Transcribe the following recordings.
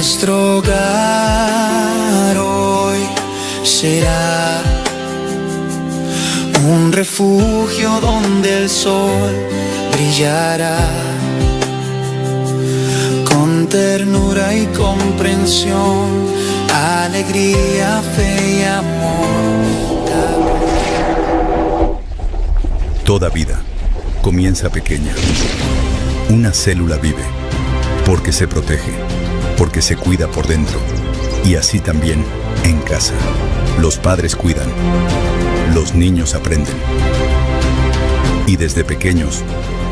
Nuestro hogar hoy será un refugio donde el sol brillará, con ternura y comprensión, alegría, fe y amor. Toda vida comienza pequeña. Una célula vive porque se protege, porque se cuida por dentro. Y así también en casa. Los padres cuidan, los niños aprenden. Y desde pequeños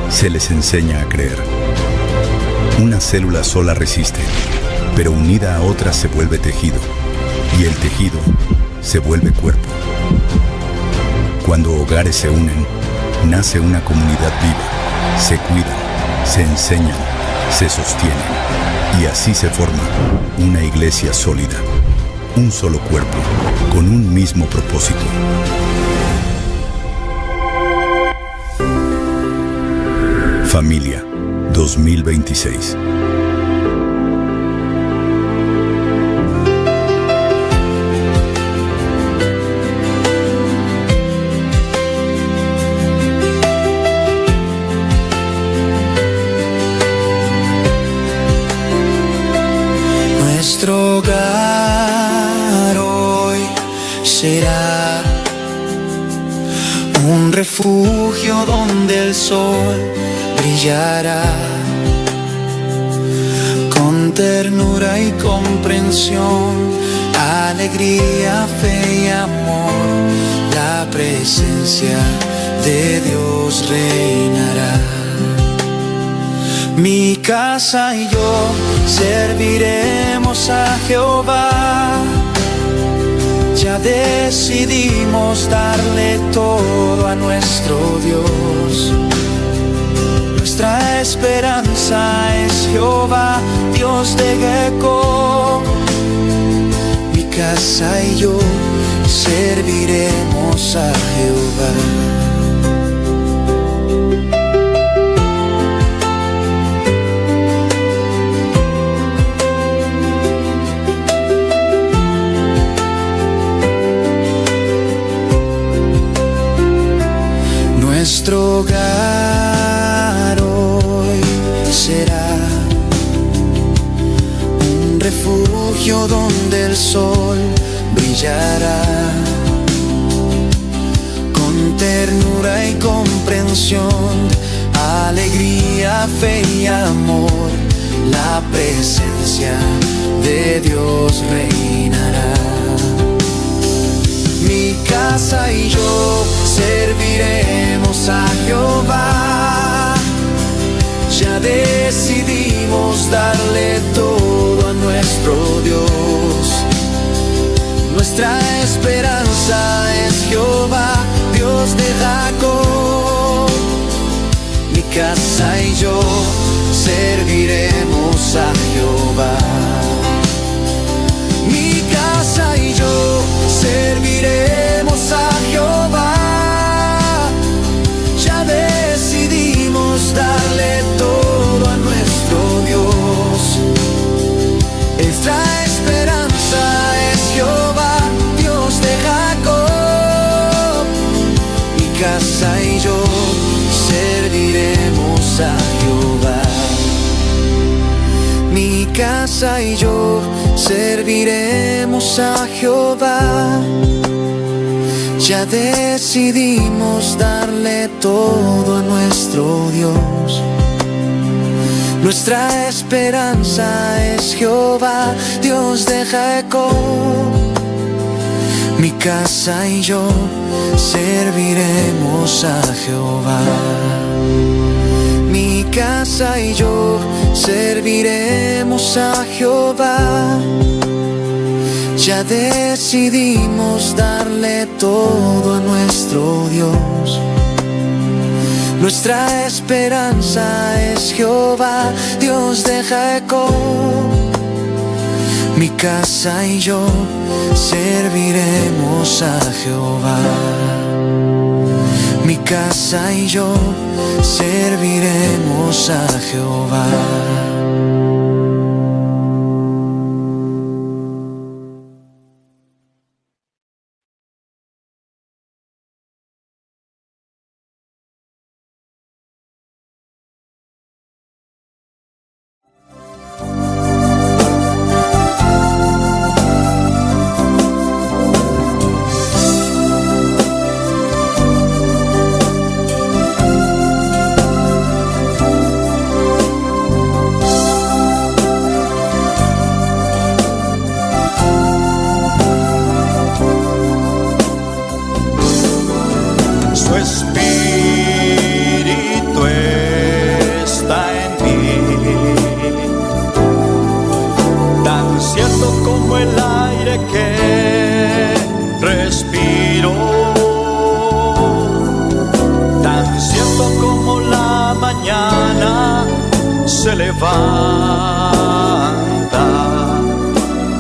se les enseña a creer. Una célula sola resiste, pero unida a otras se vuelve tejido. Y el tejido se vuelve cuerpo. Cuando hogares se unen, nace una comunidad viva. Se cuidan, se enseñan, se sostienen. Y así se forma una iglesia sólida. Un solo cuerpo, con un mismo propósito. Familia 2026. Nuestro hogar hoy será un refugio donde el sol brillará, con ternura y comprensión, alegría, fe y amor. La presencia de Dios reinará. Mi casa y yo serviremos a Jehová. Ya decidimos darle todo a nuestro Dios. Nuestra esperanza es Jehová, Dios de Jacob. Mi casa y yo serviremos a Jehová. Nuestro hogar hoy será un refugio donde el sol brillará, con ternura y comprensión, alegría, fe y amor. La presencia de Dios reinará. Mi casa y yo serviremos a Jehová. Ya decidimos darle todo a nuestro Dios. Nuestra esperanza es Jehová, Dios de Jacob. Mi casa y yo serviremos a Jehová. Mi casa y yo serviremos a Jehová. Ya decidimos darle todo a nuestro Dios. Nuestra esperanza es Jehová, Dios de Jacob. Mi casa y yo serviremos a Jehová. Mi casa y yo serviremos a Jehová. Ya decidimos darle todo a nuestro Dios. Nuestra esperanza es Jehová, Dios de Jacob. Mi casa y yo serviremos a Jehová. Mi casa y yo serviremos a Jehová. Ya decidimos darle todo a nuestro Dios. Nuestra esperanza es Jehová, Dios de Jacob. Mi casa y yo serviremos a Jehová. Mi casa y yo serviremos a Jehová.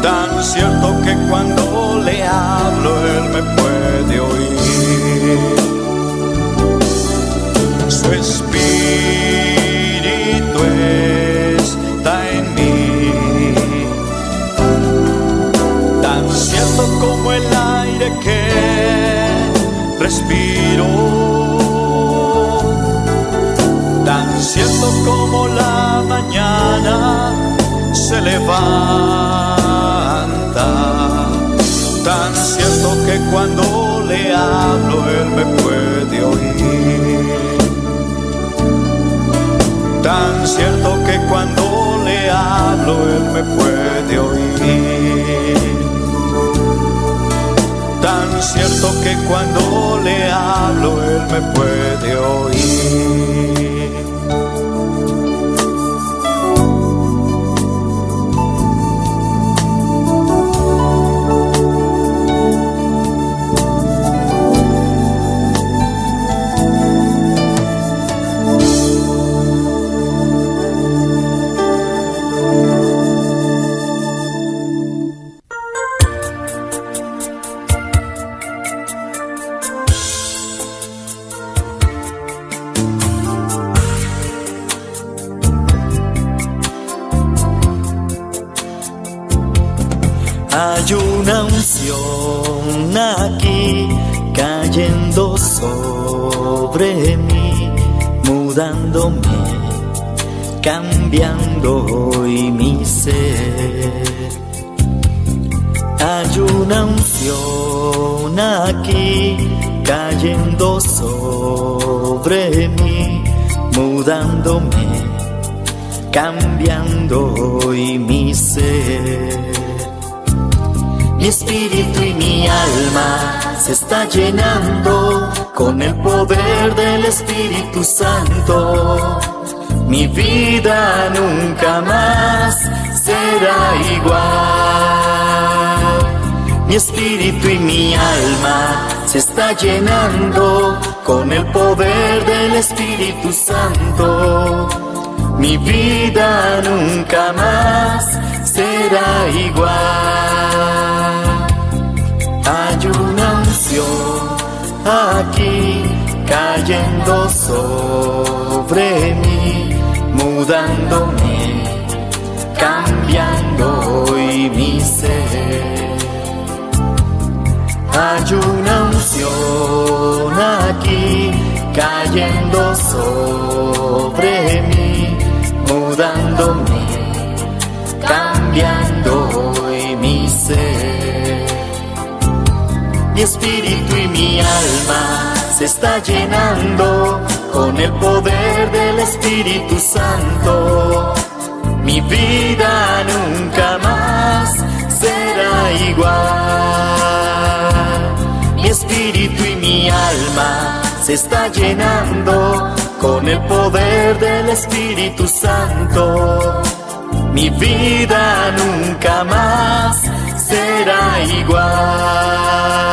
tan cierto que cuando le hablo él me puede oír. Su espíritu está en mí, tan cierto como el aire que respiro, tan cierto como la mañana se levanta, tan cierto que cuando le hablo él me puede oír, tan cierto que cuando le hablo él me puede oír, tan cierto que cuando le hablo él me puede oír. Hay una unción aquí cayendo sobre mí, mudándome, cambiando hoy mi ser. Hay una unción aquí cayendo sobre mí, mudándome, cambiando hoy mi ser. Mi espíritu y mi alma se está llenando con el poder del Espíritu Santo. Mi vida nunca más será igual. Mi espíritu y mi alma se está llenando con el poder del Espíritu Santo. Mi vida nunca más será igual. Hay una unción aquí cayendo sobre mí, mudándome, cambiando hoy mi ser. Hay una unción aquí cayendo sobre mí, mudándome, cambiando hoy mi ser. Mi espíritu y mi alma se está llenando con el poder del Espíritu Santo. Mi vida nunca más será igual. Mi espíritu y mi alma se está llenando con el poder del Espíritu Santo. Mi vida nunca más será igual.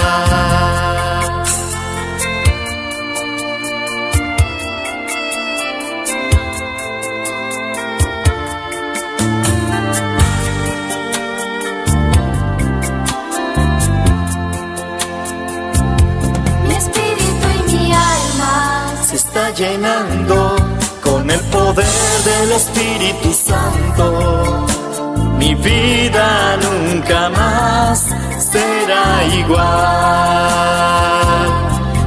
Mi espíritu y mi alma se está llenando con el poder del Espíritu Santo. Mi vida nunca más será igual.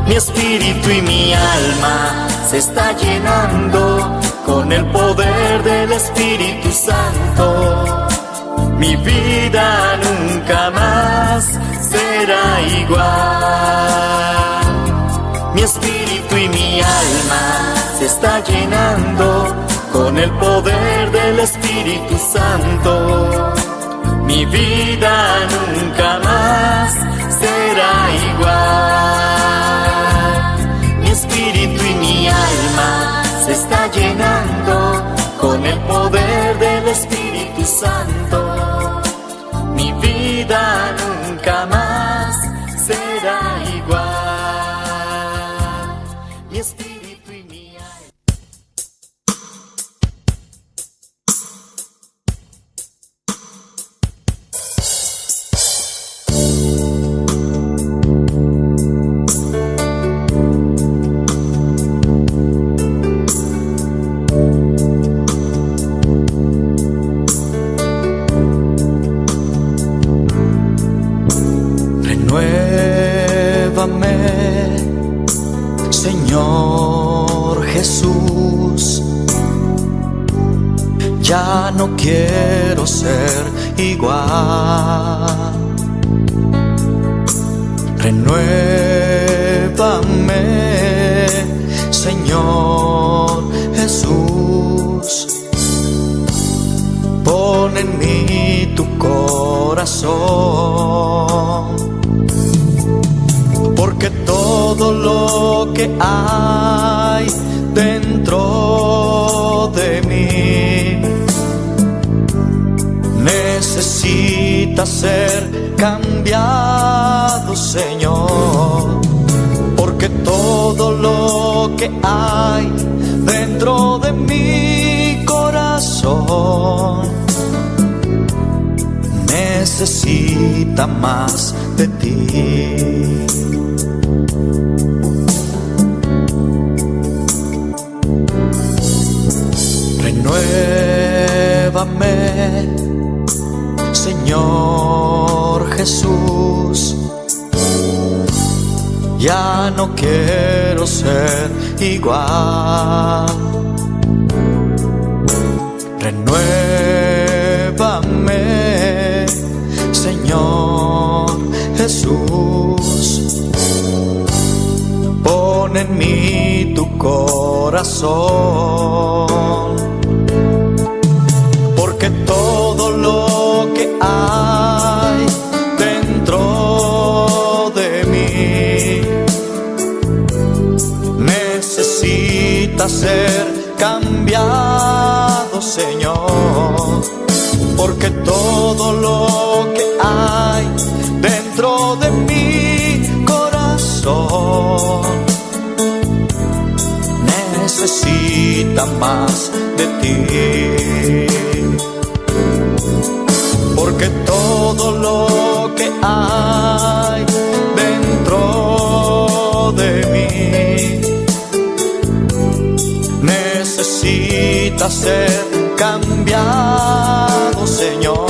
Mi espíritu y mi alma se está llenando con el poder del Espíritu Santo. Mi vida nunca más será igual. Mi espíritu y mi alma se está llenando con el poder del Espíritu Santo. Mi vida nunca más será igual. Mi espíritu y mi alma se está llenando con el poder del Espíritu Santo. Mi vida nunca más será igual. Mi espíritu y mi alma. quiero ser igual. Renuévame, Señor Jesús. Pon en mí tu corazón, porque todo lo que hay dentro de mí necesita ser cambiado, Señor, porque todo lo que hay dentro de mi corazón necesita más de ti. Renuévame, Señor Jesús. Ya no quiero ser igual. Renuévame, Señor Jesús. Pon en mí tu corazón, porque todo lo que hay dentro de mí necesita ser cambiado, Señor, porque todo lo que hay dentro de mi corazón necesita más de ti, porque todo lo que hay dentro de mí necesita ser cambiado, Señor,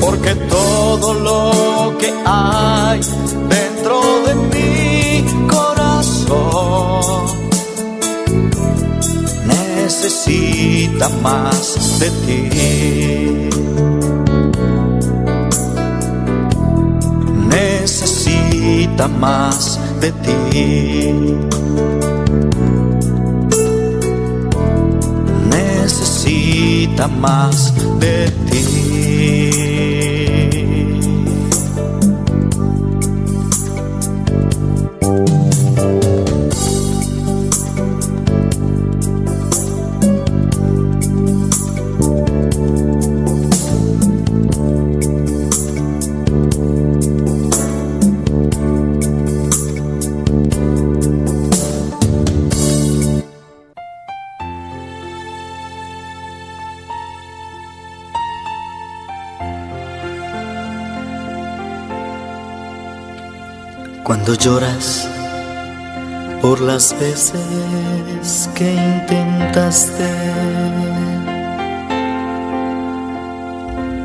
porque todo lo que hay dentro de mi corazón necesita más de ti. Necesita más de ti. Necesita más de ti. Cuando lloras por las veces que intentaste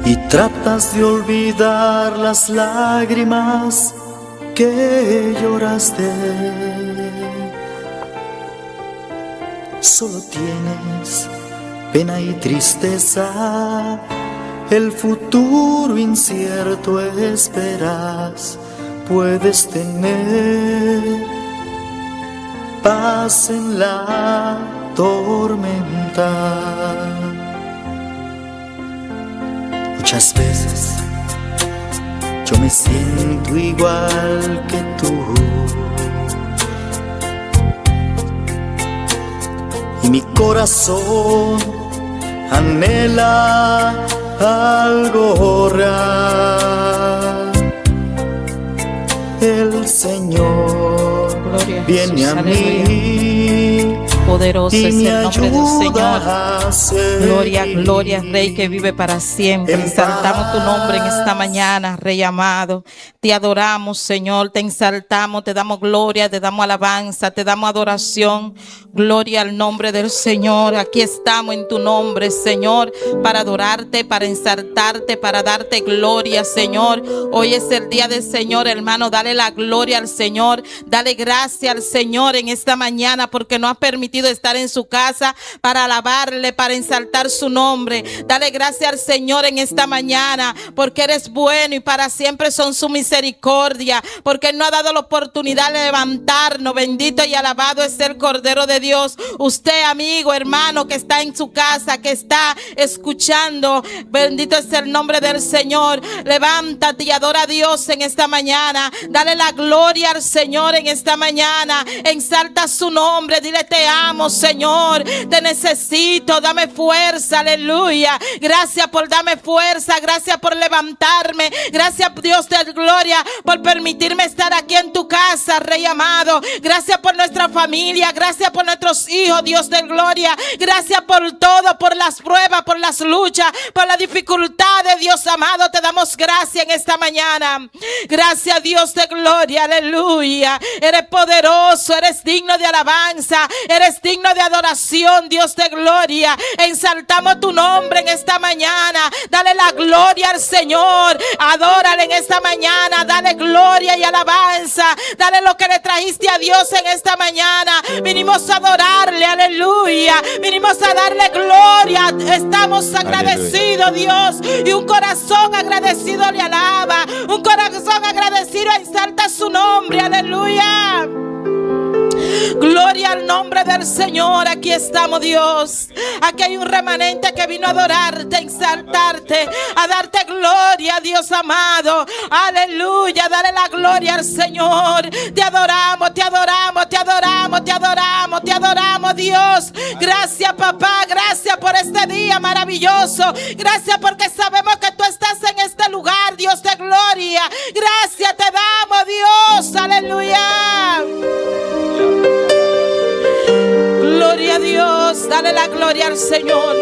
y tratas de olvidar las lágrimas que lloraste, solo tienes pena y tristeza, el futuro incierto esperas. Puedes tener paz en la tormenta. Muchas veces yo me siento igual que tú, y mi corazón anhela algo real. El Señor viene a mí, poderoso es y el nombre del Señor. Gloria, Gloria, gloria, Rey que vive para siempre. Exaltamos tu nombre en esta mañana, Rey amado. Te adoramos, Señor, te exaltamos, te damos gloria, te damos alabanza, te damos adoración. Gloria al nombre del Señor. Aquí estamos en tu nombre, Señor, para adorarte, para exaltarte, para darte gloria, Señor. Hoy es el día del Señor, hermano. Dale la gloria al Señor. Dale gracias al Señor en esta mañana porque nos ha permitido permitido estar en su casa para alabarle, para ensaltar su nombre. Dale gracias al Señor en esta mañana, porque eres bueno y para siempre son su misericordia, porque Él nos ha dado la oportunidad de levantarnos. Bendito y alabado es el Cordero de Dios. Usted, amigo, hermano, que está en su casa, que está escuchando, bendito es el nombre del Señor. Levántate y adora a Dios en esta mañana. Dale la gloria al Señor en esta mañana. Exalta su nombre. Dile: te amo, Señor. Te necesito. Dame fuerza. Aleluya. Gracias por darme fuerza. Gracias por levantarme. Gracias, Dios de gloria, por permitirme estar aquí en tu casa, Rey amado. Gracias por nuestra familia. Gracias por nuestros hijos, Dios de gloria. Gracias por todo, por las pruebas, por las luchas, por las dificultades, Dios amado. Te damos gracias en esta mañana. Gracias, Dios de gloria. Aleluya. Eres poderoso, eres digno de alabanza, eres digno de adoración, Dios de gloria. Exaltamos tu nombre en esta mañana. Dale la gloria al Señor. Adórale en esta mañana. Dale gloria y alabanza. Dale lo que le trajiste a Dios en esta mañana. Vinimos a adorarle, aleluya. Vinimos a darle gloria. Estamos agradecidos, Dios. Y un corazón agradecido le alaba. Un corazón agradecido exalta su nombre, aleluya. Gloria al nombre del Señor. Aquí estamos, Dios. Aquí hay un remanente que vino a adorarte, a exaltarte, a darte gloria, Dios amado. Aleluya. Dale la gloria al Señor. Te adoramos, te adoramos, te adoramos, te adoramos, te adoramos, Dios. Gracias, papá. Gracias por este día maravilloso. Gracias porque sabemos que tú estás en este lugar, Dios de gloria. Gracias te damos, Dios. Aleluya. Gloria a Dios. Dale la gloria al Señor.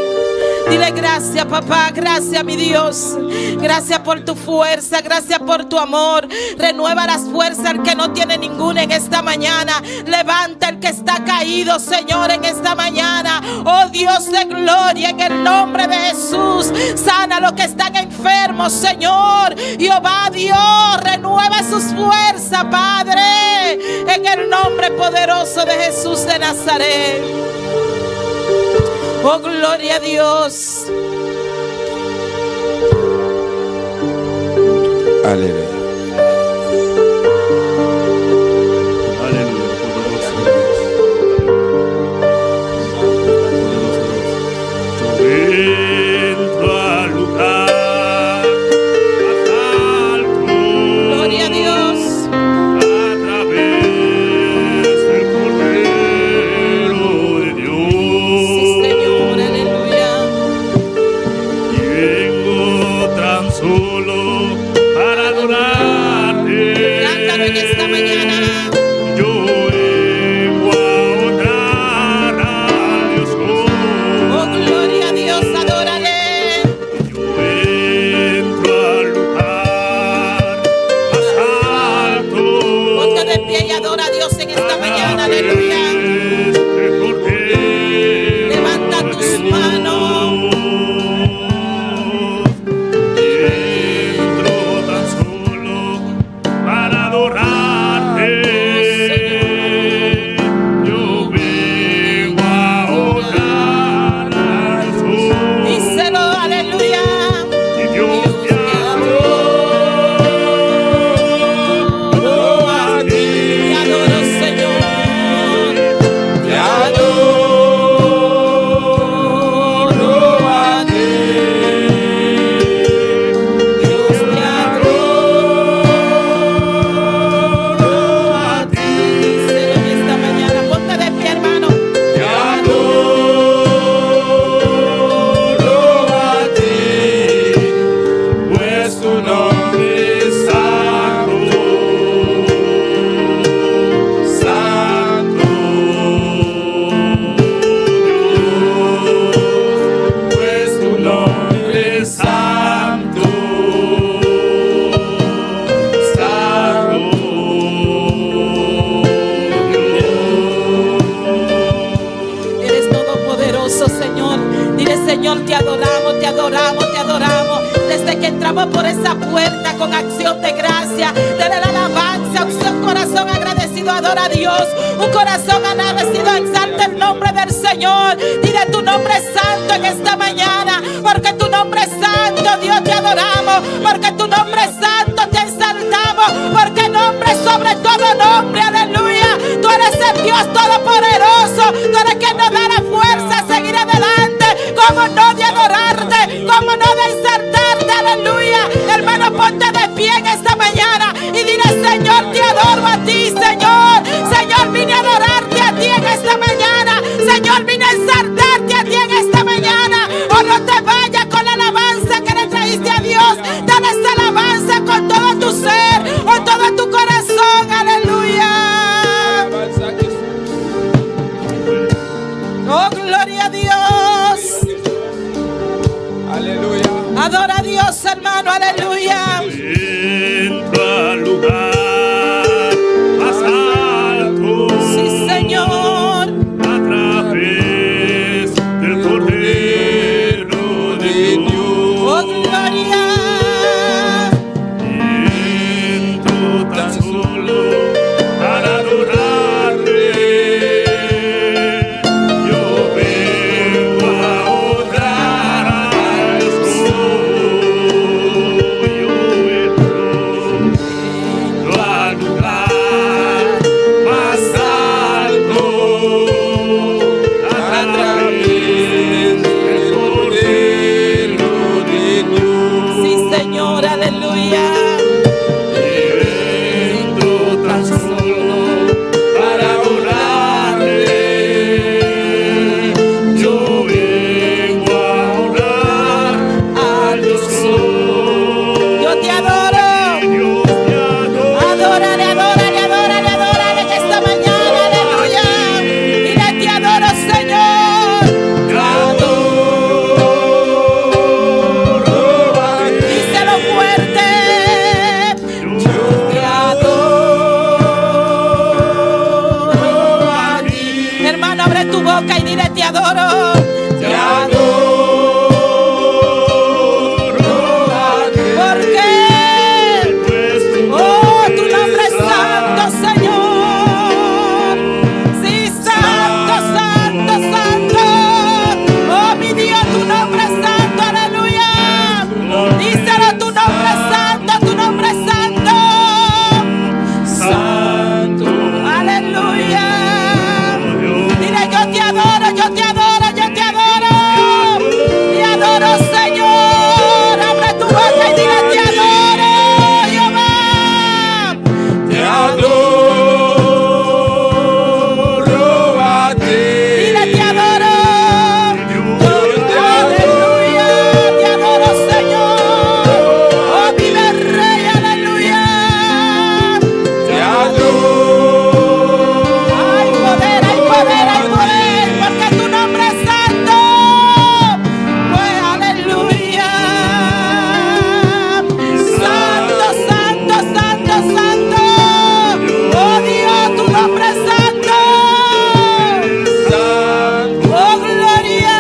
Dile: gracias, papá. Gracias, mi Dios. Gracias por tu fuerza. Gracias por tu amor. Renueva las fuerzas al que no tiene ninguna en esta mañana. Levanta el que está caído, Señor, en esta mañana. Oh Dios de gloria, en el nombre de Jesús. Sana a los que están enfermos, Señor. Jehová Dios, renueva sus fuerzas, Padre, en el nombre poderoso de Jesús de Nazaret. Oh, gloria a Dios. Aleluya. entramos por esa puerta con acción de gracia, dale la alabanza, un corazón agradecido adora a Dios, un corazón agradecido exalta el nombre de Señor. Dile tu nombre es santo en esta mañana, porque tu nombre es santo, Dios, te adoramos, porque tu nombre es santo, te exaltamos, porque nombre es sobre todo nombre, aleluya. Tú eres el Dios todopoderoso, tú eres quien nos da la fuerza a seguir adelante. Cómo no de adorarte, cómo no de exaltarte, aleluya. Hermano, ponte de pie en esta mañana y dile: Señor, te adoro a ti, Señor. Señor, vine a adorarte a ti en esta mañana. Señor, vine a exaltarte a ti en esta mañana. O no te vayas con la alabanza que le trajiste a Dios. Dale esa alabanza con todo tu ser, con todo tu corazón, aleluya. Oh, gloria a Dios. Aleluya. Adora a Dios, hermano, aleluya. Entra al lugar más alto. Sí, Señor. A través del Cordero de Dios. Oh, gloria. Entro tan solo para adorarle. Yo vengo a honrar al Dios. Yo entro al lugar más alto a través del Cordero de Dios. Sí, Señor, aleluya. Entro tan solo para adorarle. Yo vengo a honrar al Dios soy. Yo te adoro. Dios te adora. Adórale, adórale, adórale, adórale en esta mañana, aleluya. Dile: te adoro, Señor. Te adoro a ti. Díselo fuerte. Yo Te adoro a ti. Hermano, abre tu boca y dile: te adoro. te adoro a ti. ¿Por qué? Pues tu Oh, tu nombre nombre es santo, Señor. Sí, santo, santo, santo. Oh, mi Dios, tu nombre es santo, aleluya. Díselo: tu nombre es santo, tu nombre es santo. santo. Aleluya. Dile: yo te adoro, yo te adoro, yo te adoro. Te adoro, Señor. Abre tu boca y dile: te adoro, Jehová. Te adoro a ti. Dile: te adoro. Aleluya. Te adoro, Señor. Oh, vive el Rey, aleluya. Te adoro. Hay poder, hay poder, hay poder, porque tu nombre es santo. Pues aleluya. Santo, santo, santo, santo. Oh Dios, tu nombre es santo. Oh, gloria.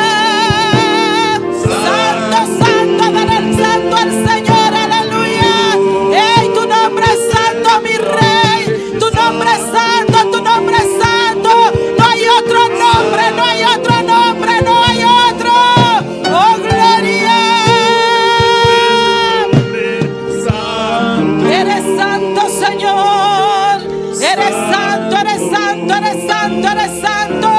Santo, santo, dale el santo al Señor, aleluya. Ey, tu nombre es santo, mi Rey. Tu nombre es santo, tu nombre es santo. No hay otro nombre, no hay otro nombre, no hay otro. Oh, gloria. Eres santo, Señor. Eres santo, eres santo, eres santo, eres santo.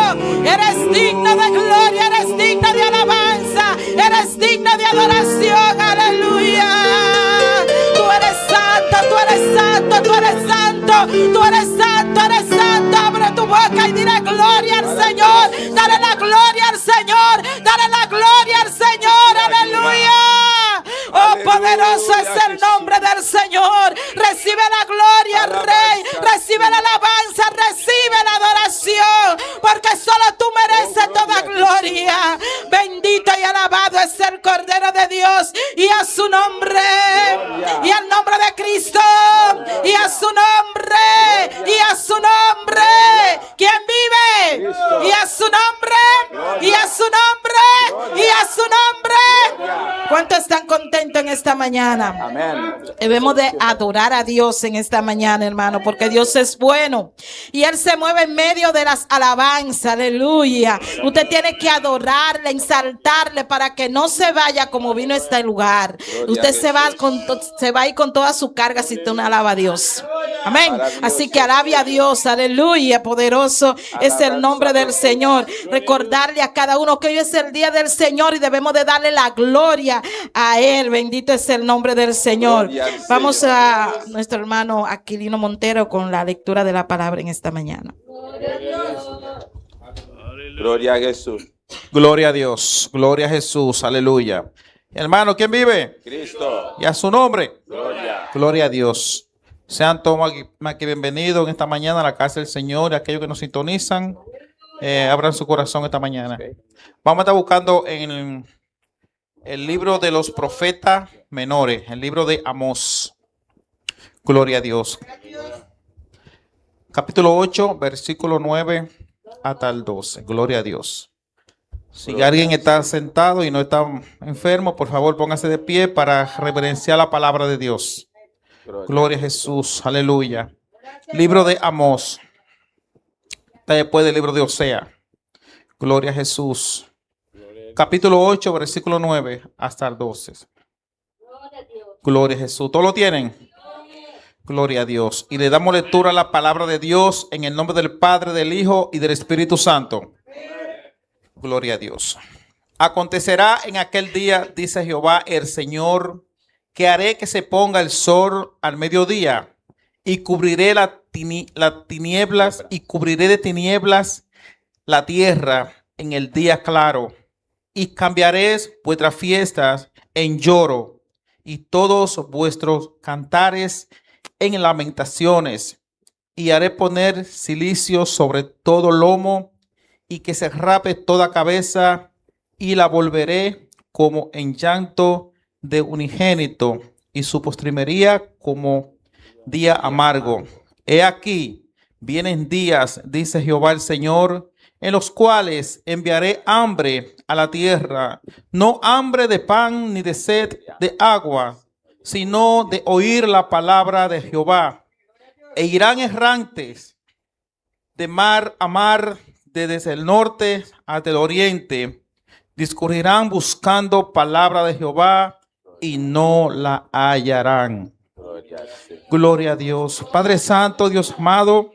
Eres digno de gloria, eres digno de alabanza, eres digno de adoración, aleluya. Tú eres santo, tú eres santo, tú eres santo, tú eres santo, eres santo. Abre tu boca y dile gloria al Señor. Dale la gloria al Señor, dale la gloria al Señor, aleluya. Oh, poderoso es el nombre del Señor. Recibe la gloria, Rey. Recibe la alabanza, recibe la adoración, porque solo tú mereces toda gloria. Bendito y alabado es el Cordero de Dios, y a su nombre, y al nombre de Cristo, y a su nombre, y a su nombre. ¿Quién vive? Y a su nombre, y a su nombre, y a su nombre. ¿Cuántos están contentos en esta mañana? Amén. Debemos de adorar a Dios en esta mañana, hermano, porque Dios es bueno y Él se mueve en medio de las alabanzas. Aleluya. Usted tiene que adorarle, exaltarle para que no se vaya como vino a este lugar. Usted se va a ir con toda su carga si usted no alaba a Dios. Amén. Así que alabe a Dios. Aleluya. Poderoso es el nombre del Señor. Recordarle a cada uno que hoy es el día del Señor y debemos de darle la gloria a Él. Bendito es el nombre del Señor. Vamos a nuestro hermano Aquilino Montero con la lectura de la palabra en esta mañana. Gloria a Jesús. Gloria a Dios. Gloria a Jesús. Aleluya. Hermano, ¿quién vive? Cristo. Y a su nombre. Gloria. Gloria a Dios. Sean todos más que bienvenidos en esta mañana a la casa del Señor. Aquellos que nos sintonizan, abran su corazón esta mañana. Vamos a estar buscando en el libro de los profetas menores, el libro de Amós. Gloria a Dios. Capítulo 8, versículo 9 hasta el 12. Gloria a Dios. Si alguien está sentado y no está enfermo, por favor póngase de pie para reverenciar la palabra de Dios. Gloria a Jesús. Aleluya. Libro de Amós. Está después del libro de Osea. Gloria a Jesús. Capítulo 8, versículo 9 hasta el 12. Gloria a Jesús. ¿Todos lo tienen? Gloria a Dios. Y le damos lectura a la palabra de Dios en el nombre del Padre, del Hijo y del Espíritu Santo. Gloria a Dios. Acontecerá en aquel día, dice Jehová el Señor, que haré que se ponga el sol al mediodía y cubriré las tinieblas y cubriré de tinieblas la tierra en el día claro. Y cambiaréis vuestras fiestas en lloro y todos vuestros cantares en lamentaciones. Y haré poner cilicio sobre todo lomo y que se rape toda cabeza y la volveré como en llanto de unigénito y su postrimería como día amargo. He aquí, vienen días, dice Jehová el Señor, en los cuales enviaré hambre a la tierra, no hambre de pan ni de sed de agua, sino de oír la palabra de Jehová. E irán errantes de mar a mar, desde el norte hasta el oriente. Discurrirán buscando palabra de Jehová y no la hallarán. Gloria a Dios. Padre Santo, Dios amado,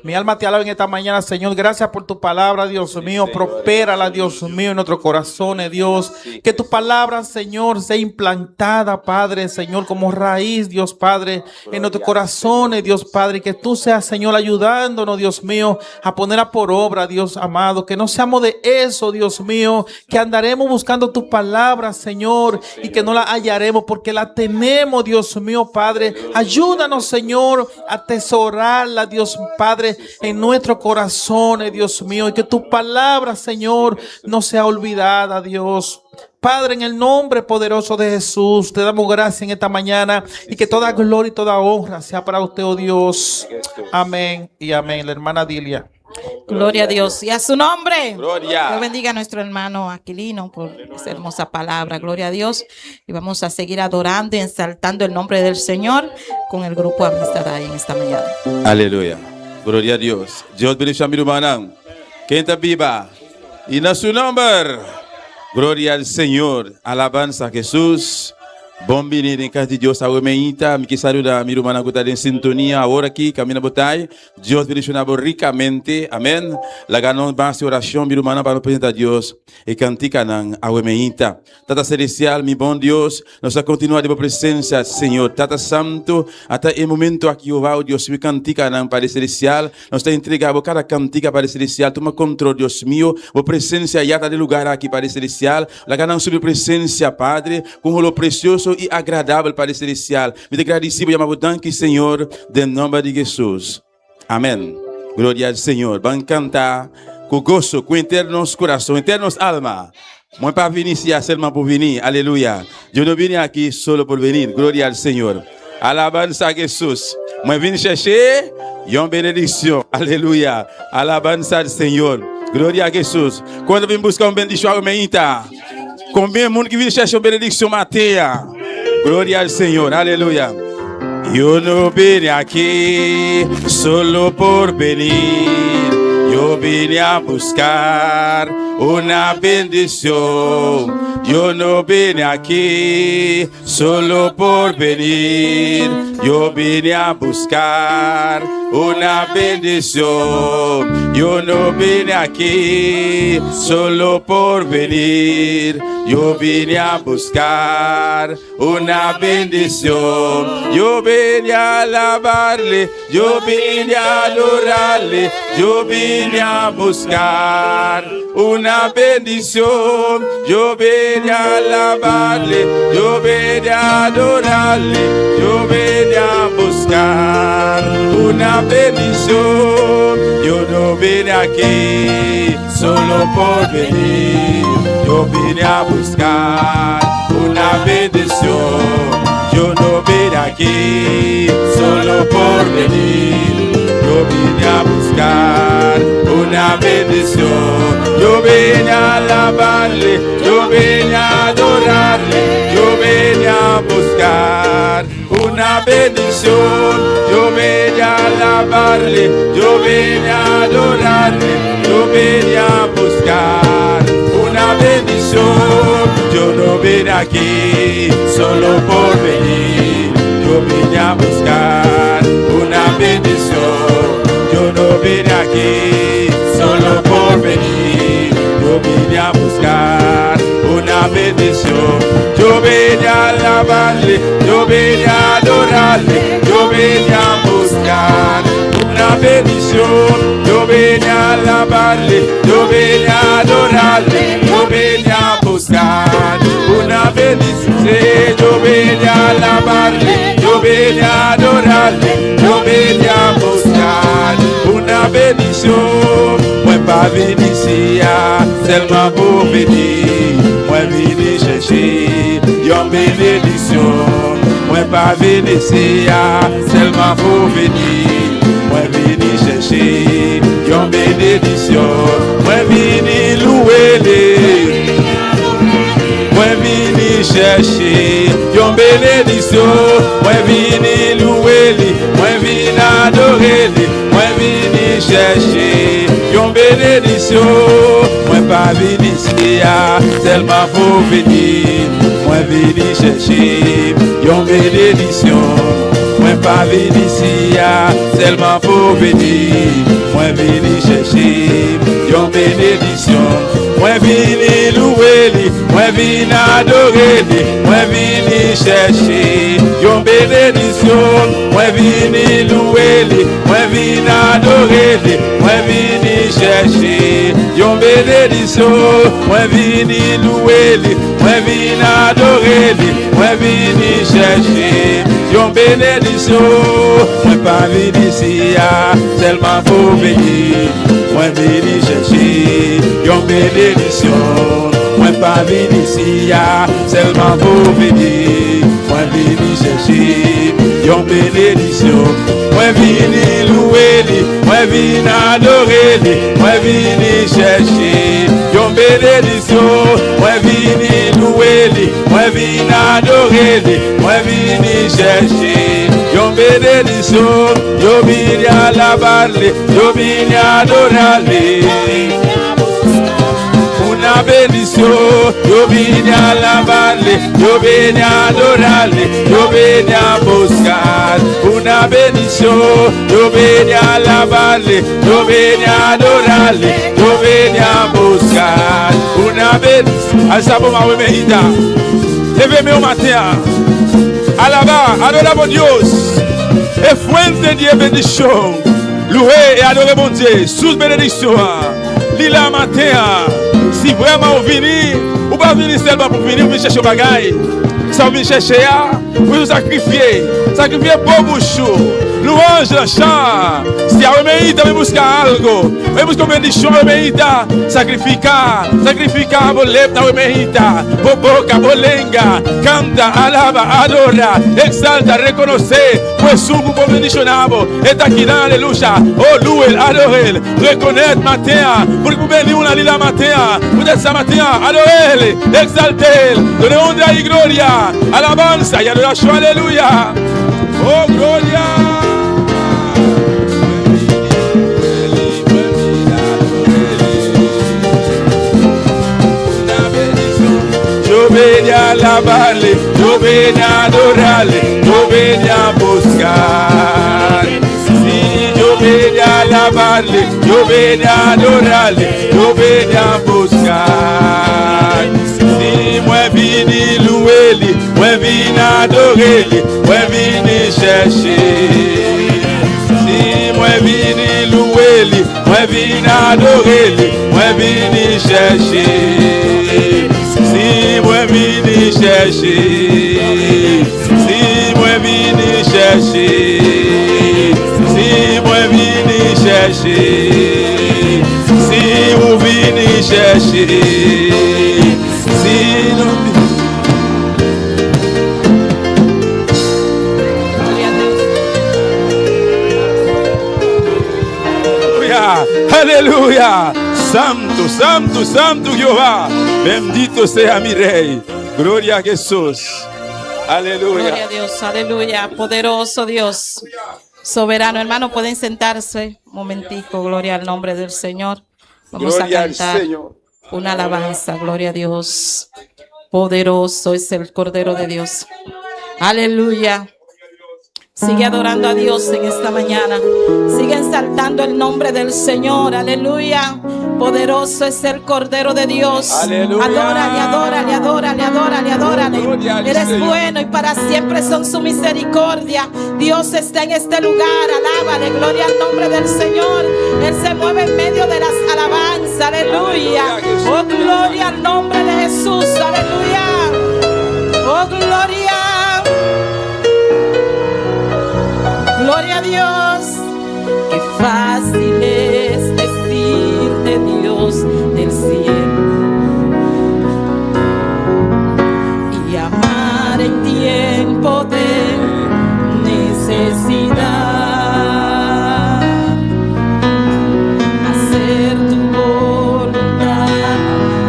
mi alma te alaba en esta mañana, Señor. Gracias por tu palabra, Dios mío. Prospérala, Dios mío, en nuestros corazones, Dios. Que tu palabra, Señor, sea implantada, Padre, Señor, como raíz, Dios Padre, en nuestros corazones, Dios Padre. Que tú seas, Señor, ayudándonos, Dios mío, a ponerla por obra, Dios amado. Que no seamos de eso, Dios mío. Que andaremos buscando tu palabra, Señor, y que no la hallaremos porque la tenemos, Dios mío, Padre. Ayúdanos, Señor, a atesorarla, Dios Padre, en nuestros corazones, Dios mío, y que tu palabra, Señor, no sea olvidada, Dios. Padre, en el nombre poderoso de Jesús, te damos gracias en esta mañana y que toda gloria y toda honra sea para usted, oh Dios. Amén y amén. La hermana Dilia. Gloria a Dios y a su nombre. Gloria. Dios bendiga a nuestro hermano Aquilino por esa hermosa palabra. Gloria a Dios. Y vamos a seguir adorando y exaltando el nombre del Señor con el grupo Amistad ahí en esta mañana. Aleluya. Gloria a Dios. Dios bendiga a mi hermano. Quem está viva. Y en su nombre. Gloria al Señor. Alabanza a Jesús. Bom venir em casa de Deus, salve meita, me que saluda mi hermana que está em sintonia agora aqui, camina botai. Deus bendicionar ricamente, amém. La ganon base oração, mi hermana para apresentar a Deus e cantica nan agora meita. Tata celestial, mi bom Deus, nós a continuar de boa presença, Senhor. Tata santo, até o momento aqui o vai Deus me cantica nan Pai celestial. Nós está entregando cada cantica Pai celestial, toma controle Deus meu. Boa presença já está de lugar aqui Pai celestial. La ganon sobre presença, Padre, com o precioso e agradável Pai celestial. Me agradecido e amado danke, Senhor, em nome de Jesus. Amém. Glória ao Senhor. Vamos cantar com gozo, com internos coração, internos alma. Não para vir a ser por venir. Aleluia. Eu não vim aqui solo por venir. Glória ao Senhor. Alabanza a Jesus. Eu vim chercher e uma benedição. Aleluia. Alabanza ao Senhor. Glória a Jesus. Quando vem buscar uma bendição, combien de monde qui vient chercher une bénédiction matin? Glória ao Senhor. Aleluia. Yo no vine aquí solo por venir. Yo vine a buscar una bendición. Yo no vine aquí solo por venir. Yo vine a buscar una bendición. Yo no vine aquí solo por venir. Yo vine a buscar una bendición. Yo vine a alabarle, yo vine a adorarle, yo vine a buscar una bendición. Yo vine a alabarle, yo vine a adorarle, yo vine a buscar una bendición. Yo no vine aquí solo por venir. Yo vine a buscar una bendición. Yo no vine aquí solo por venir. Yo vine a buscar una bendición. Yo vine a alabarle, yo vine a adorarle, yo vine a buscar una bendición. Yo vine a alabarle, yo vine a adorarle, yo vine a buscar una bendición. Yo no vine aquí solo por venir. Yo vine a buscar una bendición. Yo no vine aquí solo por venir. Yo vine a buscar una bendición. Yo vine a alabarle, yo vine a adorarle, yo vine a buscar una bendición. Yo vine a alabarle, yo vine a adorarle, yo vine a buscar una bendición. Yo vine a alabarle, yo vine a adorarle, yo vine a buscar una bendición. Moi pas venu ici seulement pour venir. Moi venu chercher une bénédiction. Moi pas venu ici seulement pour venir. Moi venu chercher une bénédiction. Moi venu louer les. Moi venu chercher une bénédiction. Moi venu louer les. Moi venu adorer les. Moi venu chercher une bénédiction. Moi pas venu ici seulement pour venir. Moi venu chercher une bénédiction. Moi pas venu ici seulement pour venir. Moi venu chercher une bénédiction. Moi venu louer lui, moi venu adorer lui, moi venu chercher une bénédiction. Moi venu louer lui, moi venu adorer lui, moi venu chercher une bénédiction. Moi venu louer lui, moi venu adorer lui, moi venu chercher une bénédiction. Moi pas venu ici seulement pour venir. Moi venu chercher une bénédiction. Moi pas venu ici seulement pour venir. Moi venu chercher une bénédiction. Moi venu louer lui, moi venu adorer lui, moi venu chercher une bénédiction. Moi venu louer lui, moi venu adorer lui, moi venu chercher une bénédiction. Yo vine a alabarle, yo vine a adorarle. Una bendición, yo vine a alabarle, yo vine a adorarle, yo vine a buscar una bendición. Yo vine a alabarle, yo vine a adorarle, yo vine a buscar una bendición. Al sabor más bebida, leveme un matin, alabar, adorar a Dios, es fuente de bendición. Louer et adorer mon Dieu, sous bénédiction. Lila matin, si vraiment vous venez, ou pas venir seulement pour venir, vous chercher bagaille. Ça vous chercher, vous sacrifier, sacrifier pour vous. louange, la chant. Se a meita vem buscar algo, vem buscar bendição, a meita, sacrificar, bolep na meita, boboca, bolenga, canta, alaba, adora, exalta, reconocer, pues suco por bendicionavo, eta aqui na aleluia, oh luel, adorel, reconnaître matea, porque vous bénir una lila matea, vous êtes sa matea, adorel, exaltel, donne honra y gloria, alabanza y adoración, aleluya, oh gloria. Yo vine a alabarle, yo vine a adorarle, yo vine a buscar. Sí, yo vine a alabarle, yo vine a adorarle, yo vine a buscar. Sí, moi vine louer, moi vine adorer, moi vine chercher. Si, moi vine louer, moi vine adorer, moi vine chercher. Si, moi vine chercher. Si, moi vine chercher. Si, moi vine chercher. Si, vous vine chercher. Si, nous aleluya, santo, santo, santo Jehová, bendito sea mi rey, gloria a Jesús, aleluya. Gloria a Dios, aleluya, poderoso Dios, soberano. Hermano, pueden sentarse un momentico, gloria al nombre del Señor. Vamos Gloria a al cantar Señor. una alabanza, gloria a Dios. Poderoso es el Cordero de Dios. Aleluya. Sigue adorando a Dios en esta mañana. Sigue exaltando el nombre del Señor. Aleluya. Poderoso es el Cordero de Dios. Aleluya. Adórale, adórale, adórale, adórale, adórale. Gloria al Eres Señor. bueno y para siempre son su misericordia. Dios está en este lugar. Alábale, gloria al nombre del Señor. Él se mueve en medio de las alabanzas. Aleluya. Oh, gloria al nombre de Jesús. Aleluya. Oh, gloria. Gloria a Dios, qué fácil es decir de Dios del cielo y amar en tiempo de necesidad, hacer tu voluntad,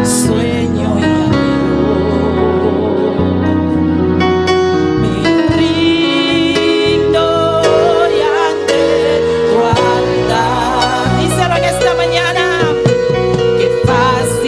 sueño y anhelo. Me rindo díselo en esta mañana. Qué fácil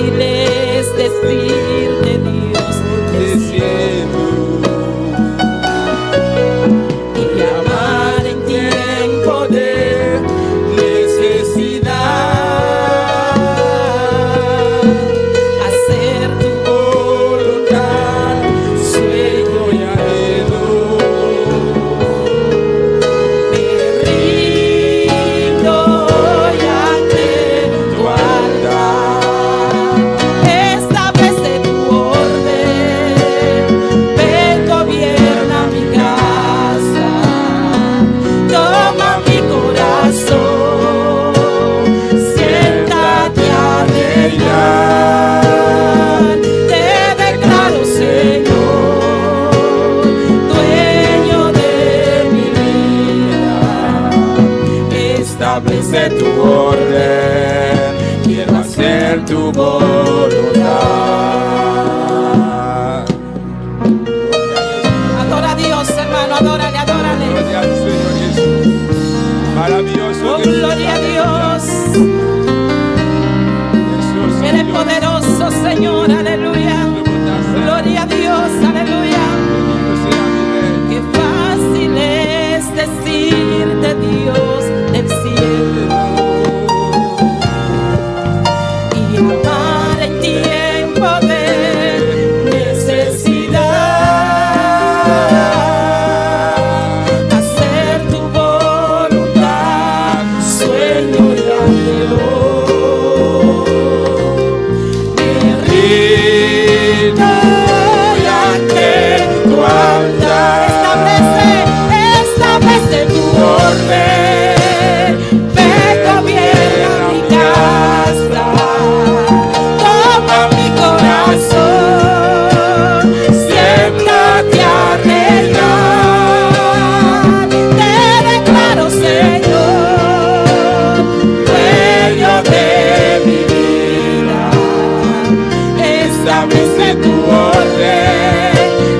tu orden.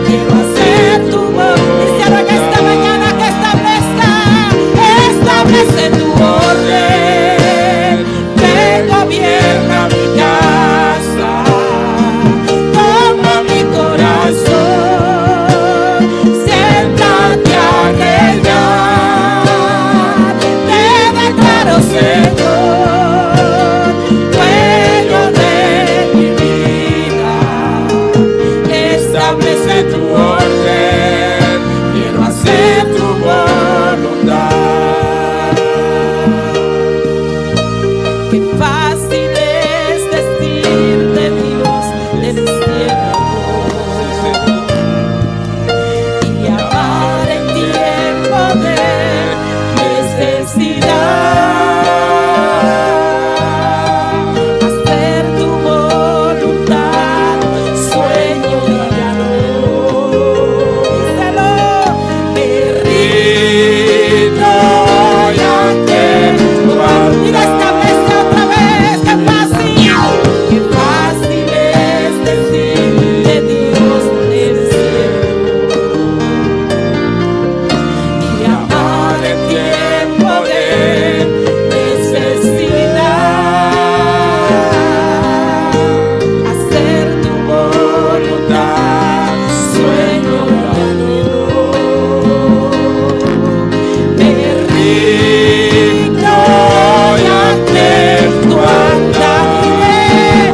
Quiero hacer tu voluntad. Díselo en esta mañana que establece tu orden. Ven, gobierna mi casa. Toma mi corazón. Siéntate a reinar. Te declaro, Señor, dueño de mi vida. Establece tu orden. Quiero hacer tu voluntad. Qué fácil es decir de Dios del cielo y amar en tiempo de necesidad. Hacer tu voluntad, sueño y anhelo. Díselo, me rindo y ante tu voluntad. Mira, establece otra vez, qué fácil es decir de Dios del cielo y amar en tiempo de necesidad. Hacer tu voluntad, sueño y anhelo. Me rindo y ante tu andar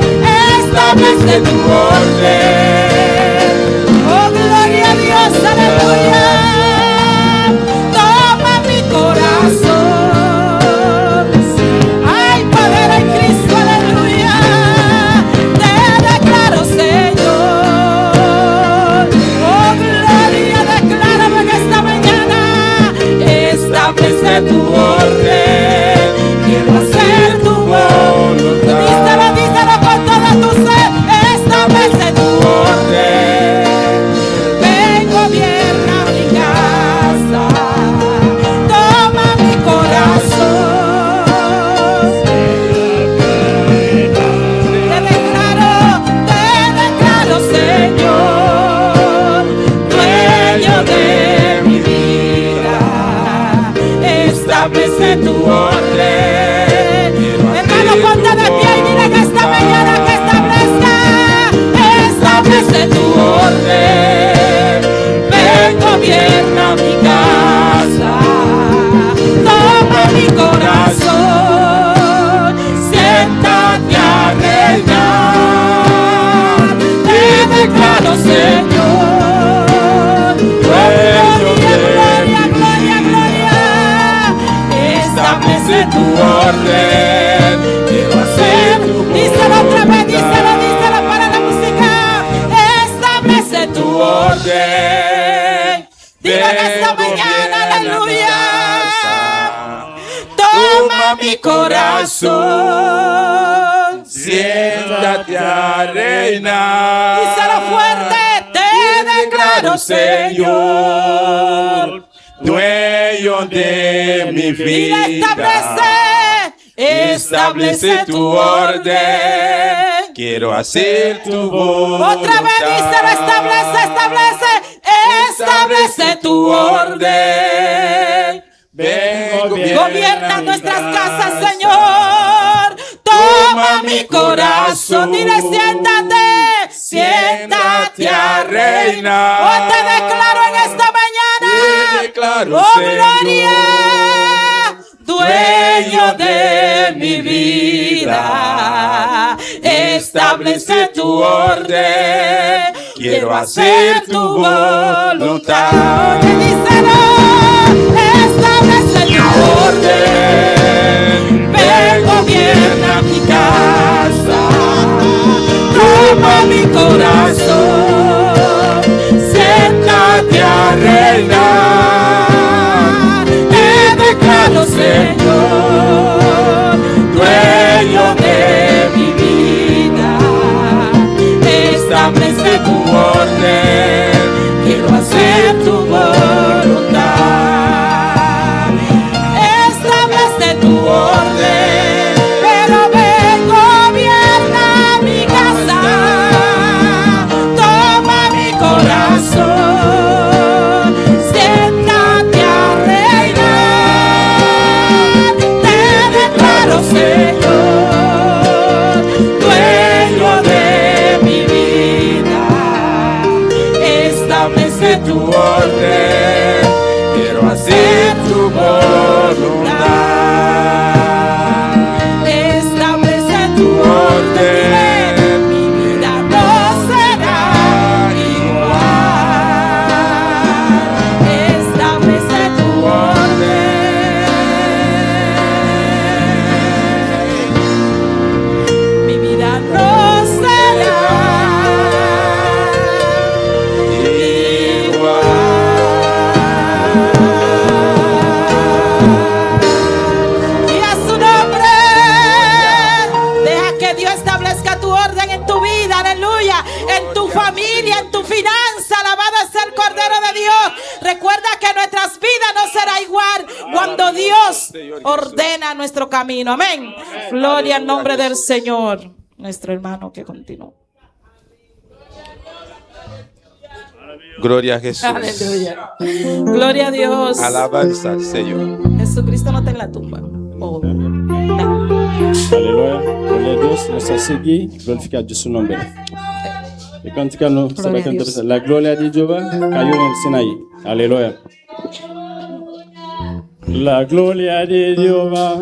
establece tu orden. Oh, gloria a Dios, aleluya. Toma mi corazón. Hay poder en Cristo, aleluya. Te declaro, Señor. Oh, gloria, declárame en esta mañana. Establece tu orden. Quiero hacer tu voluntad. Díselo con toda tu sed. Establece tu orden. Ven, gobierna mi casa. Toma mi corazón. Te declaro, Señor, dueño de mi vida. Establece tu orden. Hermano, ponte de pie y dile que esta mañana que establece tu orden. Ven, gobierna mi casa. Toma mi corazón. Siéntate a reinar. Te declaro, Señor. Gloria, gloria, gloria, gloria. Establece tu orden. Quiero hacer tu voluntad. Díselo otra vez, díselo para la música. Establece tu orden. Dile que esta mañana, aleluya. Toma mi corazón. Siéntate a reinar. Díselo fuerte. Te declaro, Señor, dueño de mi y vida. establece tu orden. Quiero hacer tu voluntad. Otra vez díselo, establece tu orden. Ven, Gobierna nuestras casas, Señor. Toma mi corazón. Dile, siéntate a reinar. Oh, te declaro en esta mañana. Te declaro, oh, Señor, gloria, dueño de mi vida. Establece tu orden. Quiero hacer tu voluntad. Oye, díselo. Establece tu orden. Ven, gobierna mi casa. Toma mi corazón. Siéntate a reinar. Te declaro, Señor, dueño de mi vida. Establece tu orden. Quiero hacer tu voluntad. Establece establece tu orden, quiero hacer tu voluntad. Establece tu orden, mi vida no será igual. Establece tu orden, mi vida no será y a su nombre. Deja que Dios establezca tu orden en tu vida, aleluya, en tu familia, en tu finanza. Alabado sea el Cordero de Dios. Recuerda que nuestras vidas no será igual cuando Dios ordena nuestro camino. Amén. Gloria al nombre del Señor. Nuestro hermano que continúa. Gloria a Jesús. Aleluya. Gloria a Dios. Alabanza al Señor. Jesucristo no está en la tumba. Oh, no. Aleluia, glória a Deus, nós vamos seguir, glorificar de seu nome. E canticando, você vai cantar, la gloria de Jehová cayó en el Sinaí. Aleluya. La gloria de Jehová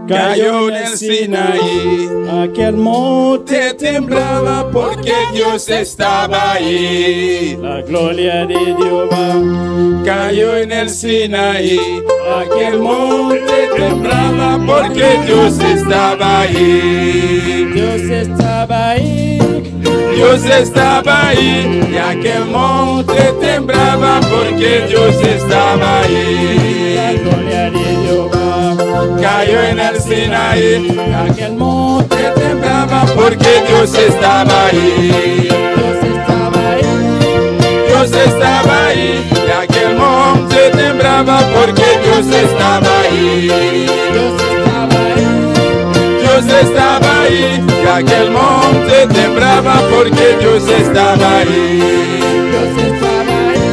Cayó en el Sinaí, aquel monte te temblaba porque Dios estaba ahí. La gloria de Jehová Cayó en el Sinaí, aquel monte temblaba porque Dios estaba ahí. Dios estaba ahí. Dios estaba ahí, y aquel monte temblaba porque Dios estaba La ahí. gloria de Jehová Cayó en el Sinaí, aquel monte temblaba porque Dios estaba ahí. Dios estaba ahí. Dios estaba ahí, y aquel monte temblaba porque Dios estaba ahí. Dios estaba ahí. Dios estaba ahí, y aquel monte temblaba porque Dios estaba ahí. Dios estaba ahí.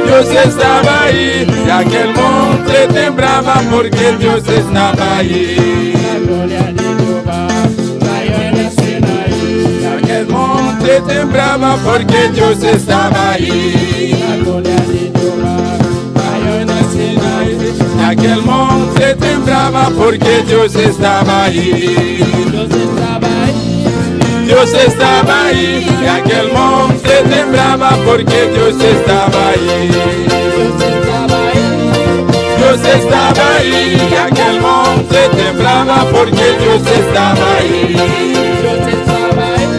Dios estaba ahí, y aquel monte temblaba porque Dios estaba ahí. La gloria de Jehová cayó en el Sinaí. Y aquel monte temblaba porque Dios estaba ahí. La gloria de Jehová cayó en el Sinaí. Y aquel monte temblaba porque Dios estaba ahí. Dios estaba ahí. Dios estaba ahí, y aquel monte temblaba porque Dios estaba ahí. Dios estaba ahí. Dios estaba ahí, y aquel monte temblaba porque Dios estaba ahí. Dios estaba ahí.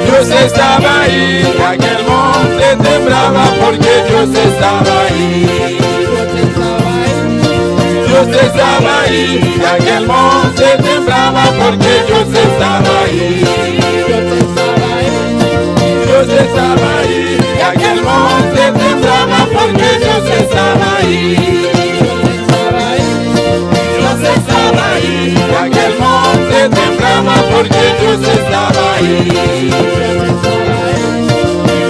Dios estaba ahí, y aquel monte temblaba porque Dios estaba ahí. Dios estaba ahí. Dios estaba ahí, y aquel monte temblaba porque Dios estaba ahí. Dios estaba ahí. Dios estaba ahí, y aquel monte temblaba porque Dios estaba ahí. Dios estaba ahí, y aquel monte temblaba porque Dios estaba ahí.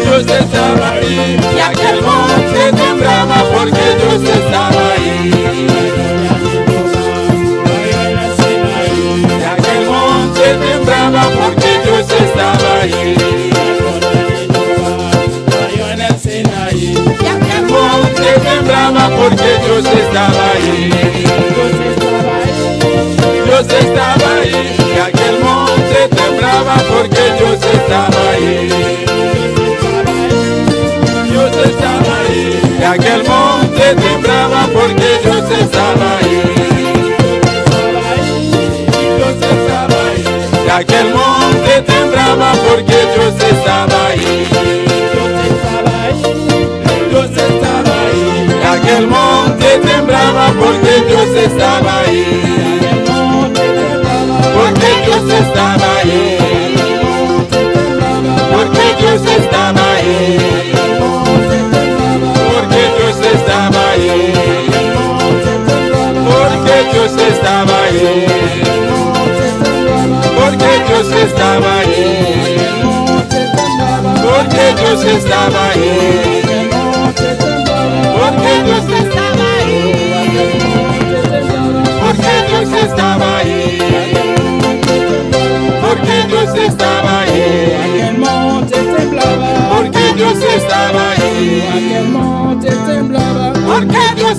Dios estaba ahí, y aquel monte temblaba porque Dios estaba ahí. Y aquel monte temblaba porque Dios estaba ahí. Cayó en el Sinaí. Y aquel monte temblaba porque Dios estaba ahí. Dios estaba ahí, y aquel monte temblaba porque Dios estaba ahí. Dios estaba ahí, y aquel monte temblaba porque Dios estaba ahí. Dios estaba ahí, y aquel monte temblaba porque Dios estaba ahí. Dios estaba ahí, y aquel monte temblaba porque Dios estaba ahí. Porque Dios estaba ahí. Porque Dios estaba ahí. Porque Dios estaba ahí. Porque Dios estaba ahí. Porque Dios estaba ahí. Porque Dios estaba ahí. Porque Dios estaba ahí. Porque Dios estaba ahí. Porque Dios estaba ahí. Aquel monte temblaba. Porque Dios estaba ahí.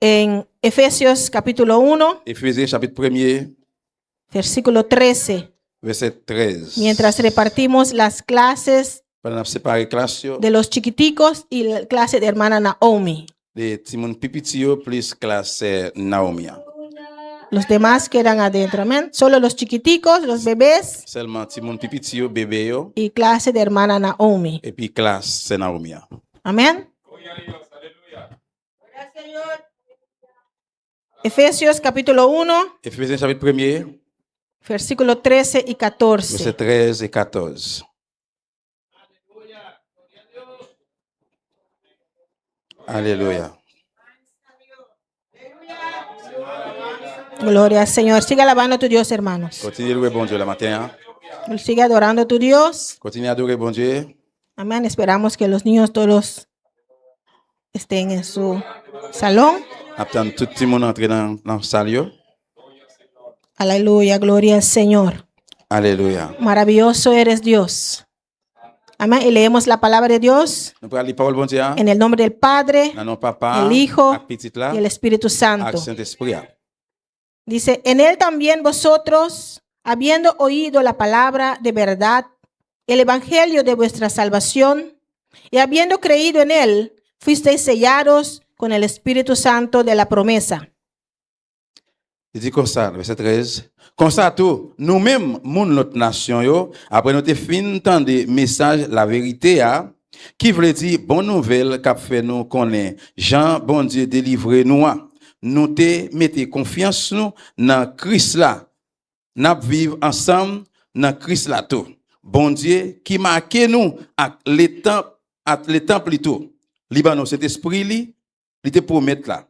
en Efesios capítulo 1, Éphésiens chapitre 1er, versículo 13. verset 13. Mientras repartimos las clases Pendant qu'on séparé classe yo, de los chiquiticos y la clase de hermana Naomi. de Timon Pipitio plus classe Naomi. Los demás quedan adentro, amén. Solo los chiquiticos, los bebés Seulement Timon Pipitio bébé yo, y clase de hermana Naomi. et puis classe Naomi. Amén. Efesios capítulo 1, Éphésiens chapitre 1er, versículo 13 y 14. verset 13 et 14. Alléluia. Gloria al Señor. Sigue alabando a tu Dios, hermanos. Continue à louer bon Dieu le matin. Sigue adorando a tu Dios. Continue à adorer bon Dieu. Amén. Esperamos que los niños todos estén en su salón. Attend tout le monde entrer dans la salle. Aleluya. Gloria al Señor. Alléluia. Maravilloso eres Dios. Amén. Y leemos la palabra de Dios Nous prenons la parole bon Dieu. en el nombre del Padre, Dans nos papa, el Hijo ak petit là, y el Espíritu ak Santo. Saint-Esprit. Dice, en él también vosotros, habiendo oído la palabra de verdad, el evangelio de vuestra salvación, y habiendo creído en él, fuisteis sellados con el Espíritu Santo de la promesa. Il dit comme ça, verset 13. Comme ça tout, nous-mêmes, moun notre nation yo, après nous te fin tande message la vérité a, qui veut dire bonne nouvelle qu'a fait nous connaître Jean bon Dieu délivré nous a. Nous te mettez confiance nous dans Christ là. N'a vivre ensemble dans Christ là tout. Bon Dieu qui marque nous à l'état plutôt. Libanon cet esprit li, il te promettre là.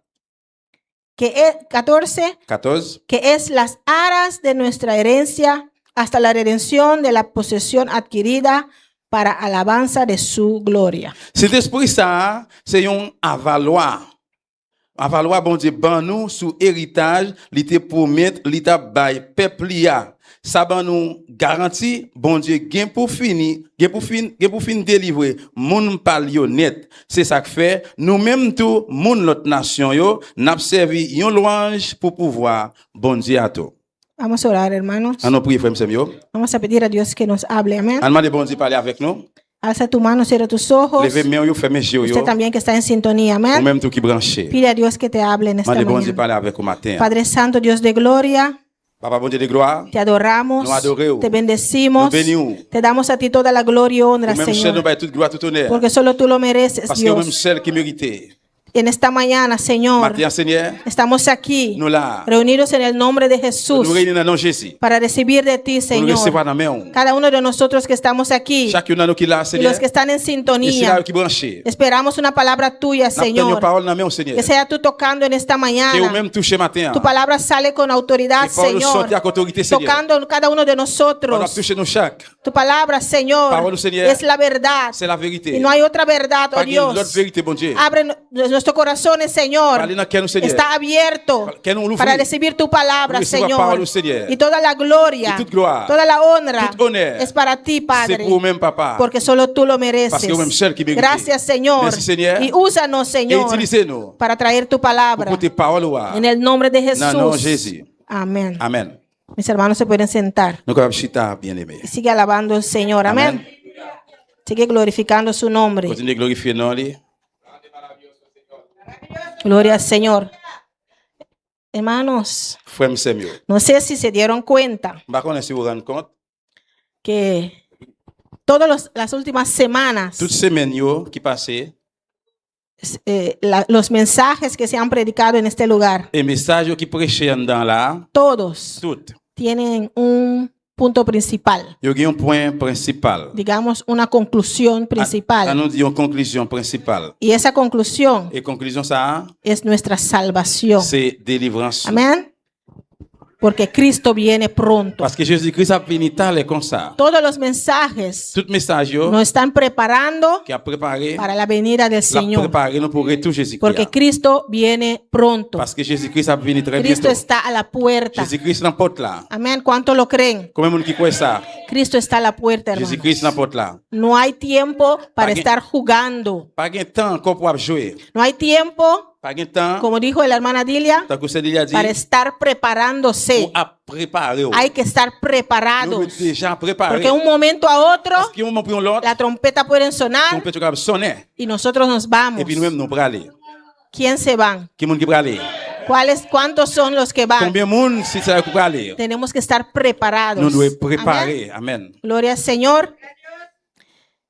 Que es, 14, 14. que es las aras de nuestra herencia hasta la redención de la posesión adquirida para alabanza de su gloria. Cet esprit ça, c'est un avaloir. Avaloir bon Dieu ban nous sous héritage, li te promet, li ta bay peuple ya. Ça ban nous garantie bon Dieu gain pour fini, gain pour fin délivrer moun pal yo net. C'est ça que fait nous même tout moun l'autre nation yo n'a servi yon louange pour pouvoir bon Dieu à tout. Vamos a orar, hermanos. On prie frère Samuel. Vamos a pedir a Dios que nos hable. Amén. On demande bon Dieu parler avec nous. Alza tu mano, cierra tus ojos. Levez main yo, fermez yeux yo. Usted también que está en sintonía. Ou Amén. même tout qui branché. Pide a Dios que te hable en esta Demande bon Dieu mañana. parler avec au matin. Padre Santo, Dios de gloria, Papa bon Dieu de gloire. te adoramos, Nos adoremos. te bendecimos, Nos benimos. te damos a ti toda la gloria y honra, Ou même seul nous Señor, bail toute gloire, tout honneur. porque solo tú lo mereces, Parce que même Dios. seul qui méritait. En esta mañana, Señor, Matin, Seigneur, estamos aquí, nous là. reunidos en el nombre de Jesús, Nous réunissons dans le nom de Jésus. para recibir de ti, Nous Señor, recevoir dans la main. cada uno de nosotros que estamos aquí Chacun de nous qui là, y Seigneur. los que están en Et c'est sintonía. là qui branché. Esperamos una palabra tuya, Nous une Señor, parole dans la main, Seigneur. que sea tú tocando en esta Que mañana. vous-même touchez matin. Tu palabra sale con autoridad, Que parole Señor, sortir avec autorité, Seigneur. tocando cada uno de On a nosotros. touché nous chaque. Tu palabra, Señor, Parole, Señor, es la verdad C'est la vérité. y no hay otra verdad, oh Pas une autre Dios. vérité, bon Dieu. Abre nuestros corazones, Señor. Parlez dans quel nous, Seigneur. Está abierto Que nous l'ouvrir. para recibir tu palabra, Pour recevoir Señor. parole, Seigneur. Y toda la gloria, Y toute gloire, toda la honra tout honneur, es para ti, C'est Padre. pour vous-même, Papa. Porque solo tú lo mereces. Parce que vous-même seul qui mérite. Gracias, Señor. Merci, Seigneur. Y úsanos, Et Señor, utilisez-nous para traer tu pour palabra. porter parole au roi. En el nombre de Dans le nom de Jesús. Jésus. Amén. Amen. Mis hermanos se pueden sentar. Nous sommes chita bien-aimés. Y sigue alabando al Señor. Amén. Amen. Sigue glorificando su nombre. Continuez à glorifier nos lits. Gloria al Señor. Hermanos, Frère Samuel. no sé si se dieron cuenta Je ne sais pas si vous vous rendez compte. que todas las últimas semanas, Toute semaine yo, qui passait, los mensajes que se han predicado en este lugar, et message yo qui prêchait dans là, todos tout. tienen un punto principal, Yo gen un point principal. digamos una conclusión À principal. nous dire une conclusion principale. Y esa conclusión Et conclusion ça, es nuestra salvación. c'est délivrance. Amén. Porque Cristo viene pronto. Parce que Jésus-Christ a venu tard comme ça. Todos los mensajes Tout message yo nos están preparando qui a préparé, para la venida del l'a Señor. préparé nous pour retour Porque Jésus-Christ. Cristo viene pronto. Parce que Jésus-Christ a venu très Cristo bientôt. está a la puerta. Jésus-Christ n'importe là. Amén. ¿Cuánto lo creen? Combien de monde qui croit ça? Cristo está a la puerta, hermano. Jésus-Christ n'importe là. No hay tiempo para Alguien- estar jugando. Pas de temps encore pour jouer. No hay tiempo Pas de temps. como dijo la hermana Dilia, Tant que c'est déjà dit. para estar preparándose. Ou à préparer. Hay que estar Nous preparados. déjà préparé. Porque un momento a otro, Parce qu'un moment pour l'autre, la trompeta puede on sonar peut capable sonner. y nosotros nos vamos. Et puis nous-mêmes, nous pour aller. ¿Quién se van? Qui monde qui pour aller? ¿Cuántos son los que van? Combien de monde si c'est pour aller? Tenemos que estar preparados. Nous devons Amén. préparer. Amen. Gloria al Señor.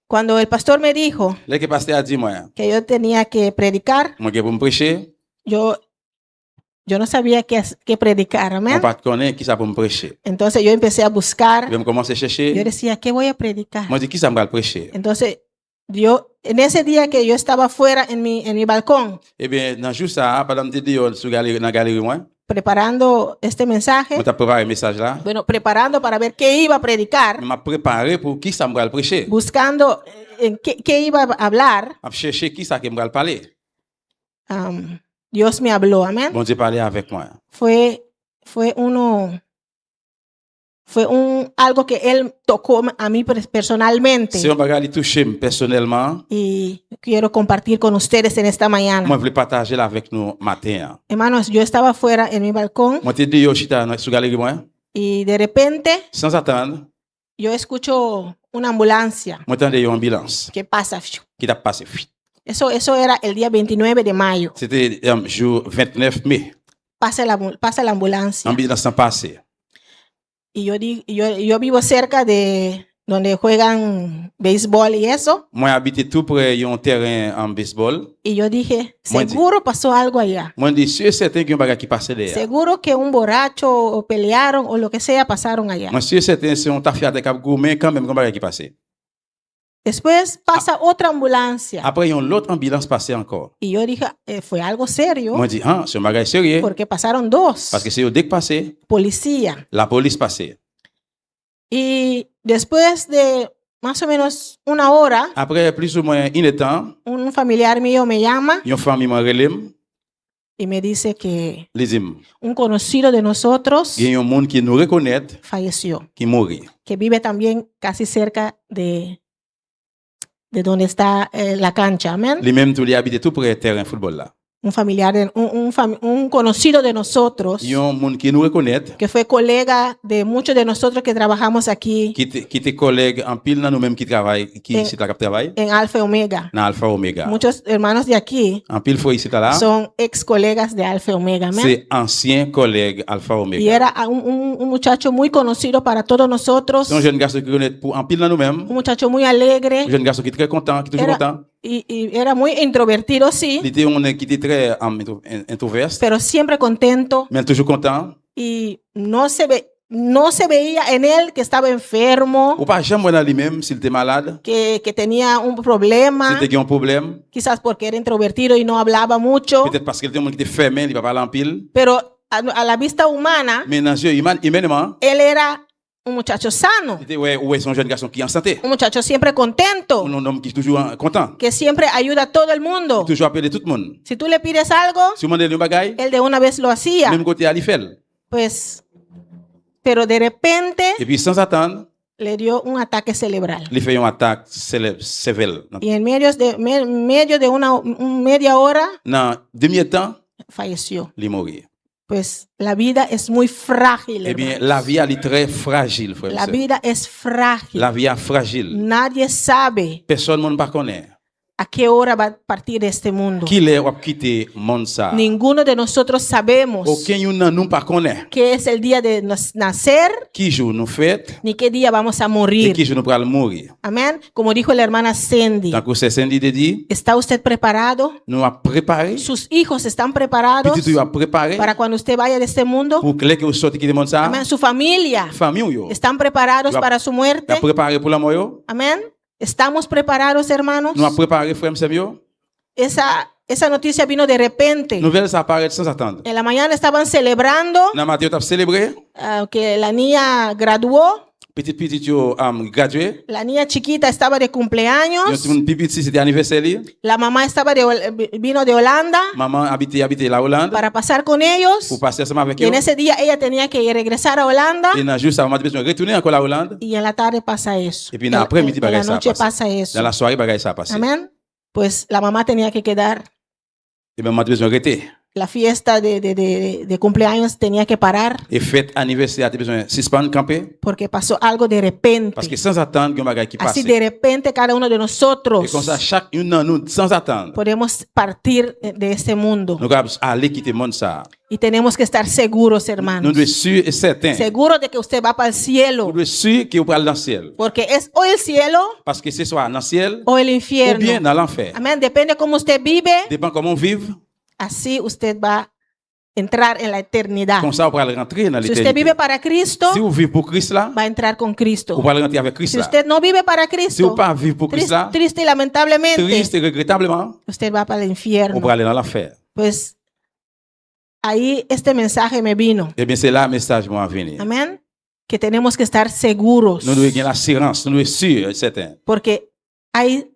Cuando el pastor me dijo Là que pasteur a dit moi, que yo tenía que predicar, moi qui pour me prêcher, yo no sabía qué predicar. on Amén. pas connaît qui ça pour me prêcher. Entonces yo empecé a buscar. Je me commencer à Yo chercher. decía, ¿qué voy a predicar? Moi dis qui ça me va le prêcher. Entonces, en ese día que yo estaba fuera en mi balcón Eh bien, dans jour ça, pendant que je suis dans la galerie moi, preparando este mensaje, on t'a préparé un message là. bueno, preparando para ver qué iba a predicar, Je m'a préparé pour qui ça me va le prêcher. buscando en qué iba a hablar, Je chercher qui ça qui me va le parler. Dios me habló, amén. Bon Dieu parlait avec moi. Fue algo que él tocó a mí personalmente Si on va aller toucher personnellement, y quiero compartir con ustedes en esta mañana. moi je voulais partager là avec nous matin. Hermanos, yo estaba fuera en mi balcón Moi te dis yo chita dans la galerie moi, y de repente sans attendre, yo escucho una ambulancia moi t'entendais une ambulance que pasa. qui t'a passé. Eso era el día 29 de mayo. C'était jour 29 mai. Pasa la ambulancia. Ambulance passé. Y yo vivo cerca de donde juegan béisbol y eso. Moi habité tout près d'un terrain en baseball. Y yo dije, Moi, seguro pasó algo allá. Moi dis sûr certain qu'il y a un bagage qui passait derrière. Seguro que un borracho o pelearon o lo que sea pasaron allá. Moi sûr certain c'est on t'a fait avec gourmet quand même un bagage qui passait. Después pasa otra ambulancia. Après il y a une autre ambulance passée encore. Y yo dije, fue algo serio. Moi dis ah, c'est un bagage sérieux Porque pasaron dos. parce que c'est au dès que passé, Policía. la police passée. Y después de más o menos una hora, Après plus ou moins une temps, un familiar mío me llama une famille m'a relève, y me dice que les him. un conocido de nosotros Il y a un monde qui nous reconnaît, falleció, qui mourit. que vive también casi cerca de donde está la cancha. Amén. Les mêmes tous les habitent tout près du terrain football là. Un familiar, un conocido de nosotros, Il y a un monde qui nous reconnaît, que fue colega de muchos de nosotros que trabajamos aquí qui était collègue en pile dans nous-mêmes qui travaillent, qui ici là qui travaille, en Alfa y Omega. dans Alpha Omega. Muchos hermanos de aquí En pile fois ici là, son ex colegas de Alfa y Omega. Amén. c'est ancien collègue Alpha Y Omega. era un muchacho muy conocido para todos nosotros, C'est un jeune garçon qui connaît pour en pile dans nous-mêmes, un muchacho muy alegre, un jeune garçon qui est très content, qui est toujours content. y era muy introvertido, sí, Il était on est qui était très introvert, pero siempre contento, mais toujours content. y no se veía en él que estaba enfermo, Ou pas jamais dans lui-même s'il était malade, que tenía un problema, s'il était un problème, quizás porque era introvertido y no hablaba mucho, peut-être parce qu'il était un monde qui était fermé, il ne va pas parler en pile. pero a la vista humana, Mais dans les yeux humainement, él era un muchacho sano, il était ouais, c'est un jeune garçon qui est en santé. un muchacho siempre contento, Un homme qui est toujours content. que siempre ayuda a todo el mundo. Toujours appeler tout le monde. Si tú le pides algo, Si on demande un bagaille, él de una vez lo hacía. même côté à l'ifel. Pues, pero de repente Et puis sans attendre, le dio un ataque cerebral. il fait une attaque sévère. Y en medio de una media hora Dans demi-temps, falleció. il est mort. Pues la vida es muy frágil. Eh bien, hermanos. la vie elle est très fragile, frère. La vida es frágil. La vie est fragile. Nadie sabe Personne ne pas connaît. a qué hora va a partir de este mundo. Qui l'est ou quitter le monde ça? Ninguno de nosotros sabemos Aucun de nous pas connaît. qué es el día de nacer Qui jour nous fête ni qué día vamos a et morir. qui jour nous allons mourir. Amén. Como dijo la hermana Cindy, Donc, c'est Cindy de dit, ¿está usted preparado? nous avons préparé, ¿Sus hijos están preparados petit tout a préparé para cuando usted vaya de este mundo? pour que les qui sortent quitter le monde ça. Amén. Su familia Famille yo. están preparados Yo- para su muerte. Nous préparé pour la mort yo. Amén. ¿Estamos preparados, hermanos? Nous avons préparé frère yo. Esa noticia vino de repente. Nouvelle ça apparaît sans attendre. En la mañana estaban celebrando Dans matin tu as célébré, que la niña graduó. petit yo gradué. La niña chiquita estaba de Yo cumpleaños. tout mon petit c'était anniversaire li. La mamá vino de Holanda Maman habite la Hollande para pasar con ellos. pour passer ensemble avec Y eux. en ese día ella tenía que regresar a Holanda. Et dans juste avant de retourner encore la Hollande. Y en la tarde pasa eso. Et puis dans l'après-midi En la bagaille ça noche passe. pasa eso. Dans la soirée bagaille ça passe. Amén. Pues la mamá tenía que quedar Et bien, moi, besoin arrêter. La fiesta de cumpleaños tenía que parar Et fête anniversaire, tu besoin suspendre, camper. porque pasó algo de repente. Parce que sans attendre, il y a un bagage qui passe. Así de repente cada uno de nosotros Et comme ça, chacun de nous, sans attendre, podemos partir de este mundo. nous allons aller quitter le monde. Ça. Y tenemos que estar seguros, Nous hermanos. devons être sûrs et certains. Seguros de que usted va para el Nous cielo. devons être sûrs qu'il va aller dans le ciel. Porque es o el cielo Parce que c'est soit dans le ciel o el ou bien infierno. dans l'enfer. Amén. Depende cómo usted vive, Dépend comment on vive. así usted va a entrar en la eternidad. Comme ça, on pourra rentrer dans Si usted l'éternité. vive para Cristo, Si vous vivez pour Christ là, va a entrar con vous Cristo. pourrez rentrer avec Christ Si là. usted no vive para Si vous Cristo, ne pas vivre pour Christ là, triste y lamentablemente, triste et regrettablement, usted va para el on infierno. pourra aller dans l'enfer. Pues ahí este mensaje me vino. Eh bien, c'est là le message qui va venir. Amén. Que tenemos que estar seguros. Nous devons gagner l'assurance, nous devons être sûrs et certains. Porque hay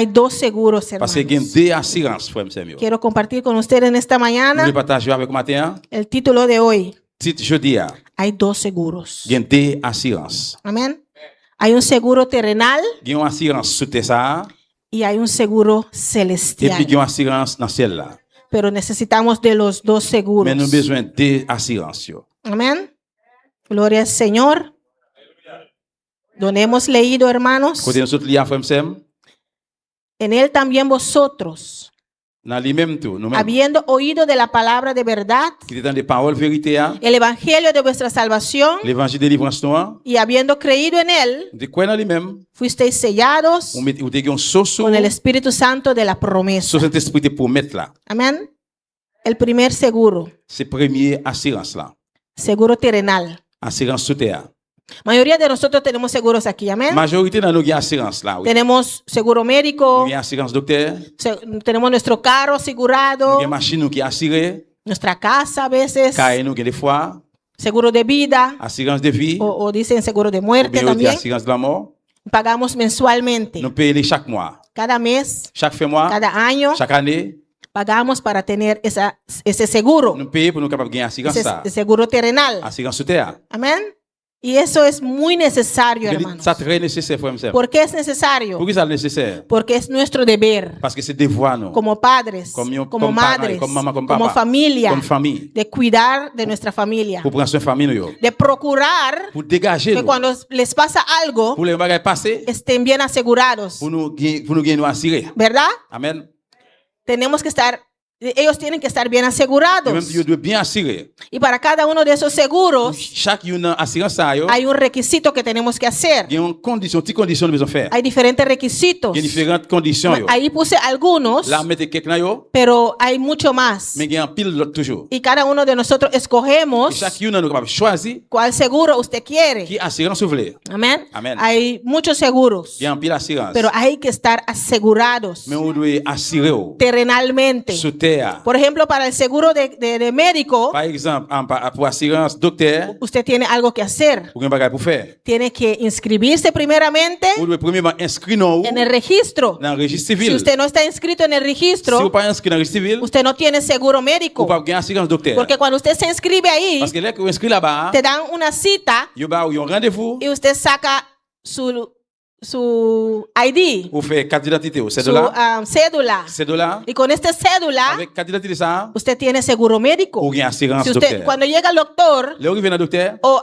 dos seguros, Parce qu'il y a hermanos. deux assurances, frère et sœurs. Quiero compartir con ustedes en esta Nous mañana voulons partager avec vous matin. el título de hoy. Titre jeudi, Hay dos seguros. il y a deux assurances. Amén. Hay un seguro terrenal Il y a une assurance sous terre ça, y hay un seguro et puis celestial. il y a une assurance dans le ciel là. Pero necesitamos de los dos seguros. Mais nous avons besoin de deux assurances. Yo. Amén. Gloria al Señor. Donde hemos leído, hermanos, Côté nous autres liés, frère et sœurs, en él también vosotros, dans lui-même tout, nous-mêmes, habiendo oído de la palabra de verdad, qui étaient dans des paroles vérité, el evangelio de vuestra salvación, l'évangile de délivrance nous, y habiendo creído en él, de quoi dans lui-même, fuisteis sellados on met ou des sauce con el Espíritu Santo de la promesa. sur cet esprit pour mettre là. Amén. El primer seguro, C'est premier assurance là. seguro terrenal. Assurance sous terre. Mayoría de nosotros tenemos seguros aquí, amén. Majorité dans nous gagne assurance là. Oui. Tenemos seguro médico, Nous gagne assurance docteur, tenemos nuestro carro nous asegurado, gagne machine nous qui assuré, nuestra casa a veces, car nous gagne des fois seguro de vida, assurance de vie, o dicen seguro de ou muerte bien también. assurance de la mort. Pagamos mensualmente, Nous payons chaque mois, cada mes, chaque fin mois, cada año, chaque année. pagamos para tener ese seguro, Nous payons pour nous capables de gagner assurance ça. ese seguro terrenal. Assurance sous terre. Amén. Y eso es muy necesario, hermanos. Ça très nécessaire, frère et sœurs. ¿Por qué es necesario? Pourquoi ça est nécessaire? Porque es nuestro deber Parce que c'est devoir nous. como padres, Comme como parents, madres, comme maman, comme como papa, familia, comme famille. de cuidar de nuestra familia, Pour prendre soin de famille nous. Yo. de procurar Pour dégager que nous. cuando les pasa algo Pour les bagages passés, estén bien asegurados, pour nous gagner nous assurer. ¿verdad? Amen. Ellos tienen que estar bien Et asegurados. même Dieu doit bien assurer. Y para cada uno de esos seguros Chaque une assurance ça yo. hay un requisito que tenemos que hacer. Il y a une condition, petite condition nous besoin faire. Hay diferentes requisitos. Il y a différentes conditions yo. Ahí puse algunos, Là mettez quelques yo, pero hay mucho más. mais il y a un pile l'autre toujours. Y cada uno de nosotros Et escogemos chaque une nous capable choisir cuál seguro usted quiere. qui assurance vous voulez. Amén. Amén. Hay muchos seguros, Il y a un pile assurance. pero hay que estar asegurados Mais on doit assurer au. terrenalmente. Sous terre. Por ejemplo, para el seguro de médico, Par exemple, pour assurance docteur, usted tiene algo que hacer. ou un bagage pour faire. Tiene que inscribirse primeramente Vous devez premièrement inscrire nous en el registro. dans le registre Si civil. usted no está inscrito en el Si vous registro, pas inscrit dans le registre civil, usted no tiene seguro vous médico. pas gagner assurance docteur. Porque cuando usted se inscribe ahí, Parce que là que vous inscrit là-bas, te dan una cita vous avez un rendez-vous y usted saca su ID, pour faire carte d'identité, c'est de su là. cédula. C'est de là. Y con esta cédula, Avec carte d'identité ça, usted tiene seguro médico. ou gagne assurance Si usted, docteur. cuando llega al doctor Là où il vient dans le docteur, o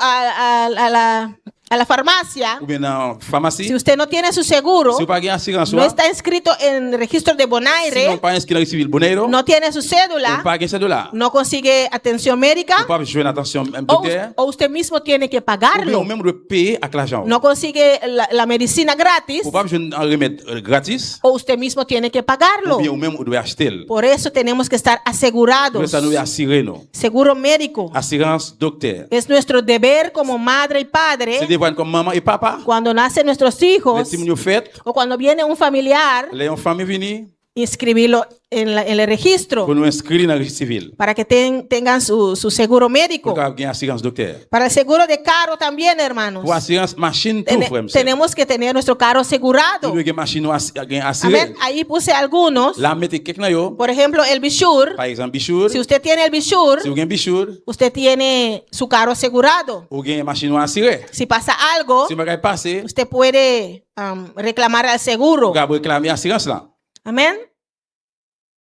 a la farmacia, ou bien dans la pharmacie, si usted no tiene su seguro, si vous pas gagner assurance, no está inscrito en el registro de si vous Bonaire, pas inscrit dans le registre civil, Bonaire, no tiene su ou cédula, pas gagner c'est de là. no consigue atención médica, Ou pas jouer attention un o, docteur, o usted mismo tiene que ou bien pagarlo. ou même de payer avec l'argent. No consigue la medicina gratis, Ou pas jouer un remède gratis, o usted mismo tiene que ou pagarlo. bien ou même ou doit acheter. Por eso tenemos que estar Pour asegurados. ça nous assurer nous. Seguro médico Assurance docteur. es nuestro deber como madre y padre C'est des voix comme maman et papa. cuando nacen nuestros Les hijos petits fait, o cuando viene un familiar, les famille venir inscribirlo en el registro pour nous inscrire dans le registre civil. para que tengan su seguro médico. Pour gagner assurance docteur. Para el seguro de carro también, hermanos. Pour assurance machine tout frère. Tenemos que tener nuestro carro asegurado. Nous gagner machine Amén. assurée. Ahí puse algunos. Là mettez quelqu'un yo. Por ejemplo, el Bishur. Par exemple bichour. Si usted tiene el Bishur, Si vous gagnez bichour, usted tiene su carro asegurado. vous gagnez machine assurée. Si pasa algo, Si vous gagnez passé, usted puede reclamar al seguro. vous pouvez réclamer assurance là. Amén.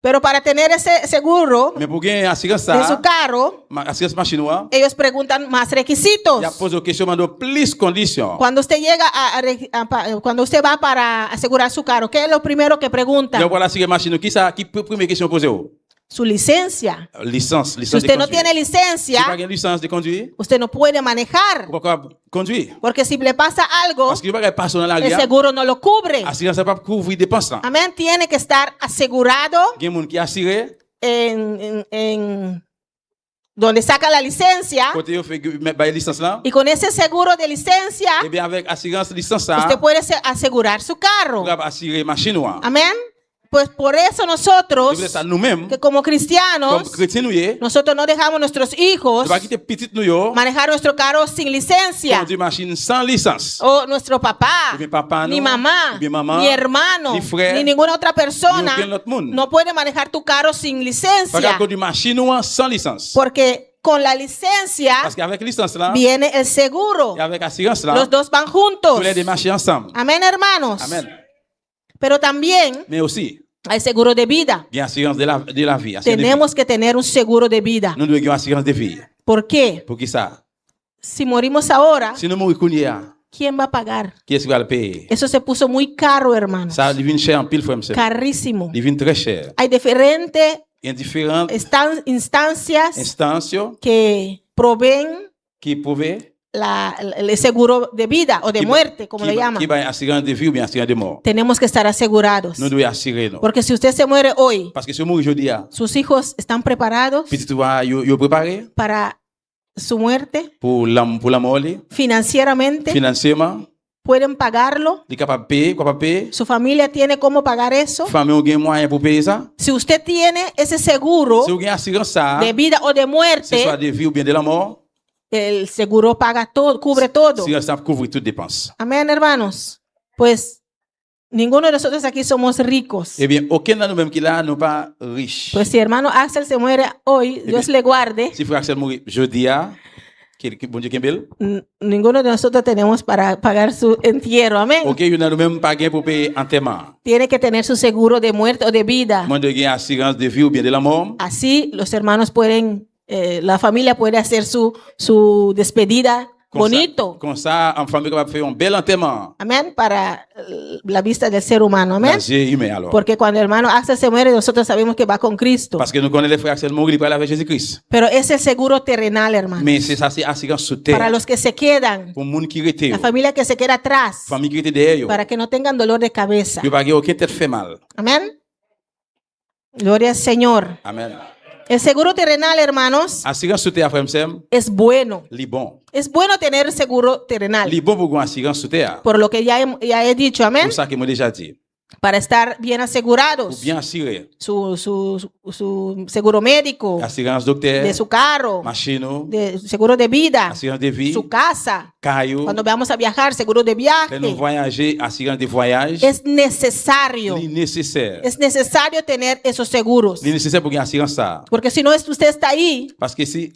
Pero para tener ese seguro Mais pour gagner assurance de su ça, carro, assurance machine noire, ellos preguntan más requisitos. il y a posé question de plus conditions. Cuando usted llega cuando usted va para asegurar su carro, ¿qué es lo primero que pregunta? Donc voilà assurance machine qui première question posée. Su licencia. Licence Si de usted no conduire. tiene Si pas licencia, une licence de conduire, usted no puede manejar. pourquoi conduire? Porque si le pasa algo, Parce que le bagage passe dans la el rue. seguro no lo cubre. Assurance ça pas couvrir dépenses. Amén. Tiene que estar asegurado Il y a des gens qui assuré, en donde saca la licencia. côté yo fait bail licence là. Y con ese seguro de licencia, Et bien avec assurance licence ça, usted puede asegurar su carro. pour assurer machine noire. Amén. Pues por eso C'est nosotros, pour ça nous-mêmes que como comme cristianos, chrétiens nous y, nosotros no dejamos nuestros hijos nous pas quitter petit nous yo, manejar nuestro carro sin licencia. conduire machine sans licence. O nuestro papá, Ou bien papa ni nous, mamá, ou bien maman, ni hermano, ni frère, ni ninguna otra persona ni aucun autre monde. no puede manejar tu carro sin Pas licencia. conduire machine noire sans licence. Porque con la licencia Parce qu'avec licence là, viene el seguro. et avec assurance là, Los dos van juntos. tous les deux marcher ensemble. Amén, hermanos. Amen. Pero también Mais aussi, hay seguro de vida. il y a assurance de la vie. assurance de vie. Tenemos que tener un seguro de vida. Nous devons avoir assurance de vie. ¿Por qué? Pour qui ça? Si morimos ahora, Si nous mourons qu'on ¿quién va a pagar? qui est-ce qui va le payer? Eso se puso muy caro, hermanos. Ça devient cher en pile, frère, monsieur. Carísimo. Devient très cher. Hay diferentes Indifférentes instancias instances que proveen qui prouvent el seguro de vida o de muerte, como le llaman. qui va assurance de vie ou bien assurance de mort. Tenemos que estar asegurados. Nous devons assurer nous. Porque si usted se muere hoy, Parce que si on mourit aujourd'hui, sus hijos están preparados petit tu vas yo préparé para su muerte pour la mort, financieramente, financièrement, pueden pagarlo. il est capable de payer, Su familia tiene cómo pagar eso. famille ou gain moyen pour payer ça. Si usted tiene ese seguro Si vous avez assurance ça, de vida o de que ce soit muerte, de vie ou bien de la mort, el seguro paga todo, cubre todo. si ça couvre toutes dépenses. Amén, hermanos. Pues ninguno de nosotros aquí somos ricos. Eh bien, aucun de nous-mêmes qui là n'est pas riche. Pues si hermano Axel se muere hoy, Dios le guarde. Si frère Axel mourit jeudi, que bon Dieu Kimbel, Ninguno de nosotros tenemos para pagar su entierro. Amén. OK, il y en a nous-mêmes pas gain pour payer enterrement. Tiene que tener su seguro de muerte o de vida. Moi de gain assurance de vie ou bien de la mort. Así los hermanos pueden, la familia puede hacer su despedida bonito. Comme ça, en famille capable faire un bel enterrement. Amén. Para la vista del ser humano. Amén. Dans les humains alors. Porque cuando el hermano Axel se muere, nosotros sabemos que va con Cristo. Parce que nous connaissons les frères Axel mourir pour aller avec Jésus-Christ. Pero es el seguro terrenal, hermano. Mais c'est ça, c'est assurance sous Para terre. los que se quedan, Pour moun qui rete, la familia que se queda atrás, famille qui rete derrière, para que no tengan dolor de cabeza. yo pas gain aucun tête fait mal. Amén. Gloria al Señor. Amen. El seguro terrenal, hermanos, Assurance sous terre, frère Msem, es bueno. li bon. Es bueno tener seguro terrenal. Li bon pour une assurance sous terre. Por lo que ya he dicho, amén. Pour ça que moi déjà dit. Para estar bien Pour asegurados. bien assurer. Su seguro médico, Assurance docteur, de su carro, machine, de seguro de vida, assurance de vie, su casa. caillou, Cuando vamos a viajar, seguro de quand nous viaje. voyager, assurance de voyage, Es necesario. li nécessaire. Es necesario tener esos seguros. Li nécessaire pour une assurance ça. Porque si no, usted está ahí, Parce que si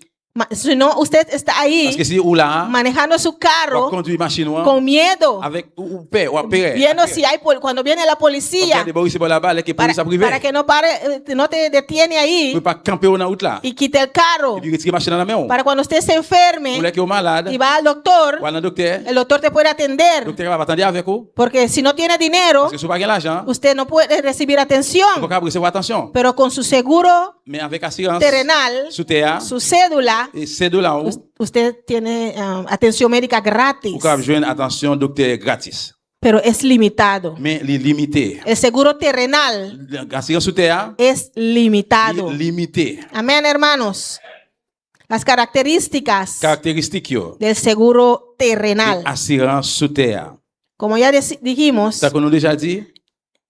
usted está ahí ou là, manejando su on carro conduit machine con miedo, avec ou paix ou apérer. viendo si hay cuando viene la policía de ici pour là-bas, que police privé. para que no pare, no te detiene ahí Vous pas camper dans la route là. y quite el carro. Et puis retirer machine dans la main. Para cuando usted se Vous enferme voulez que vous malade, y va al doctor, ou à un docteur, el doctor te puede atender. docteur va attendre avec vous. Porque si no tiene dinero, Parce que si vous pas l'argent, usted no puede recibir vous atención. pas recevoir attention. Pero con su seguro Mais avec assurance terrenal, sous terre, su cédula, et c'est de là où usted tiene atención médica gratis. vous pouvez joindre attention docteur gratis. Pero es limitado. Mais il est limité. El seguro terrenal Assurance sous terre, es limitado. il est limité. Amén, hermanos. Las características Caractéristique yo, del seguro terrenal, assurance sous terre. como ya dijimos, Ça que nous déjà dit,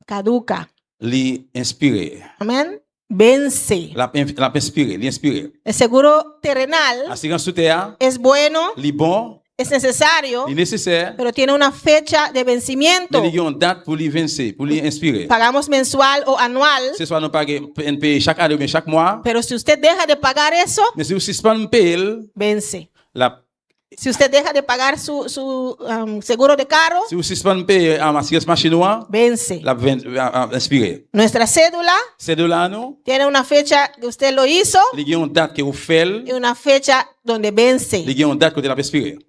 caduca. li inspiré. Amén. Vence. La inspiré, li inspiré. El seguro terrenal Assurance sous terre, es bueno, li bon, es necesario, li nécessaire, pero tiene una fecha de vencimiento. mais il y a une date pour li vencer, pour li inspirer. Pagamos mensual o anual, Ce soit nous payer chaque année ou bien chaque mois, pero si usted deja de pagar eso, mais si vous suspendez payer, vence. la Si usted deja de pagar su seguro de carro, Si vous suspendez payer assurance machine ou vence. la inspiré. Nuestra cédula C'est de là nous, tiene una fecha que usted lo hizo il y a une date que vous faites, y una fecha donde vence. il y a une date que vous avez inspiré.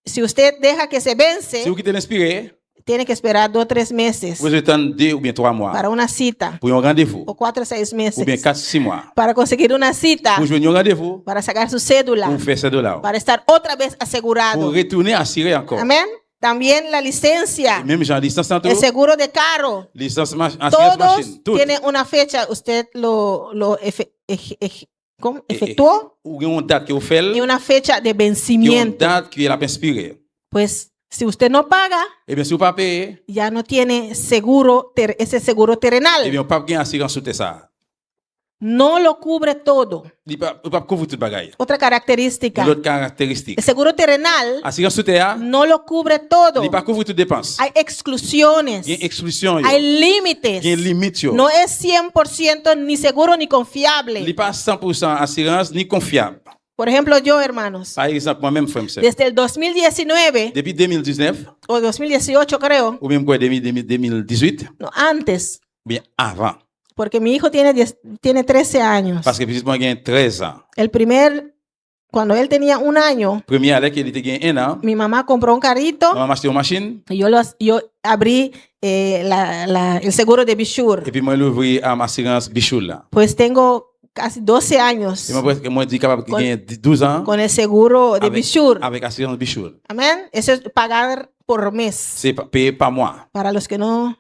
Si usted deja que se Si vence, vous quittez l'inspiré, tiene que esperar 2 o 3 meses vous attendez 2 ou bien 3 mois para una cita pour un rendez-vous, o 4 o 6 ou bien meses 4-6 mois para conseguir una cita, pour jouer un rendez-vous, para sacar su cédula, pour faire ces $, para estar otra vez pour asegurado. retourner assuré encore. Amén. También la licencia, Même genre licence en tout, el seguro de carro, licence assurance todos machine, tout. tienen una fecha. Usted ¿cómo? Efectuó Ou bien une date que vous y faites, una fecha de il y a une vencimiento. date qui est la inspiré. Pues si usted no paga, Et bien si vous pas payé, ya no tiene seguro, ese seguro et terrenal. bien pas gain assurance sur ça. No lo cubre todo. Il pas couvrir toute bagaille. Otra característica, L'autre caractéristique, el seguro terrenal assurance sur terre, no lo cubre todo. il pas couvrir toute dépense. Hay exclusiones, Il y a exclusion, hay il límites. y a limite. No es 100% ni seguro ni Il confiable. n'est pas 100% assurance ni confiable. Por ejemplo, yo, hermanos, Par exemple, moi-même, frère, desde el 2019 depuis 2019, o 2018 creo, ou même quoi, 2018, no, antes, bien avant. porque mi hijo tiene 13 años. Parce que puis moi, j'ai 13 ans. Cuando él tenía 1 año, Premier année qu'il était gagné 1 an, mi mamá compró un carrito on m'a acheté une machine, y yo abrí el seguro de Bishur. et puis moi, j'ai ouvert à ma assurance Bichoul là. Pues tengo casi 12 años Et moi, presque, moi, dit capable de gagner 12 ans con el seguro de Bishur. avec assurance Bichoul. Amén. Eso es pagar por mes. C'est payé par mois. Para los que no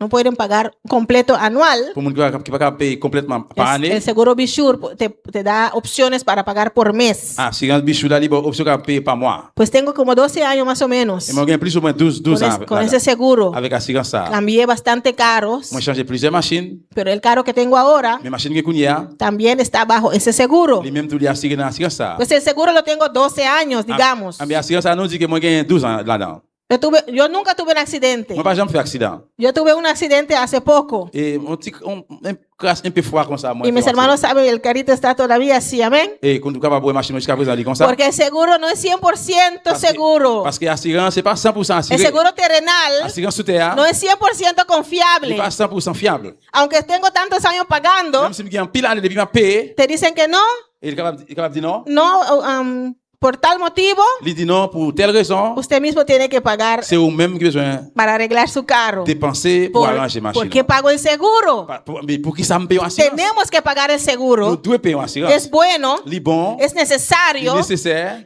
pueden pagar completo anual, Pour mon qui ne peut pas payer complètement par année, el seguro Bishur te da opciones para pagar por mes. assurance Bichoul là, il y a option de payer par mois. Pues tengo como 12 años más o menos Et moi, j'ai plus ou moins 12 ans con ese seguro. avec assurance ça. Cambié bastante caros, Moi, j'ai changé plusieurs machines. pero el carro que tengo ahora Mes machines que kounya, también está bajo ese seguro. les mêmes tous les assurés dans assurance ça. Pues el seguro lo tengo 12 años, digamos. Ah, mais assurance ça nous dit que moi j'ai 12 ans là-dedans. Yo nunca tuve un accidente. Moi pas jamais fait accident. Yo tuve un accidente hace poco. Et on crasse un peu froid comme ça moi. Y mis hermanos saben, el carrito está todavía así, amén. Et quand tu capable de machine jusqu'à présent dit comme ça. Porque el seguro no es 100% seguro. Parce que assurance c'est pas 100% El assuré. seguro terrenal Assurance sous terre. no es 100% confiable. C'est pas 100% fiable. Aunque tengo tantos años pagando, Même si j'ai un pile année depuis ma paye, te dicen que no, il est capable de dire non. no, por tal motivo, Il dit non pour telle raison. usted mismo tiene que pagar C'est au même qui besoin para arreglar su carro. dépenser pour arranger machine. ¿Por qué pago el seguro? Mais pour qui ça me paye en assurance? Tenemos que pagar el Nous seguro. devons payer en assurance. Es bueno, Li bon, es li necesario nécessaire,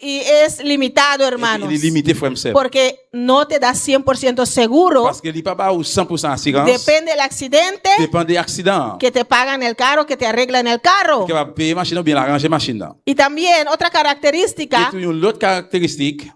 y es limitado, hermanos. il est limité frère m'sem. Porque no te da 100% seguro. Parce que li pas ba ou 100% assurance. Depende del accidente Dépend des accidents. que te pagan el carro, que te arreglan el carro. Que va payer machine ou bien arranger machine là. Y también otra característica, Et une autre caractéristique,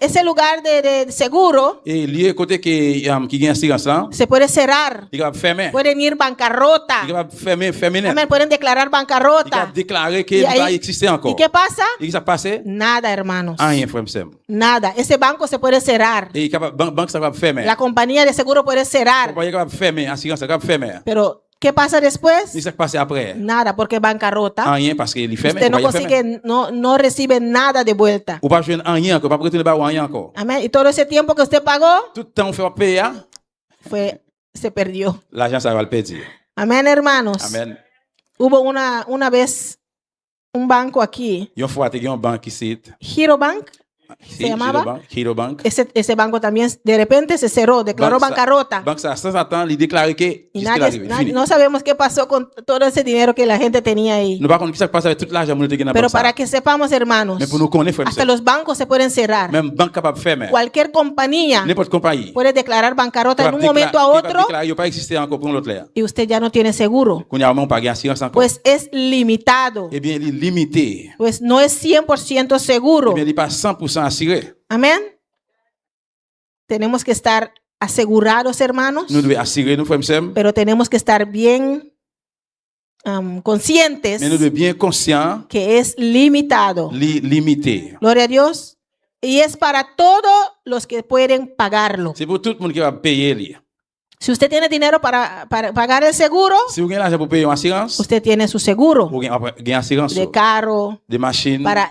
ese lugar de seguro et lié côté qui gagne assurance là, se puede cerrar. il va fermer. Pueden ir bancarrota. Il va fermer net. Amén, pueden declarar Il va bancarrota. déclarer Y qu'il va ahí- exister encore. ¿Y qué pasa? Et qui ça passe? Nada, hermanos. Rien frère m'sem. Nada. Ese banco se puede cerrar. Et banque ça va fermer. La compañía de seguro puede cerrar. Compagnie va fermer, assurance ça va fermer. Pero, ¿qué pasa después? Et ça passe après? Nada, porque bancarrota. Rien parce qu'il ferme. Usted no compagnie ferme. consigue, no recibe nada de vuelta. Ou pas joindre rien encore, pas retourner ba rien encore. Amén. Y todo ese tiempo que usted pagó, Tout le temps on fait payer, se perdió. l'argent ça va le perdre. Amén, hermanos. Amen. Hubo una vez un banco aquí, Yon fois te gen banque ici. Giro Bank, se llamaba. Hero Bank. Ese banco también de repente se cerró, declaró bancarrota. Banque ça sans attendre, il déclare que Y jusqu'à l'arrivée, fini. no sabemos qué pasó con todo ese dinero que la gente tenía ahí. Nous pas connait qui ça passe avec tout l'argent que nous te gen dans Pero banque para ça. que sepamos, hermanos, Mais pour nous connaître frère, hasta los bancos se pueden cerrar. même banque capable fermer. Cualquier compañía N'importe compagnie. puede declarar bancarrota en un Capable momento a capable otro déclarer yo pas exister encore pour l'autre là. y usted ya no tiene seguro. Qu'on y a pas gain assurance encore. Pues es limitado. Eh bien, il est limité. Pues no es 100% seguro. Eh bien, il est pas 100% assuré. Amén. Tenemos que estar asegurados, hermanos, Nous devons assurer nous frère m'sem. pero tenemos que estar bien conscientes Mais nous devons bien conscient que es limitado. limité. Gloria a Dios. Y es para todos los que pueden pagarlo. C'est pour tout le monde qui va payer lui. Si usted tiene dinero para pagar el seguro, Si vous avez l'argent pour payer une assurance, usted tiene su seguro vous avez une assurance de carro. de machines. Para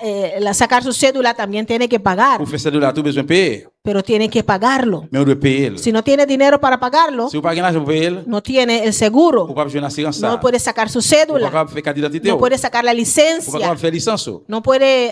sacar su cédula también tiene que pagar, Pour faire ça de là, tout besoin de payer. pero tiene que pagarlo. Mais on doit payer. Si no tiene dinero para pagarlo, Si vous n'avez pas l'argent pour payer, no tiene el vous seguro, ne pouvez pas jouer une assurance. no Vous puede sacar su ne pouvez cédula, pas faire carte d'identité. no Vous puede sacar la ne pouvez licencia, pas faire licence. Vous no puede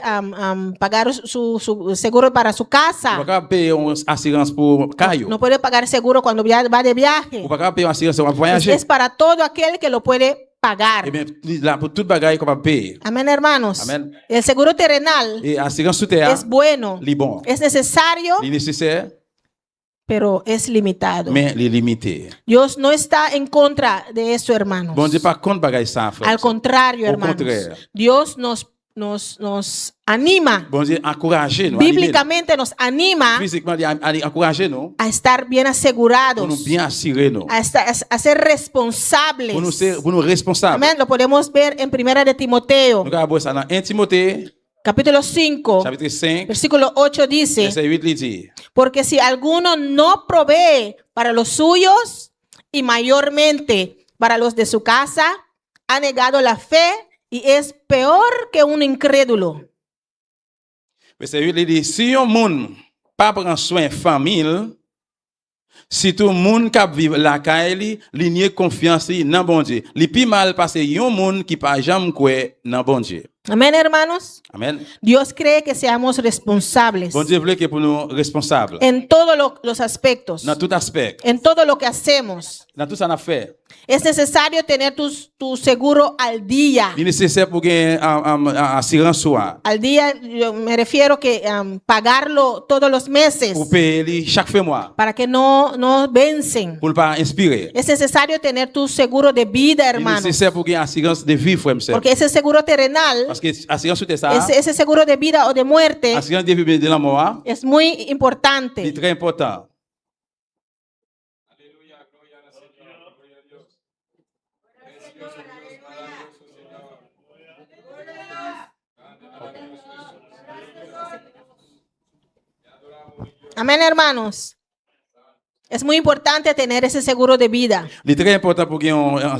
pagar su seguro para su ne casa, pouvez pas payer une assurance pour caillou. no puede pagar seguro cuando va de viaje. Vous ne pouvez pas payer une assurance pour Es voyager. para todo aquel que lo puede pagar. Eh bien, là, pour toute bagaille, qu'on va payer. Amén, hermanos. Amén. El seguro terrenal Et assurance sous terre, es bueno, li bon. es necesario, Li nécessaire, pero es limitado. mais li limité. Dios no está en contra de eso, hermanos. Bon Dieu, par contre, bagaille ça, frère. Al contrario, Au hermanos. contraire. Dios nos anima, Bon Dieu, encouragez nous. animez nous. bíblicamente nos anima Physiquement, encouragez nous. a estar bien Pour asegurados, nous bien assurer nous. a ser responsables. Pour nous responsables. Amén. Lo podemos ver en Primera de Timoteo, Nous avons ça dans 1 Timothée, capítulo 5, chapitre 5, versículo 8 dice: verset 8, il dit. porque si alguno no provee para los suyos y mayormente para los de su casa, ha negado la fe y es peor que un incrédulo. Verset 8, il dit, si un monde pas prend soin famille, si tout le monde qui vit la caille, li nie confiance dans bon Dieu. Li pi mal passer un monde qui pas jamais croire dans bon Dieu. Amén, hermanos. Amen. Dios cree que seamos responsables Bon Dieu veut que pour nous responsables en todos los aspectos, dans tout aspect, en todo lo que hacemos. dans tout ça n'a fait. Es necesario tener tu seguro al día. Il est nécessaire pour que assurance soit Al día, yo me refiero que pagarlo todos los meses pour payer chaque mois para que no vencen. pour pas inspirer. Es necesario tener tu seguro de vida, Il est hermanos, nécessaire pour que assurance de vie, frère, monsieur. porque ese seguro terrenal, Parce que assurance c'est ça. ese seguro de vida o de muerte Assurance de vie de la mort, es muy c'est importante. très important. Amén, hermanos. Es muy importante tener ese seguro de vida. C'est très important pour que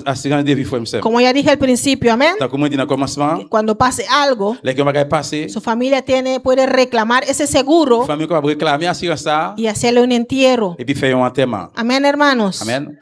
assurance de vie, frère, monsieur. Como ya dije al principio, amén. Tant comme on dit dans le commencement, Cuando pase algo, les qui va passer, su familia puede reclamar ese seguro la famille va réclamer assurance ça y hacerle un entierro. et puis faire un enterrement. Amén, hermanos. Amen.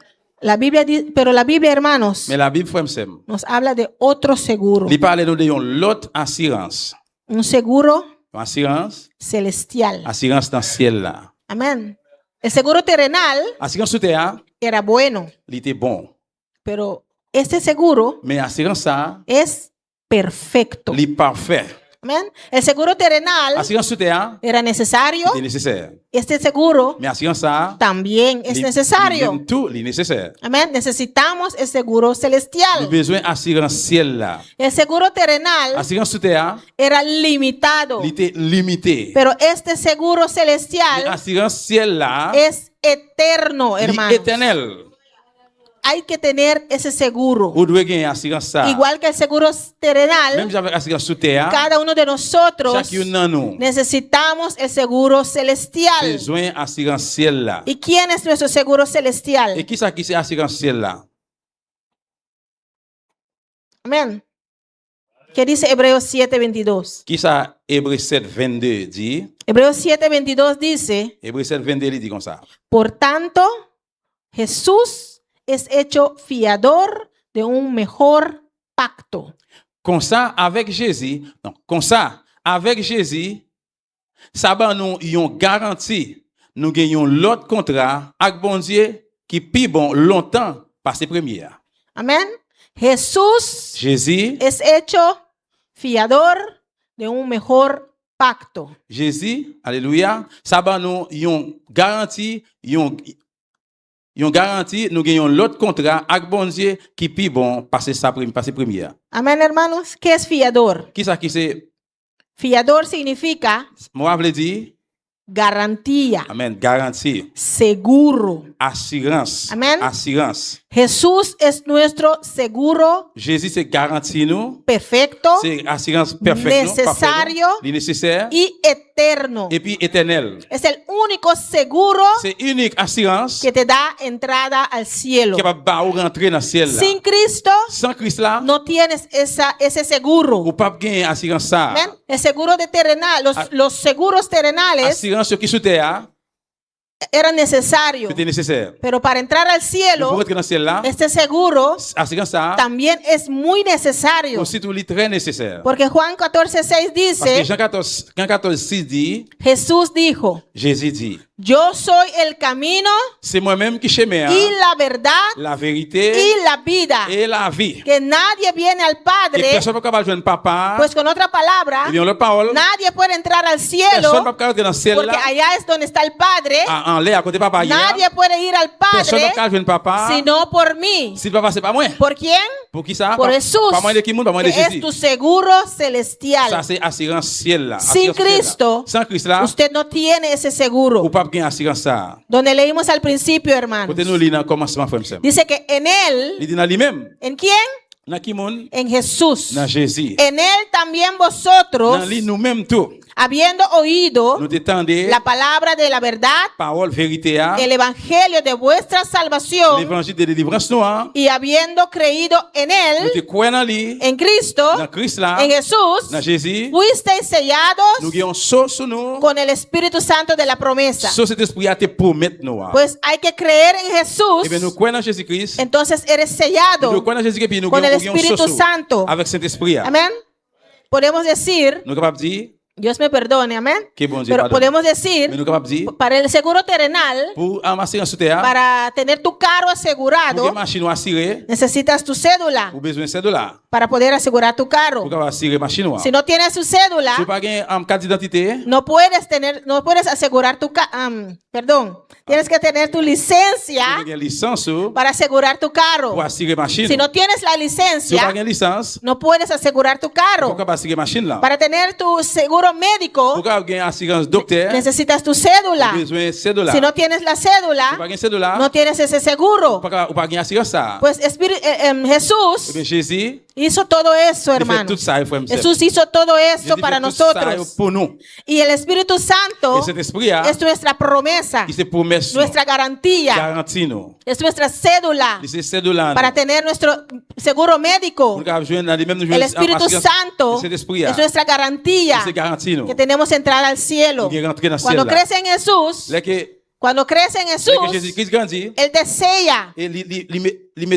Pero la Biblia, hermanos, Mais la Bible, frère, monsieur, nos habla de otro seguro. il parle nous de l'autre assurance. Un seguro Assurance, celestial. assurance dans le ciel là. Amén. El seguro terrenal Assurance sous terre, era bueno, il était bon. pero este seguro Mais assurance ça, es perfecto. il est parfait. Amén. El seguro terrenal Assurance sous terre, era necesario. c'est nécessaire. Este seguro Mais assurance ça, también es necesario. tout, il est nécessaire. Amén. Necesitamos el seguro Nous celestial. besoin assurance ciel là. El seguro terrenal Assurance sous terre, era limitado, il était limité. pero este seguro Mais celestial assurance ciel là, es eterno, il est hermanos. éternel. Hay que tener ese seguro. Vous devez gagner assurance ça. Igual que el seguro Même terrenal, j'avais assurance sous terre, cada uno de nosotros chacun de nous necesitamos el seguro celestial. besoin assurance ciel là. ¿Y quién es nuestro seguro Et celestial? qui ça qui c'est assurance ciel là? Amén. ¿Qué dice Hebreos 7:22? Qui ça Hébreux 7, 22 dit? Hebreos 7:22 dice: Hébreux 7, 22 il dit comme ça. por tanto, Jesús es hecho fiador de un mejor pacto. Comme ça, avec Jésus, non, comme ça, avec Jésus, ça va nous une garantie. Nous gagnons l'autre contrat avec bon Dieu qui plus bon longtemps passé première. Amén. Jesús Jésus, es hecho fiador de un mejor pacto. Jésus, alléluia, ça va nous une garantie, une garantie, nous gagnons l'autre contrat avec bon Dieu qui plus bon passer première. Amén, hermanos. ¿Qué es fiador? Qui ça qui c'est? Fiador significa Moi, je veux dire, garantía, Amen. Garantie. seguro. Assurance. Amen. Assurance. Jesús es nuestro seguro Jésus, c'est garantie nous. perfecto C'est assurance parfaite. nous, Necesario. parfaite, nous. Nécessaire. y eterno. Et puis éternel. Es el único seguro C'est unique assurance que te da entrada al cielo. qui va pas rentrer dans le ciel. là. Sin Cristo Sans Christ là, no tienes ese seguro. ou pas gagner assurance ça. Amén. El seguro de terrenal, los seguros terrenales Assurance qui sous terre, eran necesarios. c'était nécessaire. Pero para entrar al Mais cielo, pour rentrer dans le ciel là, este seguro assurance ça, también es muy necesario. aussi tout très nécessaire. Porque Juan 14:6 Parce que dice, Jean 14:6 dit, Jesús dijo, Jésus dit, yo soy el camino c'est moi-même qui chemin, y la verdad la vérité y la vida. et la vie. Que nadie viene al Et Padre, personne ne peut pas joindre papa. pues con otra palabra, Eh bien, la parole, nadie puede entrar al personne ne cielo, peut pas rentrer dans le ciel porque là, allá es donde está el Padre. en l'air à côté de papa. Nadie puede ir al Personne ne Padre peut joindre papa. sino por mí. Si papa, c'est pas moi. ¿Por quién? Pour qui ça? Por Pas- Jesús, Pas moi de qui monde, pas moi de que es Jésus. tu seguro Ça, celestial. c'est assurance ciel là. Sin Assurance ciel là. Cristo, Sans Christ là, usted no tiene ese seguro. ou pas gagner assurance ça. Donde leímos al principio, hermanos, Côté nous lit dans le commencement frère m'sem. dice que en Él, Il dit dans lui-même, ¿en quién? dans qui monde? En Jesús. Dans Jésus. En Él también vosotros, Dans lui nous-mêmes tout. habiendo oído Nous t'étendez la palabra de la verdad, parole vérité à el evangelio de vuestra salvación, l'évangile de délivrance nous hein. y habiendo creído en Nous te Él, croyons dans lui, en Cristo, dans Christ là, en Jesús, dans Jésus. fuisteis sellados Nous avons sauce sur nous. con el Espíritu Santo de la promesa. Sauce cet esprit à te promettre nous. hein. Pues hay que creer en Jesús, Eh bien, nous croyons dans Jésus-Christ. entonces eres Nous sellado croyons dans Jésus-Christ puis nous con el avons Espíritu sauce Santo. avec Saint-Esprit. hein. Amén. Podemos decir, Nous sommes capables de dire Dios me perdone, amén. que bon Dieu Pero pardonne. podemos Mais decir, nous sommes capables de dire para el seguro terrenal, pour amasser en sous terre, para tener tu carro pour asegurado, que machine ou assurée, necesitas tu cédula pour besoin de $7 para poder asegurar tu pour carro. capable assurer machine ou. Si no tienes tu cédula, Si pas gain carte d'identité, no puedes asegurar tu perdón, tienes que tener tu licencia pour gain licence ou, para asegurar tu carro. pour assurer machine. Si no tienes la Si pas licencia, gain licence, no puedes asegurar tu pour carro. capable assurer machine là. Para tener tu seguro Pour médico, capable gain assurance docteur, necesitas tu cédula. besoin de $7. Si no tienes la Si pas cédula, gain $7, no tienes ese seguro. ou pas gain assurance ça. Pues Eh Jesús bien Jésus, hizo todo eso, il fait hermano. tout ça, frère m'sem. Jesús hizo todo Jésus esto fait para tout ça nosotros. pour nous. Y el Espíritu Santo Et cet esprit a, es nuestra promesa, qui se promesse nous, nuestra garantía, garantie nous. es nuestra cédula Il se $7 para tener nuestro seguro médico. pour capable joindre dans les mêmes El Espíritu Santo cet esprit a, es nuestra garantía c'est garantie nous. que tenemos entrada al cielo. Nous rentrer dans le Cuando ciel là. crees en Jesús, Là que Jesús, Jésus-Christ grandit, Él te sella, et il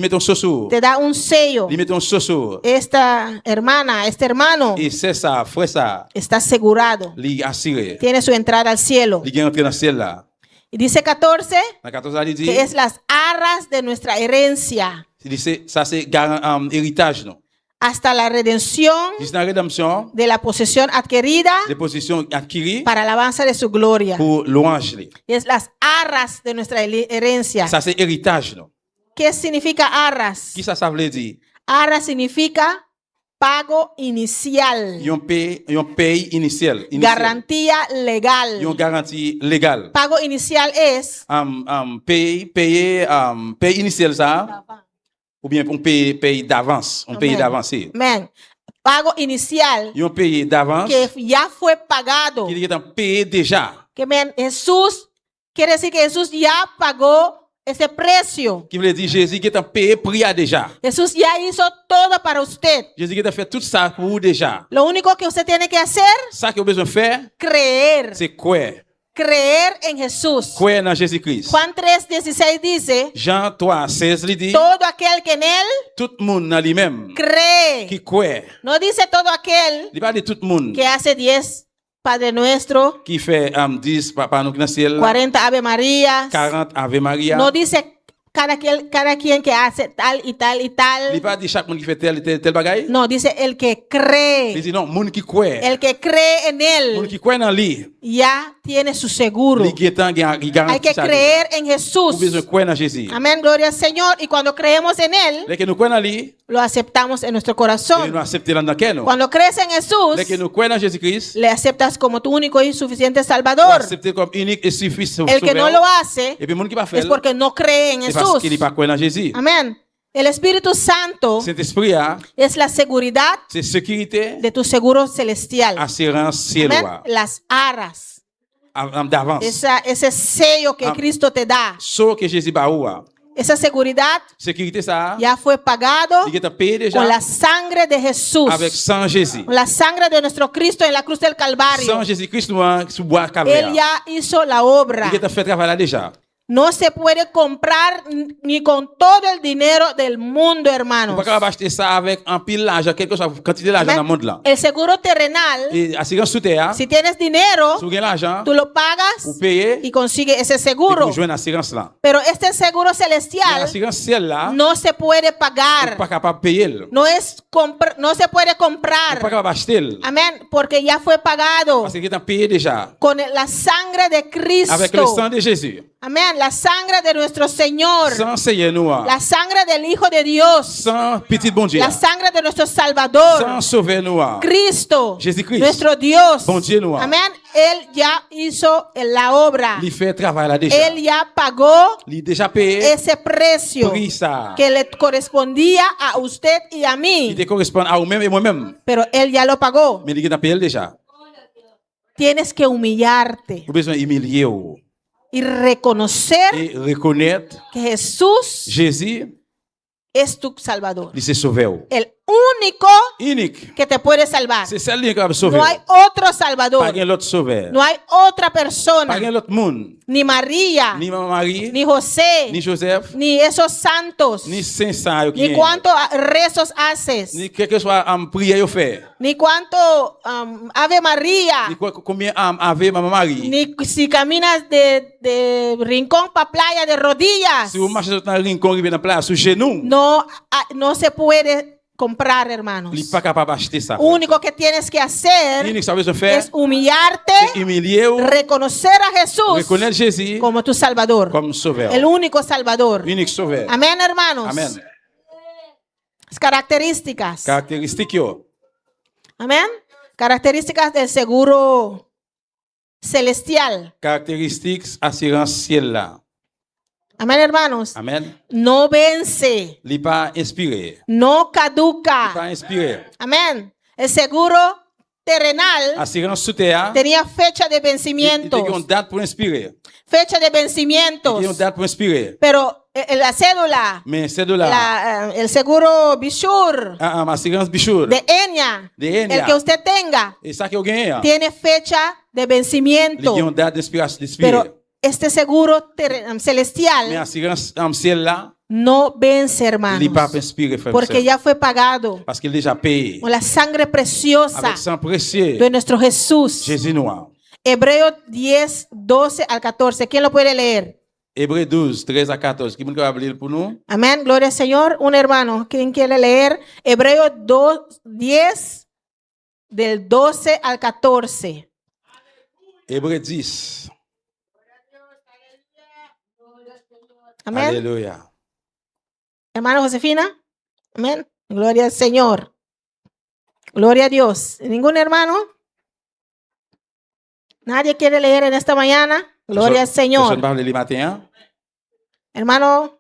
met un soso, te da un sello. il met un soso. Esta hermana, este hermano Et c'est ça, frère ça, está asegurado, il assuré. tiene su entrada al cielo. Il est entré dans le ciel là. Y dice 14 Dans 14 il dit, que es las arras de nuestra herencia il dit ça c'est héritage non. hasta la redención Juste la rédemption, de la posesión adquirida des possessions acquises para alabanza de su gloria. pour louange. Y es las arras de nuestra herencia. Ça c'est héritage non. ¿Qué significa arras? Qui ça veut dire? Arras significa pago inicial, Ils ont payé initial. garantía legal. Ils ont garantie légale. Pago inicial es Payer initial ça, ou bien on paye d'avance. On paye Amen. d'avance. Amén. Pago inicial Ils ont payé d'avance. que ya fue pagado. Qui ont payé déjà. Que Jesús, quiere decir que Jesús ya pagó ese precio. Qui veut dire Jésus qui a payé prix déjà. Jesús ya hizo todo para usted. Jésus qui a fait tout ça pour vous déjà. Lo único que usted tiene que hacer, Ça que vous avez besoin de faire, creer. c'est croire. Creer en Jesús. Croire dans Jésus-Christ. Juan 3:16 dice, Jean 3:16 il dit, todo aquel que en él tout le monde dans lui-même cree. qui croit. No dice todo aquel Il parle de tout le monde que hace 10 Padre Nuestro, qui fait 10 Papa nous dans le ciel, 40 Ave Marías. 40 Ave Maria. No dice cada quien que hace tal y tal y Il tal. pas dit chaque monde qui fait tel bagay. No, dice el que Il cree. dit non, monde qui croit. El que cree en Monde él qui croit dans lui. ya tiene su seguro. Lui qui est en qui Hay garantit que ça. creer en Nous Jesús. besoin de croire dans Jésus. Amén, gloria al Señor. Y cuando creemos en Él, Dès que nous croyons dans lui, lo aceptamos en nuestro et nous corazón. acceptons dans quel nous. Cuando crees en Jesús, Dès que nous croyons dans Jésus-Christ, le aceptas como tu único y suficiente nous Salvador. accepter comme unique et suffisant. El que no lo hace Et puis monde qui pas fait, es porque no cree en c'est parce qu'il n'est Jesús. pas croyant dans Jésus. Amén. El Espíritu Santo Saint-Esprit a, es la seguridad c'est sécurité, de tu seguro celestial. assurance ciel Amén. Las aras. d'avance. Ese sello que Am- Cristo te da. Ce que Jésus ba ou a. Esa seguridad Sécurité ça, ya fue pagado il est payé déjà con la sangre de Jesús. avec sang Jésus. Con la sangre de nuestro Cristo en la cruz del Calvario. Sans Jésus-Christ nous sous bois Él calvaire. ya hizo la obra. Il est fait travail là déjà. No se puede comprar ni con todo el dinero del mundo, On hermanos. pas capable acheter ça avec un pile d'argent, quelque chose, quantité d'argent dans le monde là. El seguro terrenal, Et assurance sous terre, si tienes dinero, si vous avez l'argent, tú lo pagas vous payez y consigues ese et seguro. vous jouez une assurance là. Pero este seguro Mais celestial l'assurance ciel là, no se puede vous pagar. pas capable de payer. No se puede Vous pas comprar. capable d'acheter. Amén. Porque ya fue pagado Parce qu'il est payé déjà. con la sangre de Avec le sang Cristo. de Jésus. Amén. La sangre de nuestro Señor. Sans Seigneur nous. La sangre del Hijo de Dios. Sans petit bon Dieu. La sangre de nuestro Salvador. Sans sauveur nous. Cristo, Jésus-Christ. nuestro Dios. Bon Dieu nous. Amén. Él ya hizo la obra. Il fait travail là déjà. Él ya pagó Il déjà payé. ese precio Pris ça. que le correspondía a usted y a Il mí. te correspond à vous-même et moi-même. Pero Él ya lo pagó. Mais il est payé déjà. Tienes que humillarte Vous avez besoin d'humilier vous. y reconocer Et reconnaître que Jesús Jésus, es tu Salvador. il s'est sauvé. El único Unique. que te puede salvar. C'est celle qui est capable de sauver. No hay otro Salvador. Pas un autre sauveur. No hay otra Pas persona. un autre monde. Ni María, Ni Maman Marie, ni José, ni Joseph, ni esos santos, ni Saint-Saint, ni cuántos rezos haces, ni quel que soit en prière vous fait. ni cuánto Ave María, Ni combien avait Maman Marie. ni si caminas de rincón para playa de rodillas. Si vous marchez dans le rincon, arrivez dans la place, sous genou, No se puede comprar, hermanos. il n'est pas capable d'acheter ça. Único que tienes que hacer L'unique que ça veut faire, es humillarte, c'est humilier ou reconocer a Jesús reconnaître Jésus como tu Salvador, comme sauveur. el único Salvador. Unique sauveur. Amén, hermanos. Amen. Las características. Caractéristique yo. Amén. Características del seguro celestial. Caractéristiques assurance ciel là. Amén, hermanos. Amen. No vence, Il n'est pas inspiré. no Pas caduca. inspiré. Amén. El seguro terrenal Assurance sous terre. tenía fecha de Il y a vencimientos. une date pour inspirer. Fecha de Il y a vencimientos. une date pour inspirer. Pero la cédula, Mais c'est de là. el seguro Bishur Assurance bichour. de Enya, De Enya. el que usted tenga, Et ça qui est gagné. tiene fecha de Il y a vencimiento. une date d'inspirer. Pero este seguro Mais celestial assurance en ciel là, no vence, il n'est pas hermanos, inspiré. frère, porque sœur. ya fue pagado Parce qu'il est déjà payé. con la sangre preciosa Avec sang précieux. de nuestro Jesús. Jésus noir. Hebreos 10, 12 al 14. ¿Quién lo puede leer? Hébreux 12, 13 à 14. Qui va lire pour nous? Amén. Gloria al Señor. Un hermano. ¿Quién quiere leer? Hebreos 2, 10 del 12 al 14. Hébreux 10. Amén. Alléluia. Hermano Josefina. Amén. Gloria al Señor. Gloria a Dios. ¿Ningún hermano? ¿Nadie quiere leer en esta mañana? Gloria al Señor. Personne parle le matin. Hein? Hermano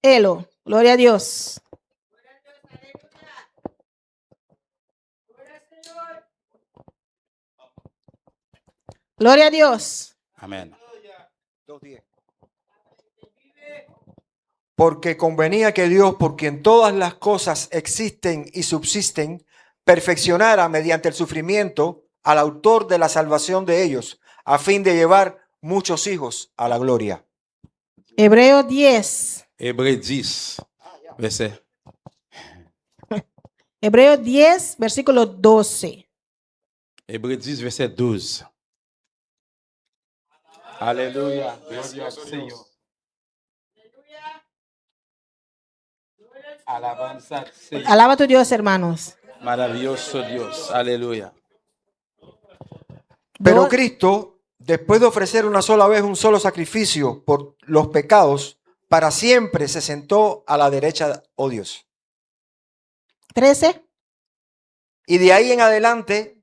Elo. Gloria a Dios. Gloria a Dios. Amen. Porque convenía que Dios, por quien todas las cosas existen y subsisten, perfeccionara mediante el sufrimiento al autor de la salvación de ellos, a fin de llevar muchos hijos a la gloria. Hebreo 10. Hébreux 10. Verset. Hebreo 10, versículo 12. Hébreux 10, verset 12. Alléluia. Gloria al Señor. Alabanza al Señor. Alaba a tu Dios, hermanos. Maravilloso Dios. Aleluya. Pero Dos- Cristo, después de ofrecer una sola vez un solo sacrificio por los pecados, para siempre se sentó a la derecha, oh Dios. 13. Y de ahí en adelante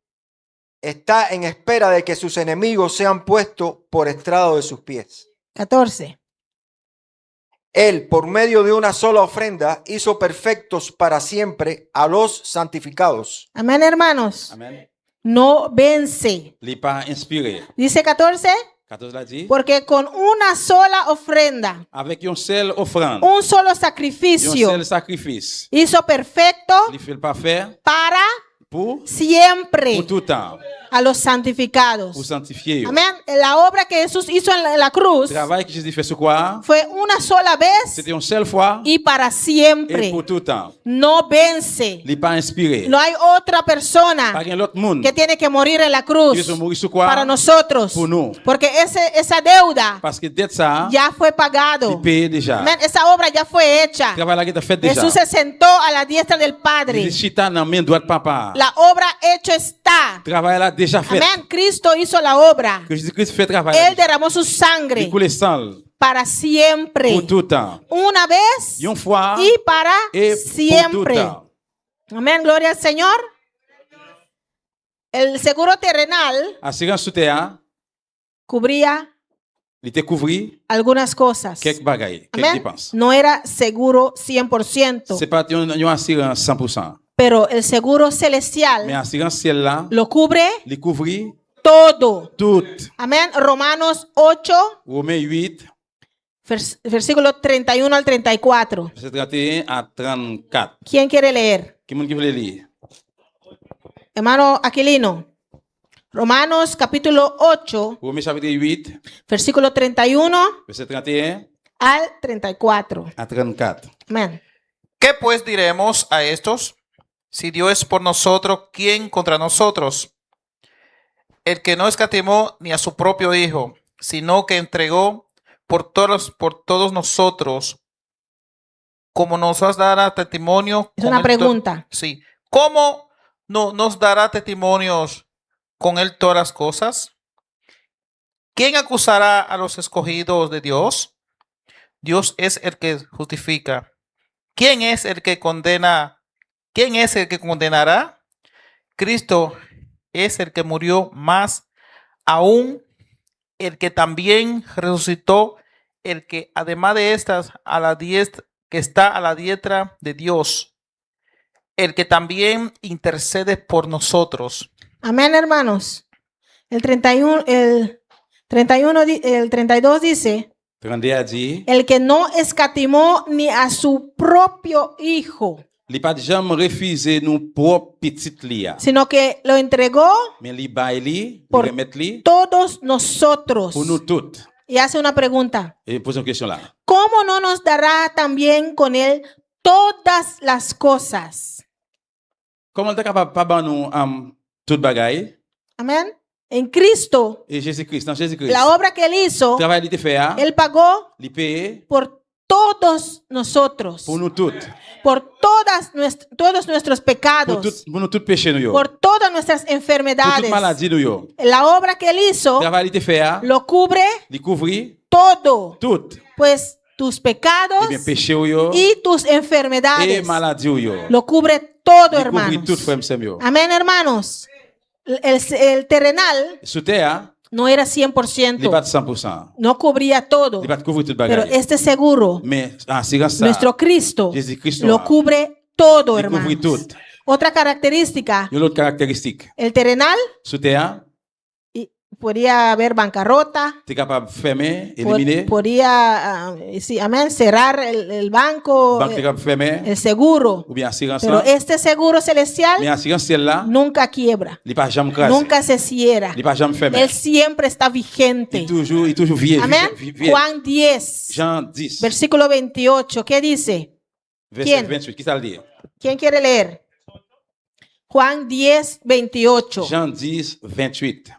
está en espera de que sus enemigos sean puestos por estrado de sus pies. 14. Él, por medio de una sola ofrenda, hizo perfectos para siempre a los santificados. Amén, hermanos. Amen. No vence. Il n'est pas inspiré. Dice 14. 14 l'a dit. Porque con una sola ofrenda, Avec une seule offrande, un solo un sacrificio, seul sacrifice, hizo perfecto il fait le parfait para pour siempre tout temps, a los pour santificados. sanctifier. Le Amén. La obra que Jesús hizo en la cruz travail que Jésus fait sur quoi? fue una sola vez C'était une seule fois y para et siempre. pour tout temps. No vence. Il n'est pas inspiré. No hay otra persona Pas un autre monde que tiene que morir en la qui cruz veut mourir sur quoi? para nosotros. Pour nous. Porque esa deuda Parce que dès ça, ya fue il pagado. paye déjà. Amén. Esa obra ya fue hecha. Le travail là qui est fait déjà. Jesús se sentó a la diestra del Padre. Il chita dans main droite papa. La obra hecho está. Le travail là déjà fait. Amén. Cristo hizo la obra. Que Jésus-Christ fait travail. Él derramó su sangre Il coule sang para siempre. pour tout temps. Una vez Une fois y para et pour tout siempre. temps. Amén. Gloria al Señor. El seguro terrenal Assurance sous terre, cubría il te couvrit algunas cosas. quelques bagailles, quelques Amén. dépenses. No era seguro 100%, C'est pas une assurance 100%. pero el seguro Mais celestial assurance ciel là, lo cubre il couvrit todo. tout. Amén. Romanos 8, Romains 8, versículo 31 al 34. verset 31 à 34. ¿Quién quiere leer? Qui monde qui veut lire? Hermano Aquilino. Romanos capítulo 8, Romains chapitre 8, versículo 31 verset 31 al 34. à 34. Amén. ¿Qué pues diremos a estos? Si Dios es por nosotros, ¿quién contra nosotros? El que no escatimó ni a su propio Hijo, sino que entregó por todos nosotros, como nos dará testimonio. Es con una él pregunta. Sí. ¿Cómo no nos dará testimonios con él todas las cosas? ¿Quién acusará a los escogidos de Dios? Dios es el que justifica. ¿Quién es el que condena? ¿Quién es el que condenará? Cristo es el que murió, más aún el que también resucitó, el que además de estas que está a la diestra de Dios, el que también intercede por nosotros. Amén, hermanos. El 32 dice, 32 dit, el que no escatimó ni a su propio hijo, il pas jamais refusé nous propre petite lia. sino que lo entregó Mais li bail li, Por- li remet li todos nosotros. pour nous toutes. Y hace una pregunta. Et pose une question là. ¿Cómo no nos dará también con él todas las cosas? Comment tu es capable de pas ban nous toute bagaille? Amén. En Cristo, Et Jésus-Christ, dans Jésus-Christ. la obra que él hizo, Le travail il te fait, él pagó il paye por todos nosotros, pour nous toutes. por todos nuestros pecados, Pour nous toutes péchés nous yo. por todas nuestras Pour toute enfermedades. maladie nous yo. La obra que él hizo Le travail il te fait, lo cubre il couvrit todo, tout. pues tus pecados Eh bien péché yo y tus et enfermedades maladie yo. lo cubre todo, Il couvrit tout hermanos. frère m'sem yo. Amén, hermanos. El terrenal Sous terre, no era il pas 100%, de 100%. no cubría todo, Il pas de couvrir toute pero bagaille. este seguro, Mais assurance ça, nuestro Cristo, Jésus-Christ lo cubre todo, il couvrit hermanos. tout. Otra característica, Il y a l'autre caractéristique. el terrenal Sous terre, y podría haber bancarrota, tu es capable de fermer, éliminer. podría, sí, amén, cerrar el banco, Banque tu es capable de fermer. el seguro, Ou bien assurance pero là. este seguro celestial Mais assurance ciel là, nunca quiebra, il pas jamais crasé. nunca se cierra, Il pas jamais fermé. él siempre está vigente. Il toujours vieille. Amén. Juan 10, Jean 10, versículo 28, ¿qué dice? verset ¿Quién? 28. Qui ça le dit? ¿Quién quiere leer? Juan 10, 28. Jean 10, 28.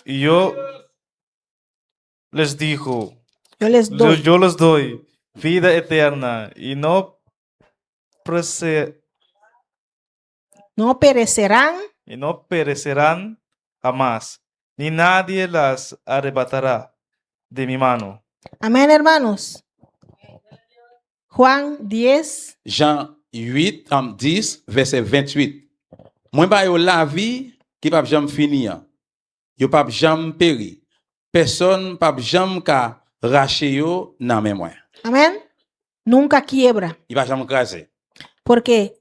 Y yo les dijo, Yo les doy. yo les doy vida eterna y No perecerán no perecerán jamás, ni nadie las arrebatará de mi mano. Amén, hermanos. Juan 10, Jean 8, 10, verset 28. Moi ba yo la vie qui pa jam finir. Yo pa jam péri. Personne pa jam ka rache yo nan men moi. amén, nunca quiebra. Il va jam craser. Porque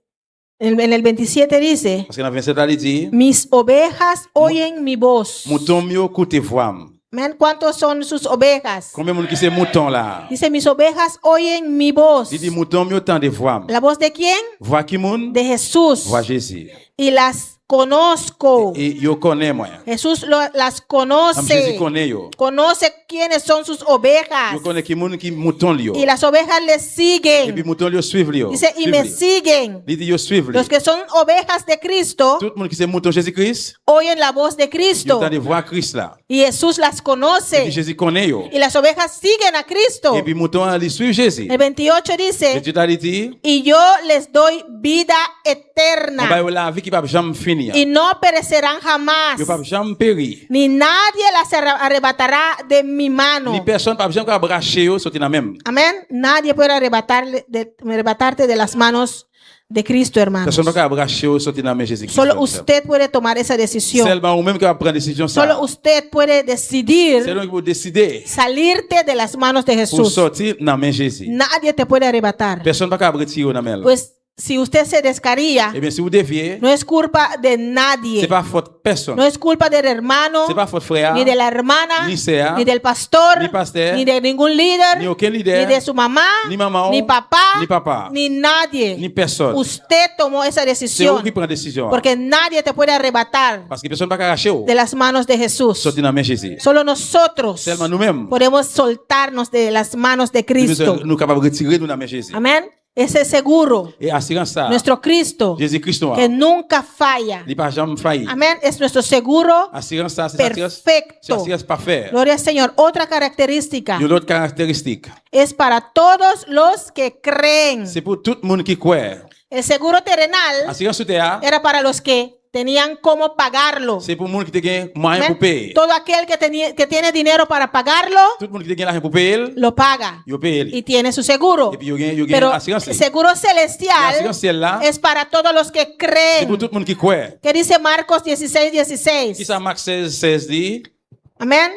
en el 27 dice, Parce que dans 27 il dit, mis ovejas oyen mi voz. mouton mio koute voix. Amén. ¿Cuántos son sus ovejas? Combien moun ki se mouton là? Dice, mis ovejas oyen mi voz. Il dit mouton mio tan de voix. ¿La voz de quién? Voix qui moun? De Jesús. Voix Jésus. Y las conozco. Et yo connais moi. Jesús las Am Jésus conoce. connais yo. Conoce quiénes son sus ovejas. Yo connais qui moun ki mouton li yo. Y las ovejas le Et puis siguen. mouton li yo suivre li yo. Dice, y me siguen. Il dit yo suivre li. Los que son ovejas de Cristo Tout moun qui se mouton Jésus-Christ, oyen la voz de yo Cristo. tan de voix Christ là. Y Jesús las Et puis conoce. Jésus connaît yo. Y las ovejas siguen a Cristo. Et puis mouton li suivre Jésus. El 28 Et dice, Dieu t'a dit, y yo les doy vida on va eterna. yo la vie qui pa jamais finir. Y no perecerán jamás. Yo pa jamais périr. Ni nadie las arrebatará de mi mano. Ni personne pa jamais ka bracher yo sorti nan même. Amén. Nadie puede arrebatarte de las manos de Cristo, hermanos. Personne pa ka bracher yo sorti nan même Jésus-Christ. Solo usted puede tomar esa decisión. Seulement ou même qui va prendre décision ça. Solo usted puede C'est decidir lui qui va décider salirte de las manos de pour Jesús. sortir nan même Jésus. Nadie te puede arrebatar. Personne pa ka retirer nan même. Pues si usted se descaría, Eh bien si vous déviez, no es culpa de nadie. c'est pas faute personne. No es culpa del hermano, C'est pas faute frère, ni de la hermana, ni sea, ni del pastor, ni pasteur, ni de ningún líder, ni aucun ni leader, de su mamá, ni maman, ni papá, ni papa, ni nadie. ni personne. Usted tomó esa C'est vous decisión qui prend décision. porque nadie te puede arrebatar Parce que personne pa ka racher de las manos de Jesús. sortir nan même Jésus. Solo nosotros Seulement nous-mêmes, podemos soltarnos de las manos de Cristo. nous capables de retirer nous nan même Jésus. Amén. Ese seguro, Et assurance ça, nuestro Cristo, Jésus-Christ noir, que nunca falla. il pas jamais failli. Amén. Es nuestro seguro Assurance ça, c'est assurance, c'est perfecto. assurance parfaite. Gloria al Señor. Otra característica Il y a l'autre caractéristique. es para todos los que creen. C'est pour tout le monde qui croit. El seguro terrenal Assurance terre, era para los que tenían cómo pagarlo. c'est pour le monde qui te gagne moyen Amén. pour payer. Todo aquel que tiene dinero para pagarlo, Tout le monde qui te gagne l'argent pour payer, lo paga il paye. y tiene su seguro. Et puis il gagne Pero assurance. el seguro celestial L'assurance celle-là, es para todos los que c'est pour creen. tout le monde qui croit. ¿Qué dice Marcos 16, Qui 16? ça Marc 16 dit? Amén.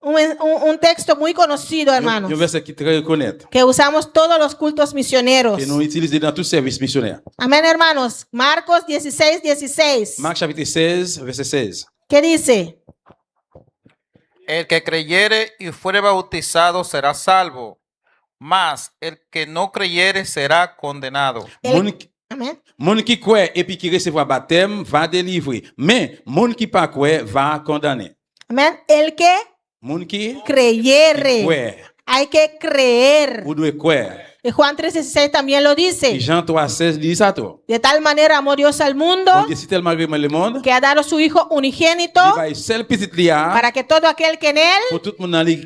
Un texto muy conocido, hermanos, Un verset qui très reconnaître. que usamos todos los cultos misioneros. Que nous utilisons dans tout service missionnaire. Amén, hermanos. Marcos 16, 16. Marc chapitre 16, verset 16. ¿Qué dice? El que creyere y fuere bautizado será salvo, mas el que no creyere será condenado. Moun Amén. Moun qui croit et puis qui recevra baptême va délivrer. Mais moun qui pas croit va condamner. Amén. El que Moun qui creyere. croit, Hay que creer. vous devez croire. Y Juan 3:16 también lo Et dice. Jean 3,16 dit ça tout. De tal manera amó Dios al mundo Donc si tellement aimé le monde, que ha dado su Hijo unigénito il va seul petit liard para que todo aquel que en él pour tout le monde dans lui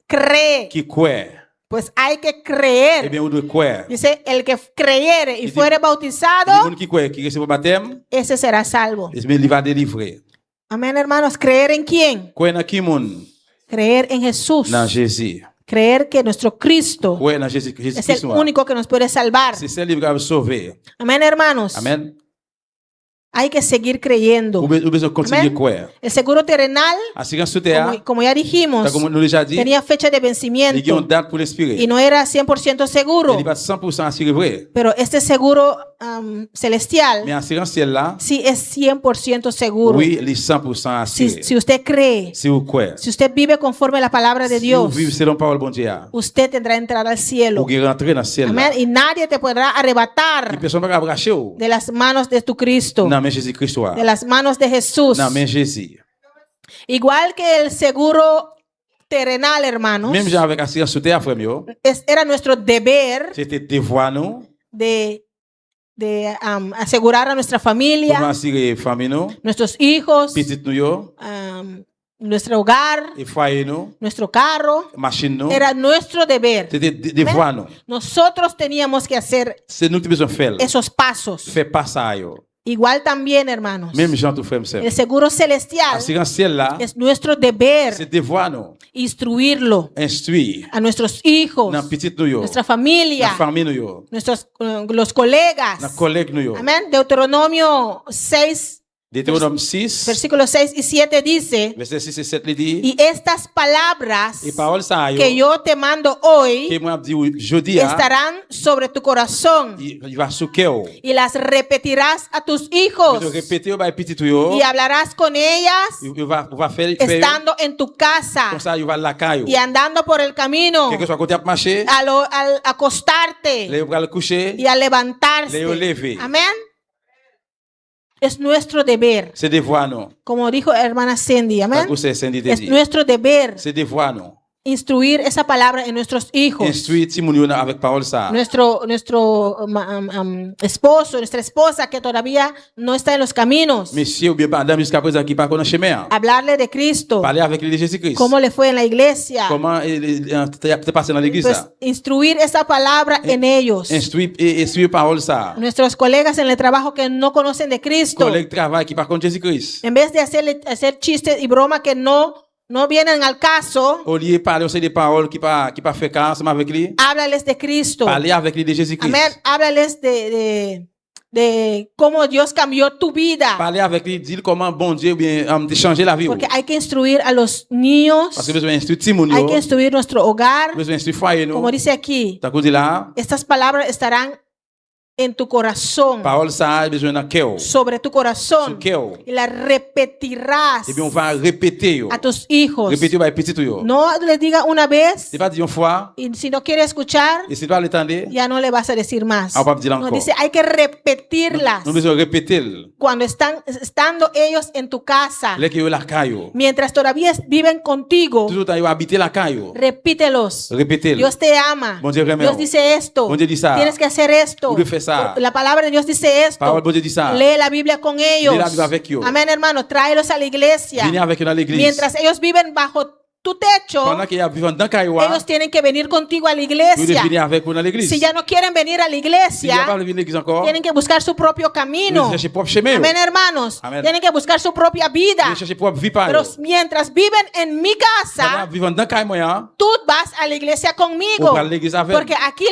cree. qui croit. Pues hay que Eh creer. bien, vous devez croire. Dice, el que creyere y Y fuere Le bautizado, monde qui croit, qui recevra baptême, ese será salvo. eh bien, il va délivrer. Amén, hermanos. ¿Creer en quién? Croire dans qui monde? Creer en Jesús. Dans Jésus. Creer que nuestro Cristo Croire dans Jésus. es Jésus-Christ. el único que nos puede salvar. C'est celle qui va vous sauver. Amén, hermanos. Amen. Hay que seguir creyendo. Vous besoin continuer Amen. de croire. El seguro terrenal, Assurance sur terre, como ya dijimos, comme nous déjà dit, tenía fecha de il y a une vencimiento date pour l'expirer. y no era 100% seguro. Il n'est pas 100% assuré vrai. Pero este seguro celestial Mais assurance celle-là, sí es 100% seguro. oui, il est 100% assuré. Si usted cree, Si vous croyez, si usted vive conforme a la palabra de si vous Dios, vivez selon la parole de bon Dieu, usted tendrá entrada al cielo. vous pouvez rentrer dans le ciel. Amén. Y nadie te podrá Et arrebatar personne ne va abracher vous. de las manos de tu Cristo, Non, mais Jésus-Christ. de las manos de Jesús. Non, mais Jésus. Igual que el seguro terrenal, hermanos, Même genre avec assurance sur terre, frère, yo, era nuestro deber c'était devoir nous, de asegurar a nuestra pour nous familia, assurer famille nous, nuestros hijos, petite nous yo, nuestro hogar, et foyer nous, nuestro carro, machine nous, era nuestro deber. c'était devoir nous. Nosotros teníamos que hacer C'est nous qui besoin faire. esos pasos. Fais pas ça yo. Igual también, hermanos, Même Jean tout frère el seguro celestial Assurance ciel là, es nuestro deber c'est devoir nous. instruirlo Instruire a nuestros hijos, dans petit nous yo, nuestra dans familia, famille nous yo, los colegas. dans collègue nous yo. Amén. Deuteronomio 6, Deutéronome 6, versículos 6 y 7 dice, verset 6 et 7 il dit, y estas palabras et parole ça yo, que yo te mando hoy que moi dit jeudi estarán sobre tu corazón il va sous cœur. y las repetirás a tus Je hijos répéter ba petit yo, y hablarás con ellas il va faire estando en tu casa comme ça il va la caillou. y andando por el camino, Quel que soit côté à marcher, al acostarte les bras le coucher, y al levantarse. les lever. Amén. Es nuestro deber, C'est devoir nous. como dijo hermana Cindy. Amén. Parce que c'est syndicat Es dit. nuestro deber C'est devoir nous. instruir esa palabra en nuestros hijos. Instruire Timoun avec parole ça. Nuestro esposo, nuestra esposa que todavía no está en los caminos. Monsieur ou bien madame jusqu'à présent qui pas connaît chemin. Hablarle de Cristo. Parler avec lui de Jésus-Christ. Cómo le fue en la iglesia. Comment t'es passé dans l'église Pues ça? instruir esa palabra en ellos. Instruire parole ça. Nuestros colegas en el trabajo que no conocen de Cristo. Collègue travail qui pas connaît Jésus-Christ. En vez de hacer chistes y bromas que no vienen al caso, Au lieu de parler aussi des paroles qui pas fait cas ensemble avec lui. háblales de Cristo. Parler avec lui de Jésus-Christ. Amén. Háblales de cómo Dios cambió tu vida. Parler avec lui, dire comment bon Dieu bien de changer la vie. Porque hay que instruir a los niños, Parce que besoin instruire Timoun hay yo. que instruir nuestro hogar. Besoin instruire foyer nous. Como dice aquí, T'as dit là, estas palabras estarán en tu corazón, parole ça besoin dans cœur. sobre tu corazón, Sur cœur. y la repetirás Et bien on va répéter yo. a tus hijos. Répéter ba petit yo. No le diga una vez C'est pas dire une fois y si no quiere escuchar, et si tu vas l'étendre, ya no le vas a decir más. Ah, papi, dile No, encore. dice, hay que repetirlas nous besoin répéter. cuando estando ellos en tu casa, Les qui la caillou. mientras todavía viven contigo. Toujours tu vas habiter la caillou. Repítelos. Répéter. Dios te ama. Bon Dieu remet. Dios dice esto. Bon Dieu dit ça. Tienes que hacer esto. Vous devez faire ça. La palabra de Dios dice esto. Parole bon Dieu dit ça. Lee la Biblia con ellos. Lee la Biblia avec eux. Amén, hermano. Tráelos a la iglesia. Venez avec nous à l'église. Mientras ellos viven bajo tu techo, Pendant qu'il y a vivant dans caillou, ellos tienen que venir contigo a la vous devez iglesia. venir avec nous à l'église. Si ya no quieren venir a la Si il n'y a pas iglesia, venir à l'église encore, tienen que buscar su propio camino. vous cherchez propre chemin. Amén, hermanos. Amén. Tienen que buscar su propia vida. Vous cherchez propre vie par Pero eux. mientras viven en mi Pendant casa, vivant dans caillou moyen, tú vas a la iglesia conmigo. Ou para la iglesia avec. Porque aquí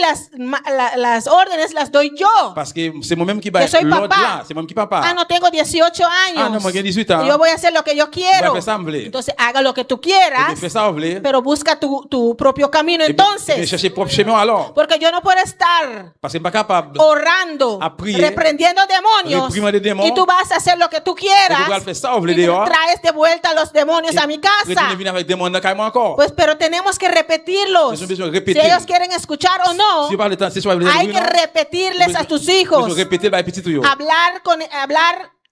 las órdenes las doy yo. parce que c'est moi-même qui Yo soy l'ordre papá. là, c'est moi-même qui papa. Ah, no tengo 18 años. Ah, no, moi j'ai 18 ans. Yo voy a hacer lo que yo Vous quiero. faire ça, vous voulez. Entonces haga lo que tú Vous quieras, faites ça, vous voulez. pero busca tu propio camino Et bien entonces. cherchez propre chemin alors. Porque yo no puedo estar Parce que pas capable. orando, A prier, reprendiendo demonios, reprimir des démons, y tú vas a hacer lo que tú Et vous allez quieras faire ça, vous voulez y dehors. traes de vuelta a los demonios a mi Retournez casa. venir avec des mondes dans caillou encore. Pues pero tenemos que repetirlos. Nous avons besoin de Si répéter. ellos quieren escuchar o no, Si vous parlez de temps, c'est soit vous hay voulez que repetirles a tus hijos. répéter ba petit yo. Hablar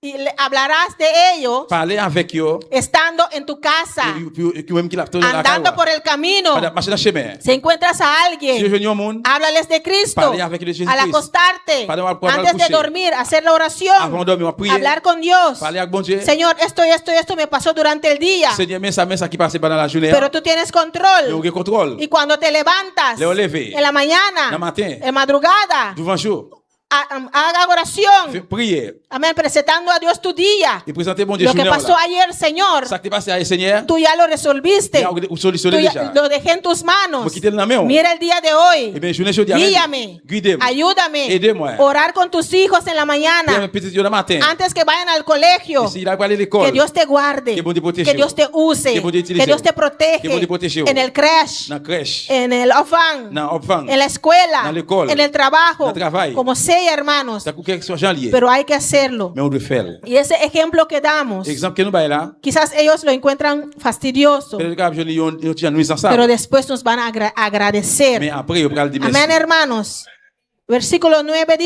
y hablarás de ellos Parler avec yo. estando en tu casa, Qui même qui la tourne la andando por el camino. marcher dans chemin. Si encuentras a Si je alguien, viens au monde, háblales de Cristo. Parler avec le Jésus-Christ. Al acostarte, Parler al antes de coucher. dormir, hacer la oración, avant de dormir, prier. hablar con Dios. Parler avec bon Dieu. Señor, esto y esto y esto me pasó durante el día, Seigneur, mais ça qui passe pendant la journée. pero tú tienes Mais control. vous avez contrôle. Y cuando te levantas Le lever. en la mañana, Le matin. en madrugada, Devant jour. haga oración. Prier. Amén, presentando a Dios tu día. Et présenter bon Dieu Lo que journée pasó là. ayer, Señor, Ça qui passe ayer, Seigneur. tú ya lo resolviste. Ou solutionné Tú ya- déjà. lo dejé en tus manos. Vous quittez la main. Mira el día de Eh hoy. bien, journée aujourd'hui. Guíame. Guidez-moi. Ayúdame. Aidez-moi. Orar con tus hijos en la Priez mañana. petit Dieu le matin. Antes que vayan al colegio. Et s'il a pas aller à l'école. Que Dios te guarde. Que bon Dieu protège Que Dios te use. Que bon Dieu utilise Que Dios te Que protege. bon Dieu protège En el crash. Dans la crèche. En el ofan. Dans l'enfant. En la escuela. Dans l'école. En el trabajo. Dans le travail. Como sea, hermanos. Ça coûte quelque chose en lié. Pero hay que hacerlo. Mais on doit faire. Y ese ejemplo que damos, Exemple que nous baillons là. quizás ellos lo encuentran fastidioso, Peut-être que je n'ai nuisance ça. pero después nos van a agradecer. Mais après, il va dire merci. Amén, hermanos. Versículo 8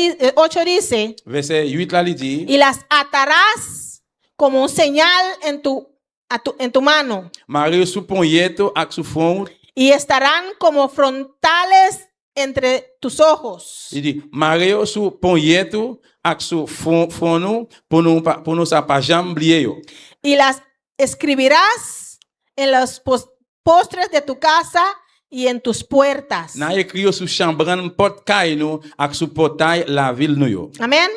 dice, Verset 8 là, il dit. y las atarás como un señal en tu mano, Marie sous ponyeto ak sous front. y estarán como frontales entre tus ojos. Il dit Marie sous ponyeto ak sous front nous pour nous ça pas jamais oublier yo. Y las escribirás en los postres de tu casa y en tus puertas. Na écrit yo sous chambran porte caille nous ak sous portail la ville nou yo. Amén.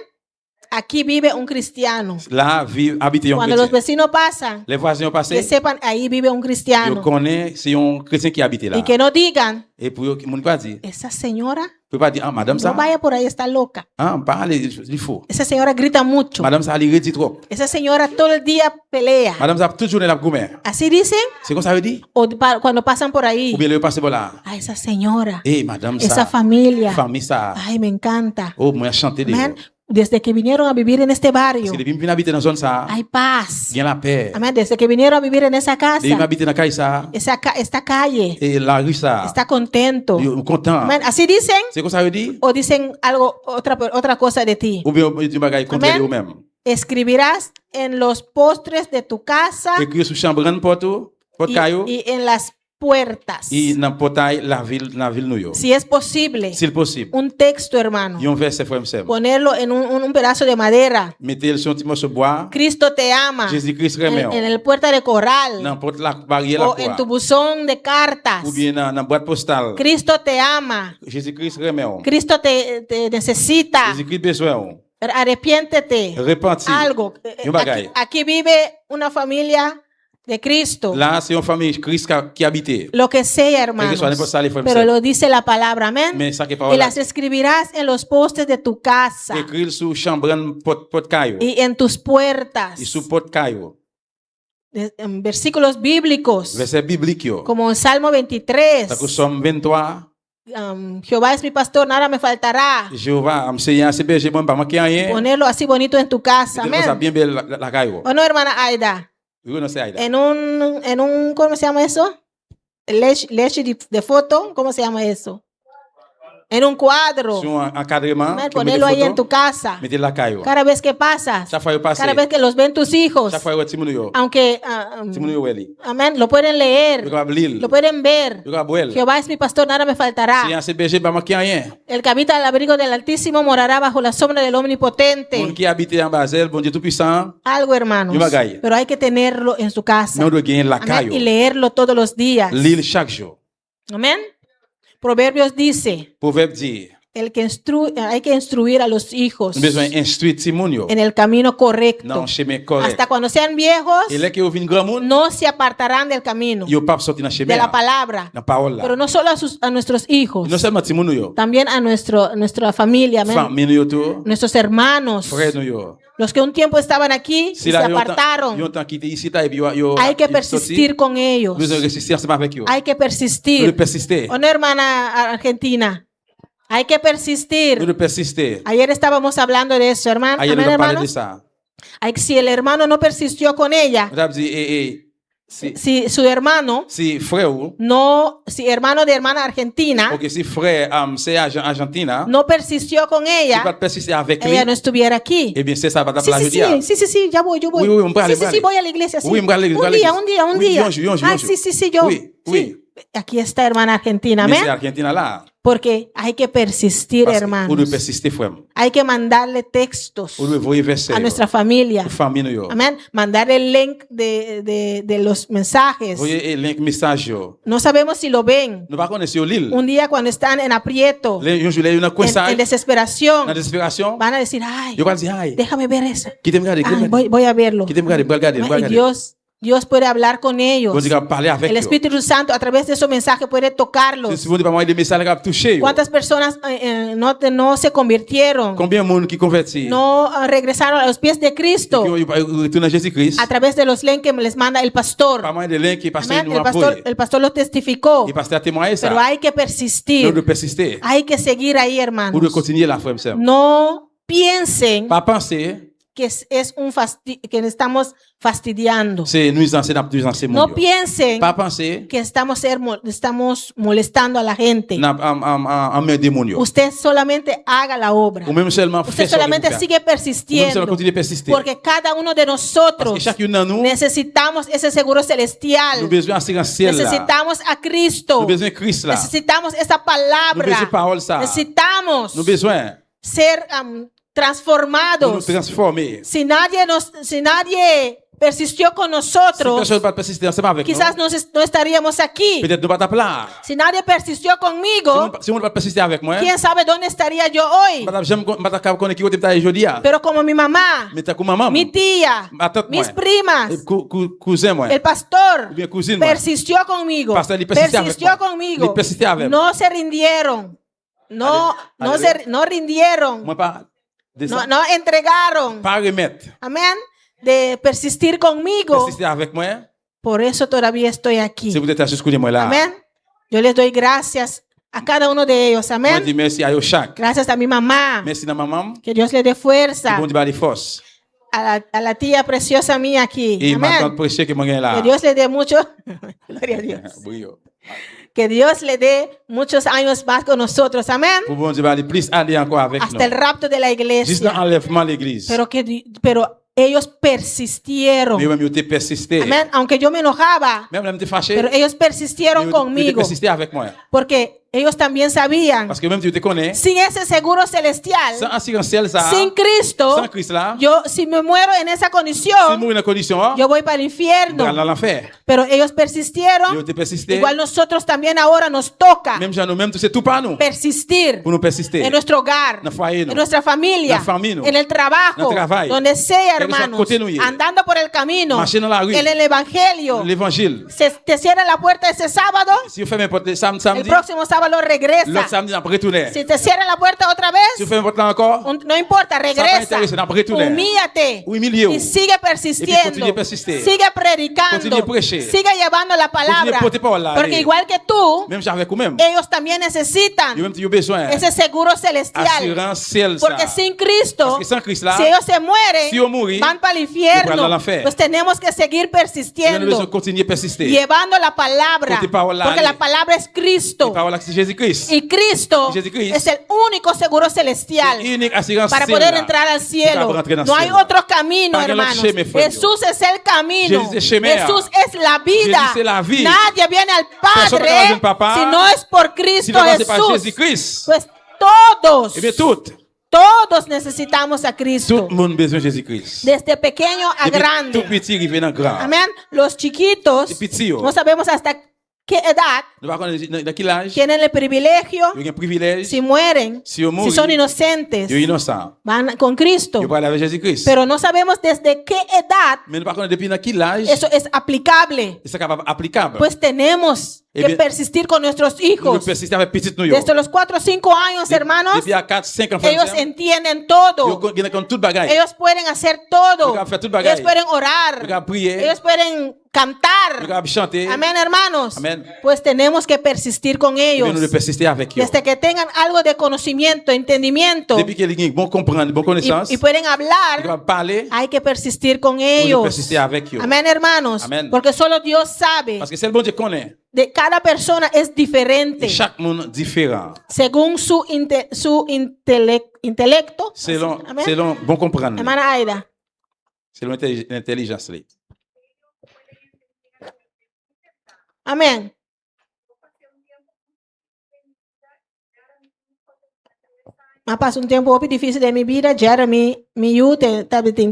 Aquí vive un cristiano. La vie habite un Cuando los chrétien. vecinos pasan, Les voisins que passé, sepan, ahí vive un yo cristiano. connais c'est un chrétien qui habite là. Y que no digan, Et pour yo moun pas dire, esa señora peut pas dire ah madame ça. no vaya por ahí, está loca. Ah, parle il faut. Esa señora grita mucho. Madame ça li redit trop. Esa señora todo el día pelea. Madame ça toute journée la gourmet. Así dicen, C'est comme ça veut dire o cuando pasan por ahí. ou bien le passer par là. A esa señora, Eh madame ça. esa familia. Famille ça. Ay, me encanta. Oh, moi chanter de. Amén. Desde que vinieron a vivir en este barrio, Si depuis habiter dans zone ça, hay paz. bien la paix. Amén. Desde que vinieron a vivir en esa Depuis casa, habiter dans caille ça esta calle, et la rue ça. está contento. Yo content. Amén. Así dicen C'est comme ça veut dire o dicen algo, otra cosa de ti. ou bien du bagage contre Amen. vous même. Escribirás en los postres de tu casa Écrit sous chambran porte caillou y en las puertas. et dans portail la ville nou yo. Si es posible, S'il possible. un texto, hermano, Yon verset frère m'sem. ponerlo en un pedazo de madera. Mettez sur un petit morceau de bois. Cristo te ama. Jésus-Christ En, remet. en el puerta de corral N'importe la barrière la o en tu croix. buzón de cartas. Ou bien dans boîte postale. Cristo te ama. Jésus-Christ remet. Cristo te necesita. Jésus-Christ besoin. Arrepiéntete. Repentir. Algo. Yon bagay. Aquí vive una familia de Cristo. Là, c'est une famille Christ qui habite. Lo que sea, hermanos. soit, n'importe ça, les frères, Pero m'sem. lo dice la palabra, amén. Mais ça qui est Y parole. las escribirás en los postes de tu casa Écrit sous chambran porte caillou. y en tus puertas. Et sous porte caillou. En versículos bíblicos, Verset biblique yo. como en Salmo 23. Parce que Somme 23, Jehová es mi pastor, nada me faltará. Jéhovah, am Seigneur, c'est berger, moi, pas manquer rien. Ponerlo así bonito en tu casa, Mettez ça amén. bien belle la caillou. ¿O no, hermana Aida? Oui, non, c'est Aïda. En un, ¿cómo se llama eso? Leche de foto, ¿cómo se llama eso? En un cuadro. Sur un encadrement, Amén, que mettez ponerlo ahí en photo, tu casa. mettez la caillou. Cada vez que pasas, Chaque fois, vous passez. cada vez que los ven tus hijos, Chaque fois, vous timounou yo. aunque, Timounou yo, weli. amén, lo pueden Vous leer, avez l'île. lo pueden ver. Vous avez boire. Jehová es mi pastor, nada me faltará. Seigneur, c'est berger, pas manquer rien. El que habita al abrigo del Altísimo morará bajo la sombra del Omnipotente. Moun qui habite en Basel, bon Dieu tout-puissant, Algo, hermanos. Yo bagay. Pero hay que tenerlo en su casa. nous devons gagner la Amén, caillou. y leerlo todos los días. L'île chaque jour. Amén. Proverbios dice, Proverbe dit, hay que instruir a los hijos nous besoin instruire Timoun yo en el camino correcto. dans le chemin correct. Hasta cuando sean viejos, Et là que vous venez grand monde, no se apartarán del camino, yo pas sortir dans le de chemin. la palabra. Dans la parole Pero là. no solo a nuestros hijos, Non seulement Timoun yo, también a nuestra familia, amén. famille yo tout, Nuestros hermanos, frère nou yo. los que un tiempo estaban aquí y Si se là yo apartaron. temps quitté ici ta et puis yo Hay que persistir con ellos. Nous devons résister ensemble avec yo. Hay que Nous devons persistir. persister. ¿O no, hermana argentina? Hay que Nous persistir. devons persister. Ayer estábamos hablando de eso, hermano. Ayer Amén, nous parlé de hermanos. ça. Si el hermano no persistió con ella, On a dit si su hermano, si frère ou si hermano de hermana argentina, OK, si frère c'est Argentina, no persistió con tu vas ella, persister avec lui. ella no estuviera aquí. Eh bien, c'est ça va Sí, la sí, jeudi. sí, ya voy, yo voy. Oui, oui, on va aller, Sí, va sí, aller. voy a la iglesia, sí. Oui, on va a la iglesia, Un va a la día, iglesia. un Oui, día. yo. Ay, sí, yo. Oui, Sí. Aquí está hermana argentina, Mais amén. c'est Argentina là. Porque hay que persistir, Parce que hermanos. Vous devez persister, frère. Hay que mandarle textos Vous devez envoyer verset. a nuestra familia. Famille yo. Amén. Mandar el link de los mensajes. Voyez link message yo. No sabemos si lo ven. Nous pas connaître sur l'île. Un día cuando están en aprieto, Un jour il y a une en coinsage, desesperación, dans desperation. van a decir, ay, Yo vais dire ay. déjame ver eso. Qui t'aime regarder, Ay, voy a verlo. qui t'aime regarder, Y Dios puede hablar con ellos. Bon Dieu parler avec El eux. Espíritu Santo a través de esos mensajes puede tocarlos. Si vous dites pas moi des messages qui toucher. ¿Cuántas personas no se convirtieron? Combien de monde qui converti? No regresaron a los pies de Cristo Qui retourne à Jésus-Christ. a través de los links que les manda el pastor. Pas moins de link qui passe Amén. nous envoyer. El pastor lo testificó. Il passe à témoigner Pero ça. hay que Nous devons persistir. persister. Hay que seguir ahí, Vous hermanos. devez continuer la frère Sam. No piensen Pas penser que que estamos fastidiando. c'est nuisance c'est No mon. piensen Pas penser que estamos molestando a la gente. en main démoniaque. Usted solamente haga la obra. Ou même seulement Usted faire ce que solamente vous sigue faites. Ou même persistiendo. seulement continuer à persister. Porque cada uno de Parce nosotros que chacun de nous, necesitamos ese seguro nous celestial. besoin assurance ciel là. Necesitamos a Cristo. Nous besoin Christ là. Necesitamos esa Nous palabra. besoin parole ça. Necesitamos Nous besoin ser nous transformados. transformer. Si nadie persistió con Si nosotros, personne ne va persister ensemble avec nous, quizás no estaríamos aquí. peut-être nous pas t'appeler là. Si nadie persistió conmigo, Si on ne va pas persister avec moi, quién sabe dónde estaría yo hoy. madame, j'aime pas connaître qui est aujourd'hui. Pero como mi mamá, Mais t'as comme maman, mi tía, ma tante mis moi, primas, cousin moi, el pastor ou bien cousine moi. persistió conmigo, Pastor, il persistait avec persistió moi. conmigo. Il persistait avec moi. No se rindieron, no Aleluya. no rindieron, Moi pas descendre, no entregaron. pas remettre. Amén. De persistir conmigo. Persister avec moi. Por eso todavía estoy aquí. Si vous êtes assis moi là. Amén. Yo les doy gracias a cada uno de ellos. Moi Amén. dis merci à eux chaque. Gracias a mi mamá. Merci à ma maman. Que Dios le dé fuerza. Que bon Dieu va les forces. A la tía preciosa mía aquí. Et ma tante Amén. précieuse que moi gagne là. Que Dios le dé mucho. Gloria a Dios. Brillo. Que Dios le dé muchos años más con nosotros. Amén. Pour bon Dieu va aller plus aller encore avec nous. Hasta el rapto de la Juste iglesia. l'enlèvement de l'église. Pero ellos persistieron. Mais même ils ont persisté. Amén. Aunque yo me enojaba, Même là, me fâché. pero ellos persistieron Ils ont conmigo. persisté avec moi. Porque ellos también sabían, Parce que même tu te connais. sin ese seguro celestial, Sans assurance ça. sin Cristo, Sans Christ là. yo si me muero en esa Si condición, mourir dans la condition, yo voy para el infierno. dans l'enfer. Pero ellos Ils persistieron. ont persisté. Igual nosotros también ahora nos toca Même Jean, nous-mêmes, c'est tout pas nous. persistir Pour nous persister. en nuestro hogar, Dans le foyer, en nous. nuestra familia, La familia, no. en el trabajo, En el trabajo. donde sea, Quel que soit hermanos, côté nous y est. andando por el camino, Marcher dans la rue. en el evangelio. L'évangile. Te cierra la puerta ese sábado, Si vous faites n'importe el samedi, próximo sábado regresa. l'autre samedi, on peut retourner. Si te cierra la puerta otra Si vez, vous faites n'importe là encore, no importa, regresa. intéressant, on peut retourner. Humíllate Humiliez-vous. y sigue persistiendo. continue a persistir. Sigue predicando. Continue a prêcher. Sigue llevando la palabra. Continue a porter parola, Porque allez. igual que tú, même avec vous-même, ellos también necesitan vous-même, tu as besoin. ese seguro celestial. Assurance ciel, ça. Porque sin Cristo, Parce que sans Christ là, si ellos se mueren, si ellos mueren, van para el ils vont infierno. aller à l'enfer. Pues tenemos que seguir vous avez besoin persistiendo, de continuer à persister. llevando la palabra. Porter parola, Porque allez. la palabra es Cristo. La parole c'est Jésus-Christ. Y Cristo Jesucristo es el único seguro celestial Unique assurance para ciel, poder là. entrar al cielo. Para entrar al No hay cielo. otro camino, Pas de l'autre hermanos. chemin, frère. Jesús es el camino. Jésus es chemin. Jesús es la vida. Jésus es la vie. Nadie viene al Personne ne va Padre al Papa si no es por Si Cristo ne passe pas Jesús. Jésus-Christ, Pues todos, eh bien todos necesitamos a tout Cristo. le monde a besoin de Jésus-Christ. Desde pequeño a Depuis tout grande. petit, il vient en grand. Amén. Los chiquitos, Les petits, oh. no sabemos hasta qué edad, Nous ne savons pas dans quel âge, tienen el privilegio, il y a un privilège, si mueren, si ils si mourent, son ils inocentes, sont innocents. van con Cristo. Ils parlent avec Jésus-Christ. Pero no sabemos desde qué edad Mais nous ne savons pas depuis dans quel âge, eso es aplicable. c'est capable applicable. Pues tenemos Eh que bien, persistir con nuestros Nous hijos. persistons avec petit nous. Desde los 4 o 5 años, hermanos, Depuis à 4, 5 enfants, ellos entienden todo. ils ont tout bagage. Ellos pueden hacer todo. Ils peuvent tout bagage. Ellos pueden Ils orar. peuvent prier, Ellos pueden ils cantar. peuvent chanter. Amén, hermanos. Amén. Pues tenemos que persistir con Et bien, nous ellos. devons persister avec eux. Desde que tengan algo de conocimiento, entendimiento Depuis qu'ils ont bon comprendre, bon connaissance, y pueden ils hablar, peuvent parler, hay que persistir con nous devons ellos. persister avec eux. Amén, hermanos. Amén. Porque solo Dios sabe. Parce que c'est le bon Dieu qu'on est. De cada persona es diferente Et chaque monde différent. según su intelecto. Selon, Amén. selon bon comprendre. Hermana Aida. Selon l'intelligence. Amén. Me pasó un tiempo muy difícil de mi vida. Jeremy, mi hijo, tiene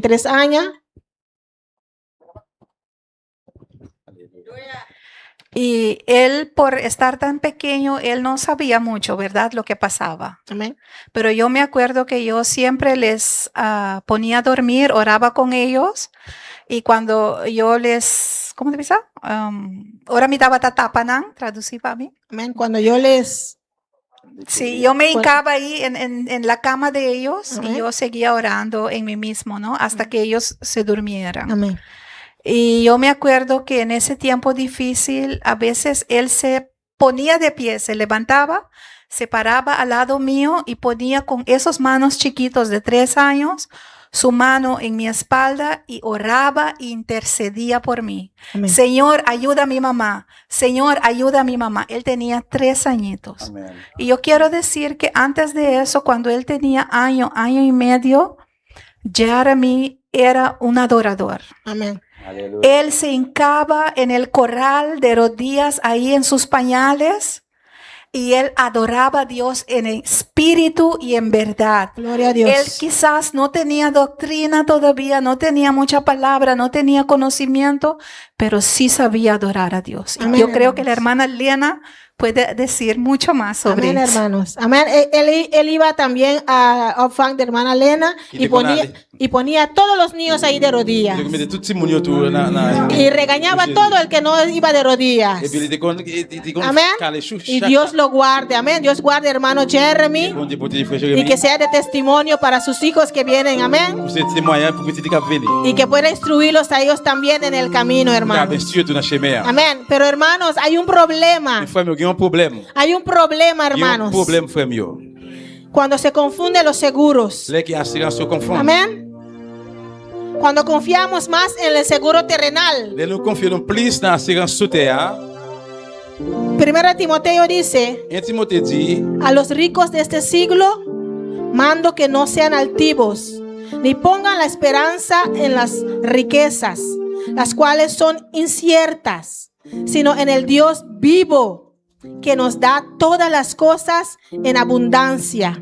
3 años. Y él, por estar tan pequeño, él no sabía mucho, ¿verdad? Lo que pasaba. Amén. Pero yo me acuerdo que yo siempre les ponía a dormir, oraba con ellos. Y cuando yo les, ¿cómo te dice? Ahora me daba tatapanan, traducí para mí. Amén. Cuando yo les... Sí, yo me hincaba ahí en la cama de ellos. Amén. Y yo seguía orando en mí mismo, ¿no? Hasta que ellos se durmieran. Amén. Y yo me acuerdo que en ese tiempo difícil, a veces él se ponía de pie, se levantaba, se paraba al lado mío y ponía con esos manos chiquitos de 3 años su mano en mi espalda y oraba e intercedía por mí. Amén. Señor, ayuda a mi mamá. Señor, ayuda a mi mamá. Él tenía 3 añitos. Amen. Y yo quiero decir que antes de eso, cuando él tenía año y medio, Jeremy era un adorador. Amén. Él se hincaba en el corral de rodillas ahí en sus pañales. y él adoraba a Dios en espíritu y en verdad. Gloria a Dios. Él quizás no tenía doctrina todavía, no tenía mucha palabra, no tenía conocimiento, pero sí sabía adorar a Dios. Y Amén, yo creo que la hermanos. hermana Lena puede decir mucho más sobre Amén, eso. hermanos. Amén. Él iba también a Opfang de hermana Lena Y y ponía a todos los niños ahí de rodillas. Je mette tout petit moun yo tou nan. Y regañaba a todo el que no iba de rodillas. Et puis il était kon Amén. calé chou Y chaque- Dios lo guarde. Amén. Dios guarde hermano Jeremy. Bon Dieu pour tes frères Y Jérémie. que sea de testimonio para sus hijos que vienen. Amén. Pour ces témoignages pour petit cap venir. Y que pueda instruirlos a ellos también en el camino, Cap hermanos. instruire tout dans chemin. Amén. Pero hermanos, hay un problema. Mes frères, il y a un problème. Hay un problema, Il y a un hermanos. problème frère yo. Cuando se confunden los seguros. Les qui assurance se confondent. Amén. Cuando confiamos más en el seguro terrenal. Les nous confions plus dans assurance sous terre. 1 Timoteo dice, 1 Timothée dit, a los ricos de este siglo mando que no sean altivos, ni pongan la esperanza en las riquezas, las cuales son inciertas, sino en el Dios vivo, que nos da todas las cosas en abundancia,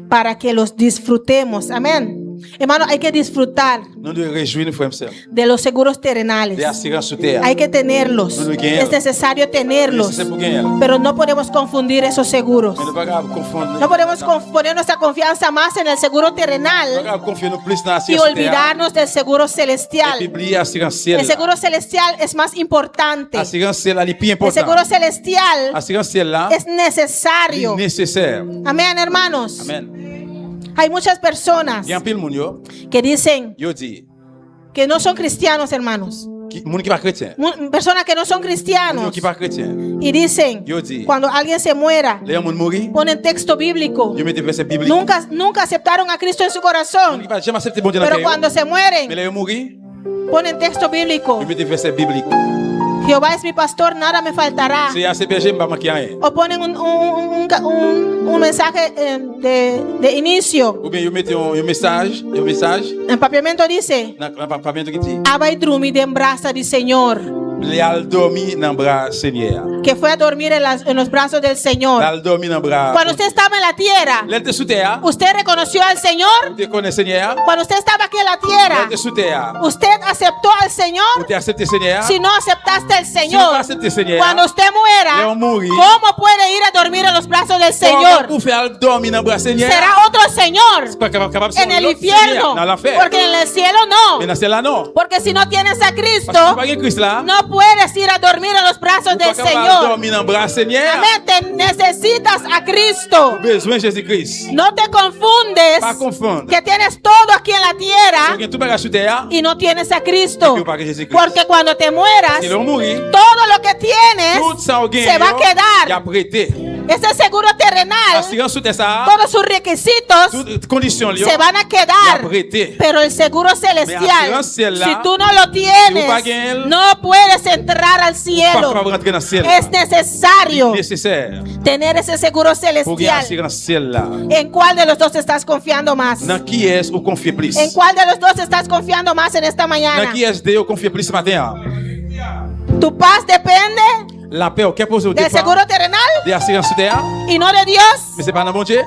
para que los disfrutemos. Amén. Hermano, hay que disfrutar nous devons réjouir nos frères et sœurs. de los seguros terrenales. Des assurances sous terre. Hay que tenerlos. No, no, que- Es necesario tenerlos. C'est pour gagner. Pero no podemos confundir esos seguros. Mais ne pas confondre. No podemos poner nuestra confianza más en el seguro terrenal Pas confier nous plus dans y assurance sous terre. olvidarnos del seguro Et celestial. puis oublier assurance ciel. El seguro celestial es más importante. Assurance ciel est plus El important. seguro celestial Assurance ciel là es necesario. est nécessaire. Amén, hermanos. Amen. Hay muchas personas Il y a un pile moun yo, que dicen yo dit, que no son cristianos, hermanos. moun qui pas chrétien. Personas que no son Moun cristianos. qui pas chrétien. Y dicen, Yo dit, cuando alguien se muera, les moun mouri, ponen texto bíblico. yo mette verset biblique. Nunca aceptaron a Cristo en su Moun corazón. qui pas jamais accepté bon Dieu dans Pero le cuando cœur. se mueren, Mais les mouri, ponen texto bíblico. yo mette verset biblique. Jehová es mi pastor, nada me faltará. C'est assez berger m'pa manquer rien. O ponen un mensaje de inicio. Ou bien yo mette un message, En papiamento dice, dans papiamento qui dit, Abba y Drumi de embraza del Señor. les al dormi dans bras Seigneur. Que fue a dormir en los brazos del Señor. Al dormi dans bras. Cuando usted estaba en la tierra, L'elle sous terre. usted reconoció al Señor. Tu connais Seigneur. Cuando usted estaba aquí en la tierra, L'elle sous terre. usted aceptó al Señor. Tu accepté Seigneur. Si no aceptaste al Si tu Señor, accepté Seigneur. cuando usted muera, Léon mourir. ¿cómo puede ir a dormir en los brazos del Señor? Pour faire dormir dans bras Seigneur. Será otro Señor Pas capable en el infierno, dans l'enfer. porque en el cielo no. Mais dans celle-là non. Porque si no tienes a Parce que Cristo, tu pas gen Christ là. no puedes ir a dormir en los brazos Tu del pas capable Señor. dormir dans bras Seigneur. Amén, te necesitas a Cristo. Besoin Jésus-Christ. No te confundes Pas confondre. que tienes todo aquí en la Tu tierra gen tout bagage sous terre. y no tienes a Cristo. Tu pas Jésus-Christ. Porque cuando te mueras, Si l'on mourit, todo lo que tienes tout ça au gain. se va a Y a quedar. prêté. Ese seguro terrenal, Assurance sous terre ça. todos sus requisitos Toutes conditions liées. se van a Y a quedar. prêté. Pero el seguro celestial, assurance ciel là, si tú no lo si tú tienes, pas gain, no puedes entrar al Pas cielo. capable rentrer dans ciel. Es necesario Nécessaire. tener ese seguro Pour gagner celestial. assurance ciel là. ¿En cuál de los dos estás confiando más? Dans qui est-ce ou confier plus? ¿En cuál de los dos estás confiando más en esta Dans mañana? qui est-ce que confier plus ce matin? ¿Tu paz depende La paix, qu'est-ce que vous del seguro terrenal Des assurances sous terre? y no de Dios? Mais c'est pas dans mon Dieu?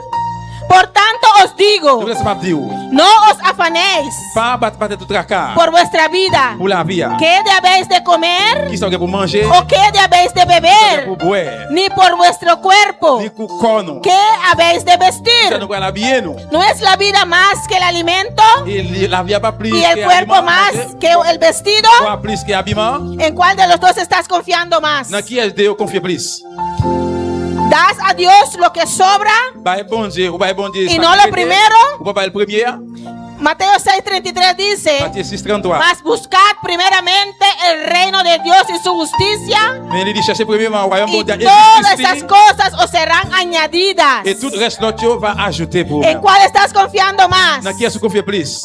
Por tanto os digo, Je vous laisse pas dire. no os afanéis Pas battre tout tracas. por vuestra vida. Pour la vie. ¿Qué de habéis de comer Qui sont pour manger? o qué de habéis de beber? Pour boire. Ni por vuestro cuerpo. Ni pour corps. ¿Qué habéis de Ça vestir? nous va l'habiller nous. ¿No es la vida más que el alimento Et la vie a pas plus y el que cuerpo aliment, más manger. que el vestido? Pas plus que habillement. ¿En cuál de los dos estás confiando más? Dans qui est-ce que confier plus? ¿Das a Dios lo que sobra? Bah bon Dieu, ou bah bon Dieu. Y ça no qui lo était, primero. Ou pas le premier? Mateo 6:33 dice, Matthieu 6:33. mas buscad primeramente el reino de Dios y su justicia, Mais il dit chercher premièrement au royaume y de Dieu et todas justice, esas cosas os serán añadidas. et tout le reste l'autre va ajouter pour ¿En vous. cuál estás confiando más? Dans qui est-ce que confier plus?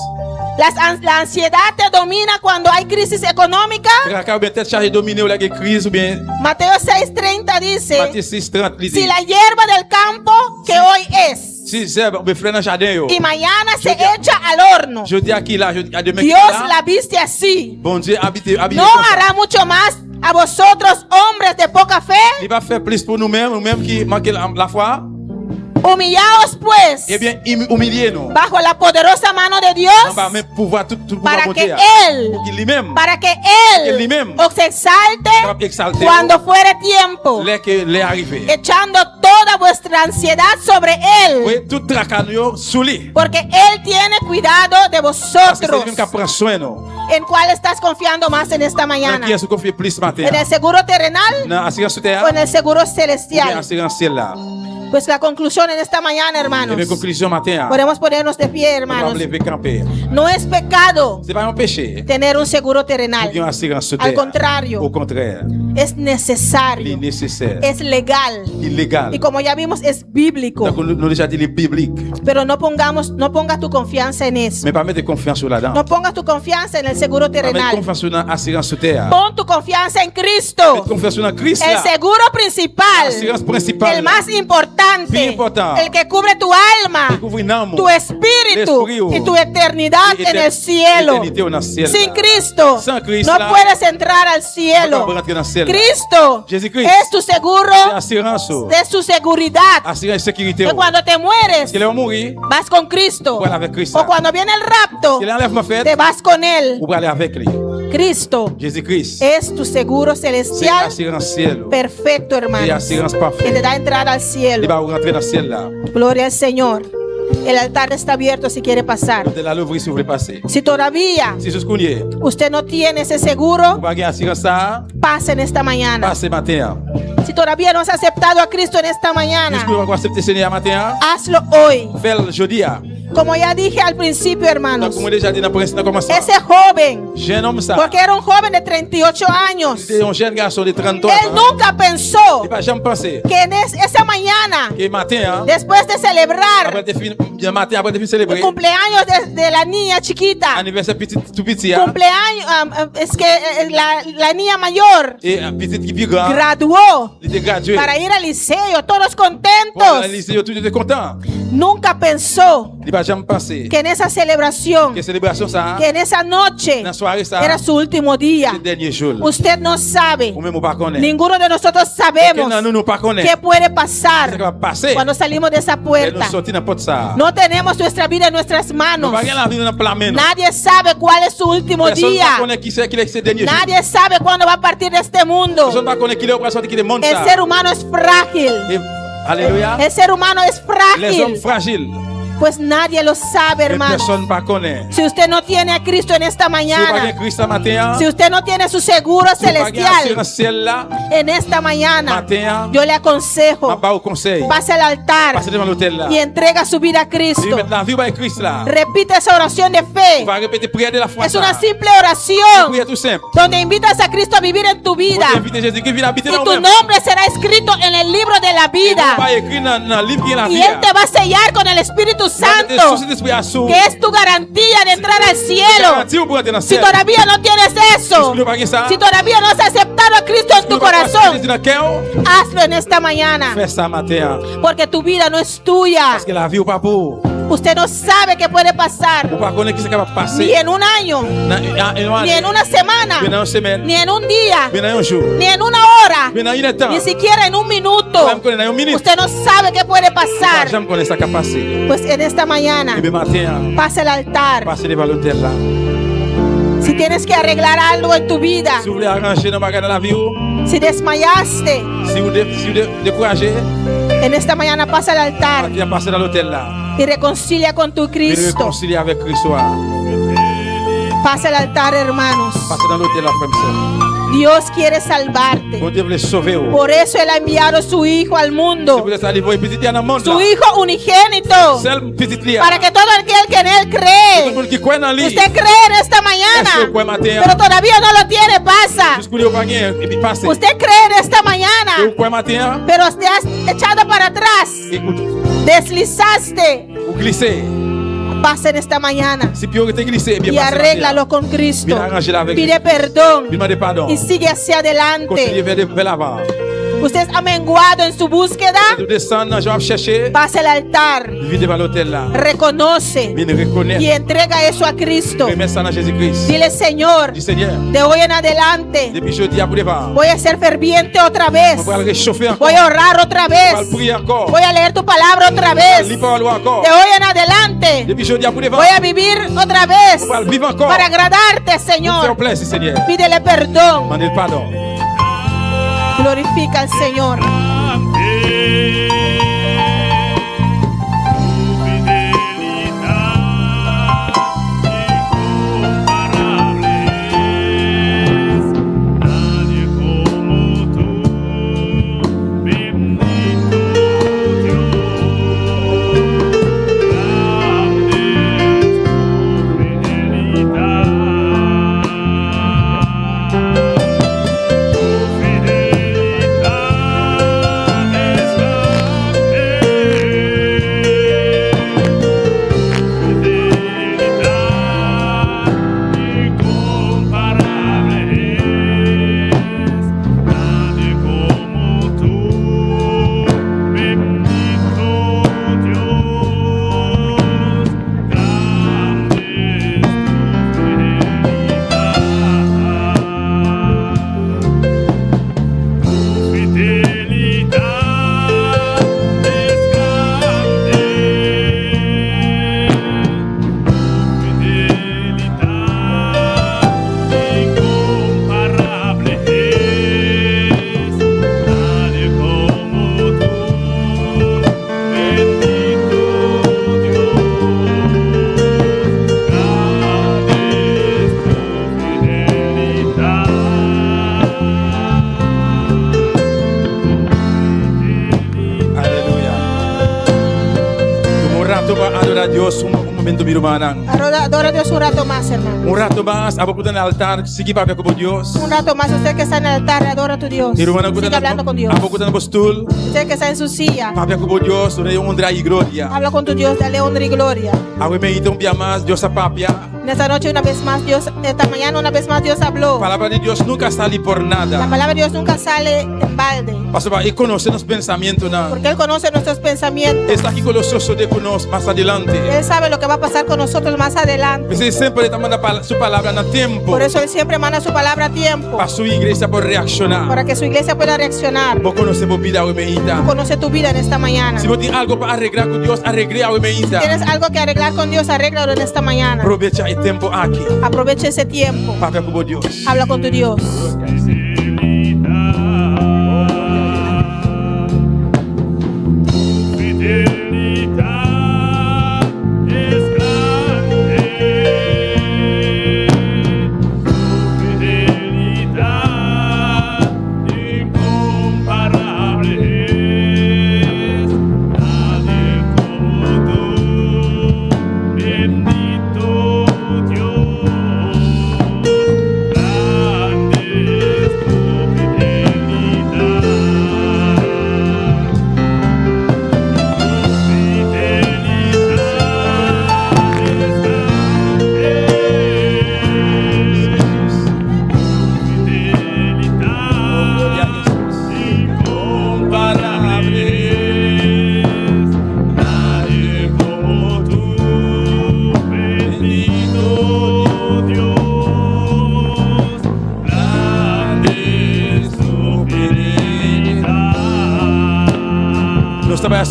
La ansiedad te domina cuando hay crisis económica. Ou bien tête chargée dominée ou la crise ou bien Mateo 6:30 dice, Matthieu 6:30 il si dit. la hierba del campo que hoy es Si c'est be fleur dans jardin yo. y mañana se Je dis- echa al horno, Je dis à qui là, je dis à demain qui Dios là. la viste así, Bon Dieu habite no hará mucho más a vosotros, hombres de poca fe? Il va faire plus pour nous-mêmes qui manquons la foi. Humillaos pues Eh bien, humiliez-nous. bajo la poderosa mano de Dios, On va même pouvoir tout pouvoir para que monter. Él, Pour qu'il lui-même, para que Él Él lui-même, os exalte va exalter cuando fuere tiempo, les arrivé. echando toda vuestra ansiedad sobre Él, Oui, tout tracanio sous lui. porque Él tiene cuidado de Parce que c'est vosotros. lui-même qui prend soin de nous. ¿En cuál estás confiando más en esta mañana? Qui est-ce qu'on fait plus ce matin? ¿En el seguro terrenal Dans l'assurance terre o en el seguro ou bien celestial? l'assurance ciel là? Pues la conclusión en esta mañana, Et hermanos, bien, conclusion matin. podemos ponernos de pie, On va hermanos. lever camper. No es pecado C'est pas un péché. tener un seguro Ou terrenal. bien assurance Al terre. contrario, Au contraire, es il est necesario, nécessaire, es legal. illégal. Y como ya vimos, es bíblico. Donc, nous déjà dit, il est biblique. Pero no pongas tu confianza en eso. Mais pas mettre confiance là-dedans. No pongas tu confianza en el seguro Pas mettre terrenal. confiance sur l'assurance terre. Pon tu confianza en Mettre Cristo. confiance sur Christ El là. seguro principal, L'assurance principale. el más Bien importante, important. el que cubre tu alma, Qui couvre une âme. tu espíritu L'esprit, y tu eternidad en el cielo. L'éternité au ciel. Sin Cristo Sans Christ, no là, puedes entrar al on cielo. peut rentrer dans le ciel. Cristo Jésus-Christ. es tu seguro, C'est assurance. es tu seguridad. Assurance sécurité. Que cuando te mueres, Qu'il va mourir. vas con Cristo. Pour aller avec Christ. O cuando viene el rapto, Qu'il enlève ma fête. te vas con Él. Pour aller avec lui. Cristo Jésus-Christ. es tu seguro C'est celestial assurance ciel. perfecto, C'est hermano, assurance que te parfaite. da entrada al Il cielo. va rentrer dans le ciel là. Gloria al Señor. El altar está abierto si quiere pasar. De la l'ouvrir si vous voulez passer. Si todavía Si je connais, usted no tiene ese seguro, vous va gagner assurance ça. pase en esta mañana. Passez matin. Si todavía no has aceptado a Cristo en esta mañana, Est-ce que vous va accepter le Seigneur matin? hazlo hoy. Fais-le jeudi. Como ya dije al principio, Donc, hermanos, comme déjà dit dans le commencement. ese joven, Jeune homme ça. porque era un joven de 38 años, C'est un jeune garçon de 33 él ans. nunca pensó Il va jamais penser que en esa mañana, que matin, después de celebrar après de fin, le matin après de fin el célébrer cumpleaños de la niña chiquita, anniversaire petit tout petit cumpleaños, es que la niña mayor et petit qui plus grand, graduó il était gradué. para ir al liceo, todos Pour contentos. aller lycée, tout était content. Nunca pensó Il va jamais penser que en esa celebración, que célébration ça, que en esa noche dans la soirée ça, era su último día. c'est le dernier jour. Usted no sabe, Ou même pas connaît. ninguno de nosotros sabemos Aucun de nous pas connaît. qué puede Ce qui pasar va passer. cuando salimos de esa Et nous puerta. sortir n'importe ça. No tenemos nuestra vida en nuestras Nous manos. va rien la vie dans la main. Nadie sabe cuál es su último Personne día. ne connaît qui c'est qui est ce dernier jour. Nadie sabe cuándo va a partir de este mundo. Personne ne connaît qui est au sortir qui est monde El ça. ser humano es frágil. Et- Alléluia. El ser humano es Les hommes frágil. fragiles. Pues nadie lo sabe, Mais hermano. personne ne connaît. Si usted no tiene a Cristo en esta Si vous pas mañana, Christ ce matin, si usted no tiene su seguro si vous pas celestial assurance ciel là, en esta mañana, matin, yo le m'a aconsejo, pas au conseil. pase al altar Passez devant l'hôtel là. y entrega su vida a Si Cristo. vous mettez la vie avec Christ là, Repite esa oración de on fe. va répéter prière de la foi. Es una ça. simple Une oración prière tout simple. donde invitas a Cristo a vivir en tu vida Vous invitez Jésus qui vient habiter y dans tu vous-même. nombre será escrito en el libro de la On vida va écrire dans le livre qui est la y vie. Él te va a sellar con el Espíritu Santo, que es tu garantía de entrar al cielo. Garantie ou pour entrer dans le Si ciel. todavía no tienes eso, Si vous pas ça, si todavía no has aceptado a Cristo en tu corazón, Jésus dans le cœur, hazlo en esta mañana, fais ça matin. porque tu vida no es tuya. Parce que la vie ou pas pour. Usted no sabe qué puede pasar, Vous pas connaître qui c'est capable de ni passer. en un año, ni en una semana, Bien dans une semaine. ni en un día, Bien dans un jour. ni en una hora, Bien dans une temps. ni siquiera en un minuto. Même connaître dans une minute. Usted no sabe qué puede pasar. Jamais connaître ça capable de passer. Pues en esta mañana, Et bien matin, pase al altar. passez devant l'hôtel là. Si tienes que arreglar algo en tu vida, Si vous voulez arranger nos bagages dans la vie, si desmayaste, si vous découragez, en esta mañana pasa al altar matin, passez dans l'hôtel là. y reconcilia con tu Et Cristo. réconcilier avec Christ. Pasa al altar, hermanos. Passez dans l'hôtel là, frère et sœur. Dios quiere salvarte. Bon Dieu veut sauver. Por eso Él ha enviado a su Hijo al Si mundo, vous êtes allé voir petit dans le monde su là. Hijo unigénito, Seul petit lia. para que todo aquel que en Él Tout le cree, monde qui croit dans lui. usted cree en esta Est-ce que mañana, vous croyez matin? pero todavía no lo tiene, pasa. Jusqu'où il y a pas gagné, et puis passez. Usted cree en esta Et vous mañana, croyez matin? pero te has echado para atrás, Et deslizaste. vous glissez. Pasa en esta mañana Si puis vous êtes glissé, bien y passez arréglalo con Cristo. Bien arrangez-la avec Pide Christ. perdón Bien demandez pardon. y sigue hacia Continuez adelante. vers l'avant. usted ha menguado en su búsqueda, Vous descendez, je vais chercher. pase al altar, Vivez devant l'autel là. reconoce Viens reconnaître. y entrega eso a Cristo. Remets ça dans Jésus-Christ. Dile, Señor, Dis Seigneur, de hoy en adelante depuis jeudi à prévoir. voy a ser ferviente otra vez. On va le réchauffer encore. Voy a orar otra On va vez. le prier encore. Voy a leer tu palabra otra On va vez. lire parole encore. De hoy en adelante Depuis jeudi à prévoir. voy a vivir otra vez On va le vivre encore. para agradarte, Faire Señor. plaisir, Seigneur. Pídele perdón. Demandez le pardon. Glorifica al Señor. Adora a Dios un momento, mi hermana. Adora a Dios un rato más, hermano. Un rato más, a poco en el altar, sigue para con Dios. Un rato más, usted que está en el altar, adora a tu Dios. Hermana, Sigue hablando con Dios. a poco en el postul, Usted que está en su silla, para con Dios, rey honra y gloria. habla con tu Dios, dale honra y gloria. A me medita un día más, Dios a papia. En esta noche una vez más Dios, esta mañana una vez más Dios habló. La palabra de Dios nunca sale por La nada. palabra de Dios nunca sale en balde, Pastor, Él conoce los pensamientos. porque Él conoce nuestros pensamientos. Está aquí con los ojos de conocer más adelante. Él sabe lo que va a pasar con nosotros más adelante. Pues Él siempre está mandando su palabra en tiempo. Por eso Él siempre manda su palabra a tiempo, Para su iglesia por reaccionar. para que su iglesia pueda reaccionar. Vos conocés vos vida, hoy medita. Conoce tu vida en esta mañana. Si vos tienes algo para arreglar con Dios, arregla hoy medita. Tienes algo que arreglar con Dios, arréglalo en esta mañana. Aprovecha el tiempo aquí. Aprovecha ese tiempo. Para con Dios. Habla con tu Dios.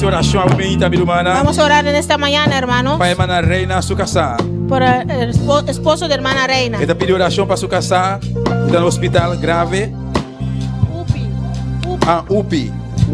Oración, medita, mi hermana. Vamos a orar en esta mañana, hermanos, Para hermana Reina su casa. por el esposo de hermana Reina. Esta pide oración para su casa. Está en el hospital grave. UPI.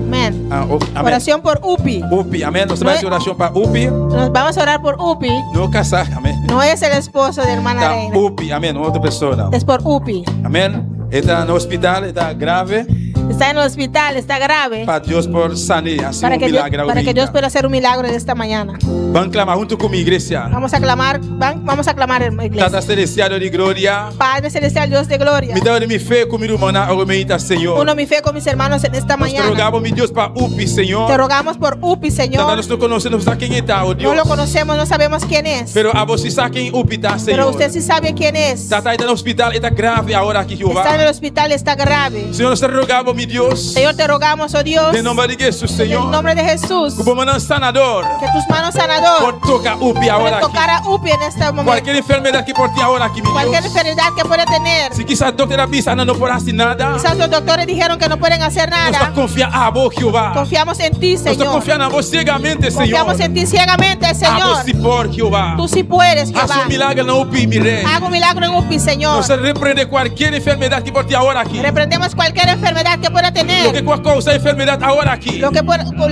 Amén. Amén. Oración por UPI. UPI, amén. Nos va a hacer oración para UPI. Nos vamos a orar por UPI. No casa, amén. No es el esposo de hermana Está Reina. UPI, amén. Otra persona. Es por UPI. Amén. Está en el hospital, está grave. Está en el hospital, está grave. Para Dios por sanar, así Para un milagro. para que Dios pueda hacer un milagro en esta mañana. Van a clamar junto con mi iglesia. Vamos a clamar, vamos a clamar en la iglesia. Tata celestial de gloria. Padre celestial, Dios de gloria. Me da de mi fe con mi hermana, ahora medita, Señor. Uno mi fe con mis hermanos en esta Te mañana. rogamos, mi Dios, para UPI, Señor. Te rogamos por UPI, Tata, Señor. nosotros conocemos a quién está, oh No Dios. lo conocemos, no sabemos quién es. Pero a vos sí sabe quién UPI está, Señor. Pero usted sí sabe quién es. Tata está en el hospital, está grave ahora aquí, Jehová. Está en el hospital, está grave. Señor, nosotros rogamos, mi Dios. Señor, te rogamos, oh Dios, En nombre de Jesús, en el Señor. nombre de Jesús, Como mano sanador. que tus manos sanadoras Por tocar Upi pueden ahora aquí. tocar a Upi en este momento. Cualquier enfermedad que por ti ahora aquí, mi Cualquier Dios. enfermedad que puede tener. Si quizás doctora Bisana no puede hacer nada. Quizás los doctores dijeron que no pueden hacer Nosotros nada. confiamos a vos, Jehová. Confiamos en ti, Nosotros Señor. confiamos en vos ciegamente, Señor. Confiamos en ti ciegamente, A vos Señor. sí por Jehová. Tú sí puedes, Haz Jehová. un milagro no Upi, mi rey. Haga un milagro en Upi, Señor. Nosotros reprende cualquier enfermedad que por ti ahora aquí. Reprendemos cualquier enfermedad que pueda Lo que tener. causa enfermedad ahora aquí. Lo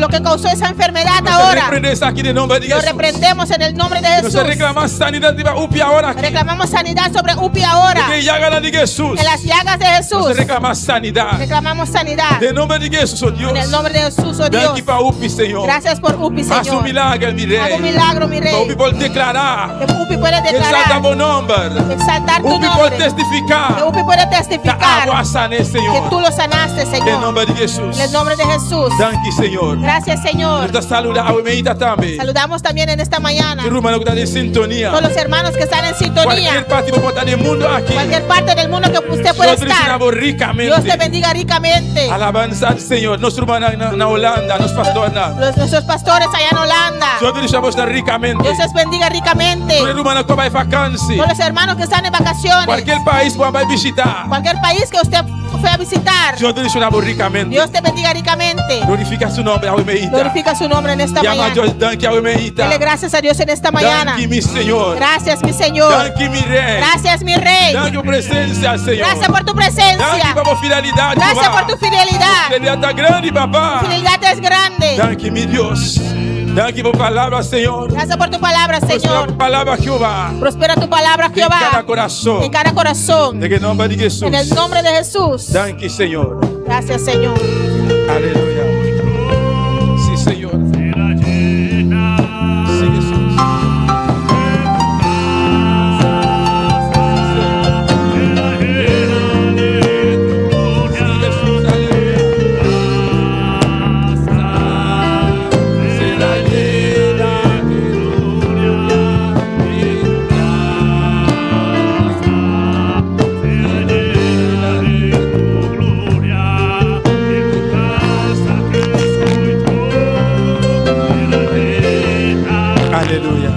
que causó esa enfermedad Nosotros ahora. reprendemos aquí en el nombre de Lo Jesús. reprendemos en el nombre de Jesús. Nosotros reclamamos sanidad de Upi ahora aquí. Reclamamos sanidad sobre Upi ahora. Que llaga de Jesús. En las llagas de Jesús. Nosotros reclamamos sanidad. Reclamamos sanidad. En el nombre de Jesús, oh Dios. En el nombre de Jesús, oh Dios. Gracias para Upi, Señor. Gracias por Upi, Haz un Señor. milagro, mi rey. Haga un milagro, mi Para rey. Upi por declarar. Que Upi puede Exalta declarar. tu nombre. Exaltar tu Upi por nombre. testificar. Que Upi puede La testificar agua sana, que Señor. tú lo sanaste, En el Señor. nombre de Jesús. En el nombre de Jesús. Danke, Señor. Gracias, Señor. Nuestra salud a Umeita también. Saludamos también en esta mañana Que rumano que está en sintonía. con los hermanos que están en sintonía. Cualquier parte que pueda del mundo aquí. Cualquier parte del mundo que usted pueda Dios te estar. bendiga ricamente. Dios te bendiga ricamente. Alabanza al Señor. Nuestro hermano en Holanda, nuestro pastor. Nuestros pastores allá en Holanda. Dios te bendiga ricamente. Dios les bendiga ricamente. Nuestro hermano que va de vacancia. Con los hermanos que están en vacaciones. Cualquier país pueda visitar. Cualquier país que usted fue a visitar. Dios te bendiga ricamente. Dios te bendiga ricamente. Glorifica su nombre, Umeita. Glorifica su nombre en esta Llama a mañana. Dios, danke a Umeita. Dele gracias a Dios en esta mañana. Danke, mi Señor. Gracias, mi Señor. Danke, mi Rey. Gracias, mi Rey. Danke por presencia, Señor. Gracias por tu presencia. Danke por tu fidelidad, Gracias Jehová. por tu fidelidad. Fidelidad está grande, papá. Tu fidelidad es grande. Danke, mi Dios. Danke por palabra, Señor. Gracias por tu palabra, Prospera Señor. tu palabra, Jehová. Prospera tu palabra, En cada Jehová. corazón. En cada corazón. En el nombre de Jesús. En el nombre de Jesús. Danke, Señor. Gracias, Señor. Aleluya. Sí, Señor. Sí, Jesús. Aleluya.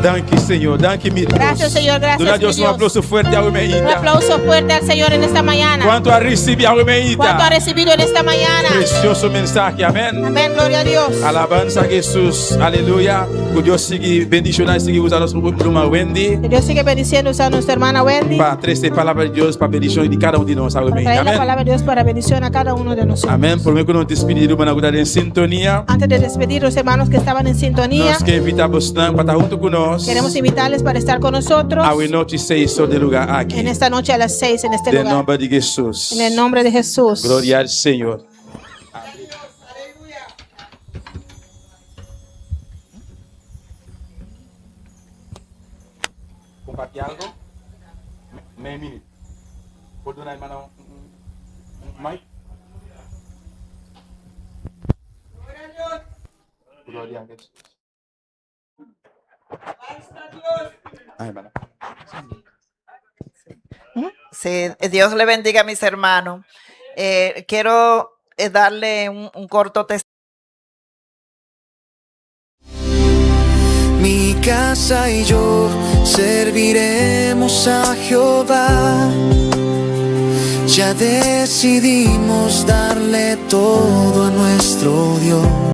Danke, Señor. Danke, mi Dios. Gracias, Señor. Gracias, Dona a mi Dios un Dios. aplauso fuerte a Un Umeita. aplauso fuerte al Señor en esta mañana. ¿Cuánto ha recibido a ¿Cuánto ha Umeita? recibido en esta mañana? Precioso mensaje. Amén. Amén, gloria a Dios. Alabanza a Jesús. Aleluya. Que Dios siga bendicionando y siga usando nuestra pluma Wendy. Que Dios sigue bendiciendo a nuestra hermana Wendy. Para traer palabras de Dios para bendición de cada uno de nosotros. Para Amén. traer la Amén. palabra de Dios para bendición a cada uno de nosotros. Amén. Por lo menos nos despedimos de una en sintonía. Antes de despedir los hermanos que estaban en sintonía, Nos que invitamos para estar junto con nosotros. queremos invitarles para estar con nosotros A hoy noche 6 de lugar aquí. en esta noche a las 6 en este En lugar. nombre de Jesús. En el nombre de Jesús. Gloria al Señor. ¿Compartir algo? Medio minuto. ¿Puedo dar hermana un mic? Gloria a Jesús. Ay, hermana. Sí, Dios le bendiga a mis hermanos. Quiero darle un corto testimonio. Mi casa y yo serviremos a Jehová. Ya decidimos darle todo a nuestro Dios.